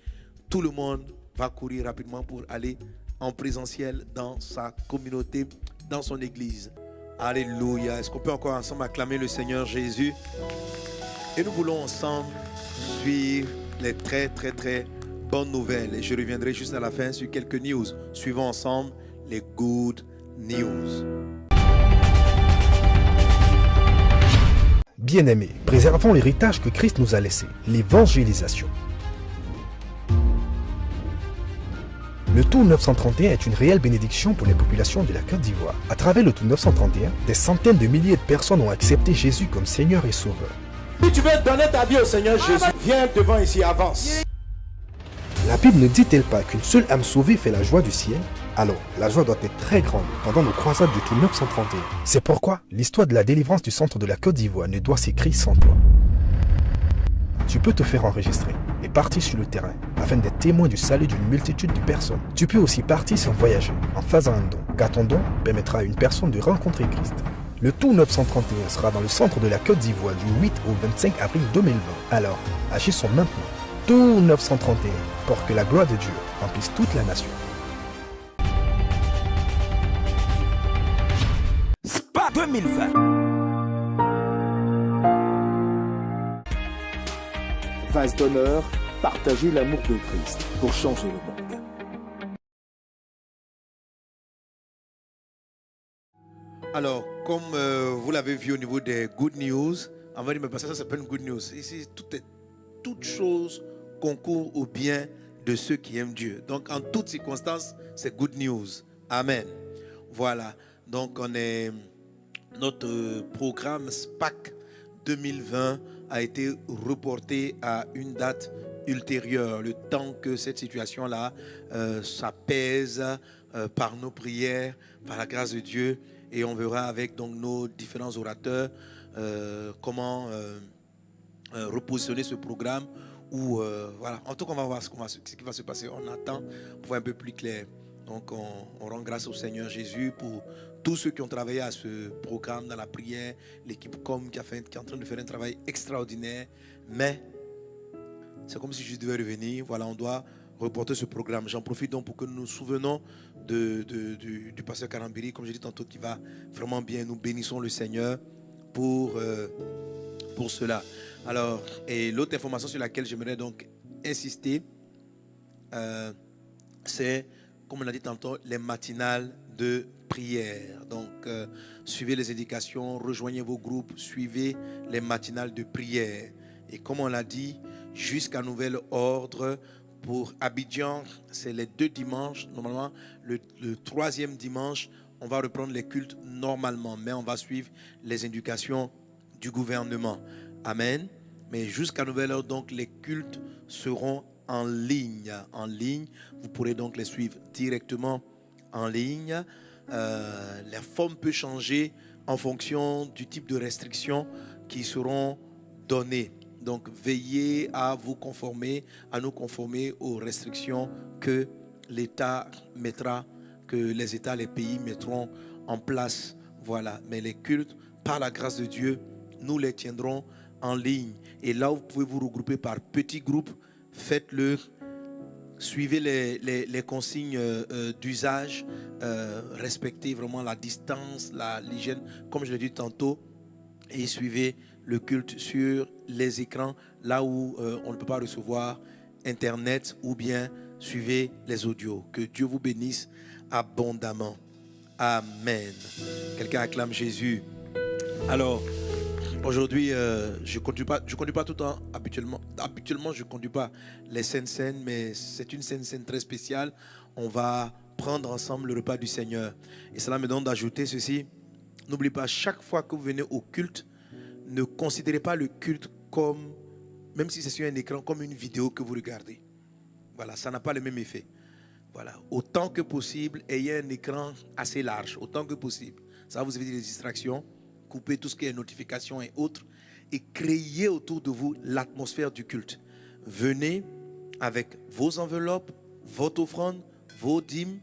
tout le monde va courir rapidement pour aller en présentiel dans sa communauté dans son église. Alléluia. Est-ce qu'on peut encore ensemble acclamer le Seigneur Jésus? Et nous voulons ensemble suivre les très bonnes nouvelles. Et je reviendrai juste à la fin sur quelques news. Suivons ensemble les good news. Bien-aimés, préservons l'héritage que Christ nous a laissé, l'évangélisation. Le Tour 931 est une réelle bénédiction pour les populations de la Côte d'Ivoire. À travers le Tour 931, des centaines de milliers de personnes ont accepté Jésus comme Seigneur et Sauveur. Si tu veux donner ta vie au Seigneur Jésus, viens devant ici, avance. La Bible ne dit-elle pas qu'une seule âme sauvée fait la joie du ciel? Alors, la joie doit être très grande pendant nos croisades du Tour 931. C'est pourquoi l'histoire de la délivrance du centre de la Côte d'Ivoire ne doit s'écrire sans toi. Tu peux te faire enregistrer et partir sur le terrain afin d'être témoin du salut d'une multitude de personnes. Tu peux aussi partir sans voyager en faisant un don, car ton don permettra à une personne de rencontrer Christ. Le Tour 931 sera dans le centre de la Côte d'Ivoire du 8 au 25 avril 2020. Alors, agissons maintenant. Tour 931 pour que la gloire de Dieu remplisse toute la nation. Spa 2020. Vase d'honneur, partagez l'amour de Christ pour changer le monde. Alors, comme vous l'avez vu au niveau des good news, on va dire, mais parce que ça s'appelle une good news. Ici, toute chose concourt au bien de ceux qui aiment Dieu. Donc, en toutes circonstances, c'est good news. Amen. Voilà. Donc, notre programme SPAC 2020 a été reporté à une date ultérieure, le temps que cette situation-là s'apaise par nos prières, par la grâce de Dieu, et on verra avec donc nos différents orateurs comment repositionner ce programme. Ou voilà. En tout cas, on va voir ce qui va se passer. On attend pour voir un peu plus clair. Donc, on rend grâce au Seigneur Jésus pour tous ceux qui ont travaillé à ce programme dans la prière, l'équipe Com qui est en train de faire un travail extraordinaire. Mais c'est comme si je devais revenir. Voilà, on doit reporter ce programme. J'en profite donc pour que nous nous souvenons du pasteur Karambiri, comme je dis tantôt, qui va vraiment bien. Nous bénissons le Seigneur pour cela. Alors, et l'autre information sur laquelle j'aimerais donc insister, c'est, comme on a dit tantôt, les matinales de prière. Donc, suivez les indications, rejoignez vos groupes, suivez les matinales de prière. Et comme on l'a dit, jusqu'à nouvel ordre, pour Abidjan, c'est les 2 dimanches. Normalement, le 3e dimanche, on va reprendre les cultes normalement, mais on va suivre les indications du gouvernement. Amen. Mais jusqu'à nouvel ordre, donc, les cultes seront en ligne. En ligne, vous pourrez donc les suivre directement en ligne. La forme peut changer en fonction du type de restrictions qui seront données. Donc, veillez à vous conformer, à nous conformer aux restrictions que l'État mettra, que les États, les pays mettront en place. Voilà. Mais les cultes, par la grâce de Dieu, nous les tiendrons en ligne. Et là, vous pouvez vous regrouper par petits groupes. Faites-le. Suivez les consignes d'usage. Respectez vraiment la distance, l'hygiène, comme je l'ai dit tantôt. Et suivez le culte sur les écrans, là où on ne peut pas recevoir Internet, ou bien suivez les audios. Que Dieu vous bénisse abondamment. Amen. Quelqu'un acclame Jésus. Alors, aujourd'hui, je conduis pas tout le temps habituellement. Habituellement, je ne conduis pas les scènes, mais c'est une scène très spéciale. On va prendre ensemble le repas du Seigneur. Et cela me donne d'ajouter ceci. N'oubliez pas, chaque fois que vous venez au culte, ne considérez pas le culte comme, même si c'est sur un écran, comme une vidéo que vous regardez. Voilà, ça n'a pas le même effet. Voilà, autant que possible, ayez un écran assez large, autant que possible. Ça va vous éviter des distractions. Coupez tout ce qui est notifications et autres, et créez autour de vous l'atmosphère du culte. Venez avec vos enveloppes, votre offrande, vos dîmes,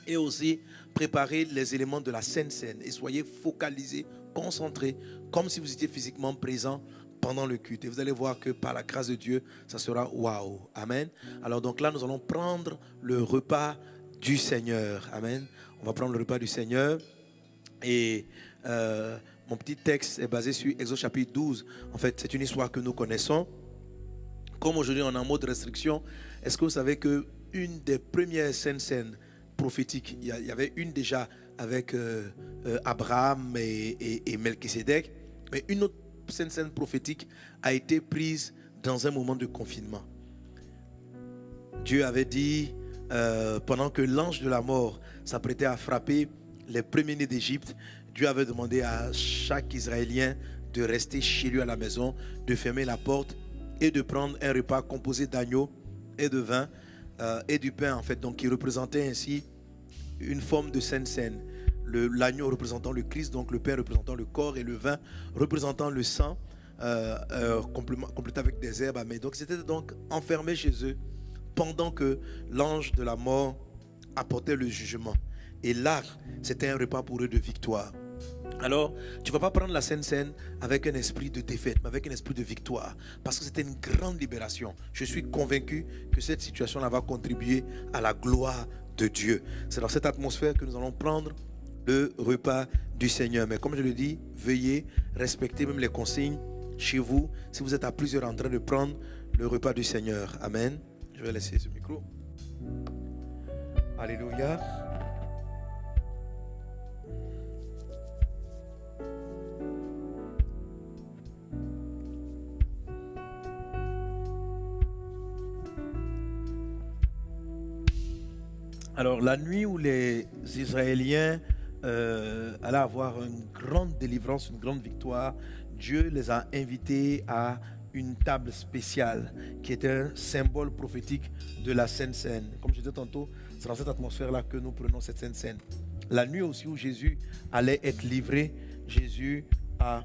et aussi préparez les éléments de la Sainte Seine et soyez focalisés, concentrés, comme si vous étiez physiquement présent pendant le culte. Et vous allez voir que par la grâce de Dieu, ça sera waouh. Amen. Alors donc là, nous allons prendre le repas du Seigneur. Amen. On va prendre le repas du Seigneur. Et mon petit texte est basé sur Exode chapitre 12. En fait, c'est une histoire que nous connaissons. Comme aujourd'hui on est en mode restriction, est-ce que vous savez qu'une des premières scènes prophétiques, il y avait une déjà avec Abraham et Melchisédek, mais une autre scène prophétique a été prise dans un moment de confinement. Dieu avait dit, pendant que l'ange de la mort s'apprêtait à frapper les premiers-nés d'Égypte, Dieu avait demandé à chaque Israélien de rester chez lui à la maison, de fermer la porte et de prendre un repas composé d'agneau et de vin et du pain, en fait, donc qui représentait ainsi une forme de sainte scène. L'agneau représentant le Christ, donc le pain représentant le corps et le vin représentant le sang, complété avec des herbes amères. Donc ils étaient donc enfermés chez eux pendant que l'ange de la mort apportait le jugement. Et là, c'était un repas pour eux de victoire. Alors, tu ne vas pas prendre la Sainte Seine avec un esprit de défaite, mais avec un esprit de victoire. Parce que c'était une grande libération. Je suis convaincu que cette situation-là va contribuer à la gloire de Dieu. C'est dans cette atmosphère que nous allons prendre le repas du Seigneur. Mais comme je le dis, veuillez respecter même les consignes chez vous, si vous êtes à plusieurs en train de prendre le repas du Seigneur. Amen. Je vais laisser ce micro. Alléluia. Alors, la nuit où les Israéliens allaient avoir une grande délivrance, une grande victoire, Dieu les a invités à une table spéciale qui est un symbole prophétique de la Sainte Seine. Comme je disais tantôt, c'est dans cette atmosphère-là que nous prenons cette Sainte Seine. La nuit aussi où Jésus allait être livré, Jésus a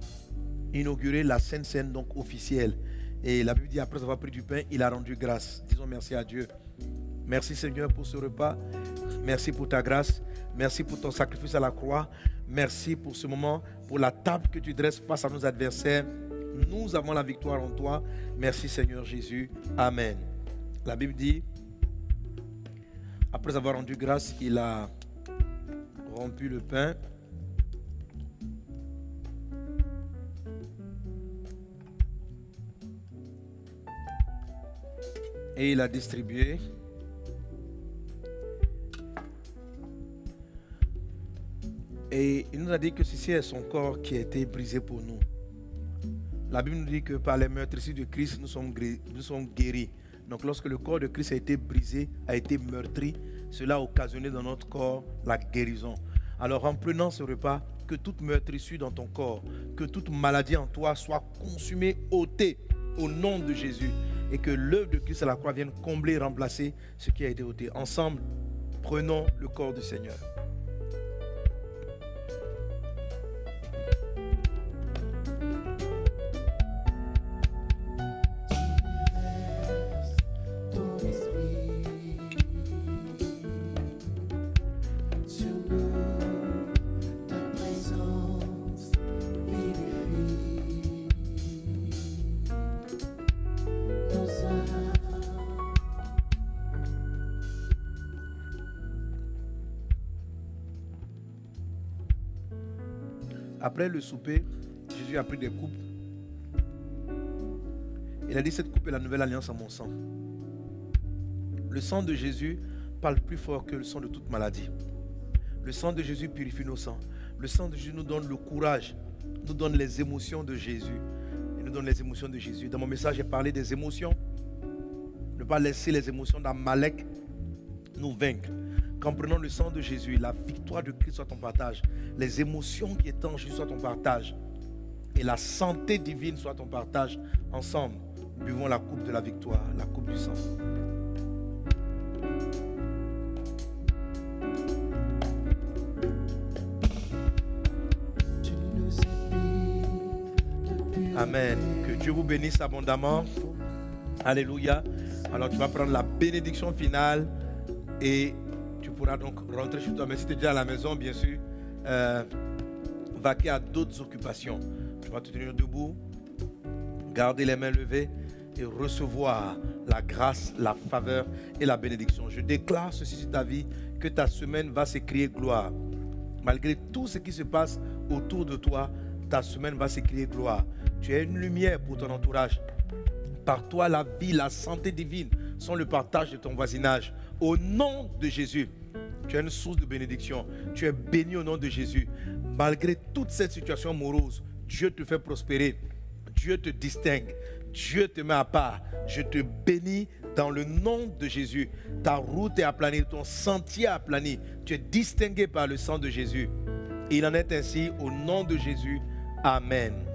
inauguré la Sainte Seine donc officielle. Et la Bible dit, après avoir pris du pain, il a rendu grâce. Disons merci à Dieu. Merci Seigneur pour ce repas. Merci pour ta grâce. Merci pour ton sacrifice à la croix. Merci pour ce moment, pour la table que tu dresses face à nos adversaires. Nous avons la victoire en toi. Merci Seigneur Jésus. Amen. La Bible dit, après avoir rendu grâce, il a rompu le pain. Et il a distribué. Et il nous a dit que ceci est son corps qui a été brisé pour nous. La Bible nous dit que par les meurtrissures de Christ, nous sommes guéris. Donc lorsque le corps de Christ a été brisé, a été meurtri, cela a occasionné dans notre corps la guérison. Alors en prenant ce repas, que toute meurtrissure dans ton corps, que toute maladie en toi soit consumée, ôtée au nom de Jésus. Et que l'œuvre de Christ à la croix vienne combler, remplacer ce qui a été ôté. Ensemble, prenons le corps du Seigneur. Après le souper, Jésus a pris des coupes. Il a dit, cette coupe est la nouvelle alliance en mon sang. Le sang de Jésus parle plus fort que le sang de toute maladie. Le sang de Jésus purifie nos sangs. Le sang de Jésus nous donne le courage, nous donne les émotions de Jésus. Il nous donne les émotions de Jésus. Dans mon message, j'ai parlé des émotions. Ne pas laisser les émotions d'Amalek nous vaincre. Qu'en prenant le sang de Jésus, la victoire de Christ soit ton partage. Les émotions qui étaient en Jésus soient ton partage. Et la santé divine soit ton partage. Ensemble, buvons la coupe de la victoire, la coupe du sang. Amen. Que Dieu vous bénisse abondamment. Alléluia. Alors tu vas prendre la bénédiction finale et tu pourras donc rentrer chez toi. Mais si tu es déjà à la maison, bien sûr, vaquer à d'autres occupations. Tu vas te tenir debout, garder les mains levées et recevoir la grâce, la faveur et la bénédiction. Je déclare ceci sur ta vie, que ta semaine va s'écrire gloire. Malgré tout ce qui se passe autour de toi, ta semaine va s'écrire gloire. Tu es une lumière pour ton entourage. Par toi, la vie, la santé divine sont le partage de ton voisinage. Au nom de Jésus, tu es une source de bénédiction. Tu es béni au nom de Jésus. Malgré toute cette situation morose, Dieu te fait prospérer. Dieu te distingue. Dieu te met à part. Je te bénis dans le nom de Jésus. Ta route est aplanie, ton sentier est aplani. Tu es distingué par le sang de Jésus. Il en est ainsi au nom de Jésus. Amen.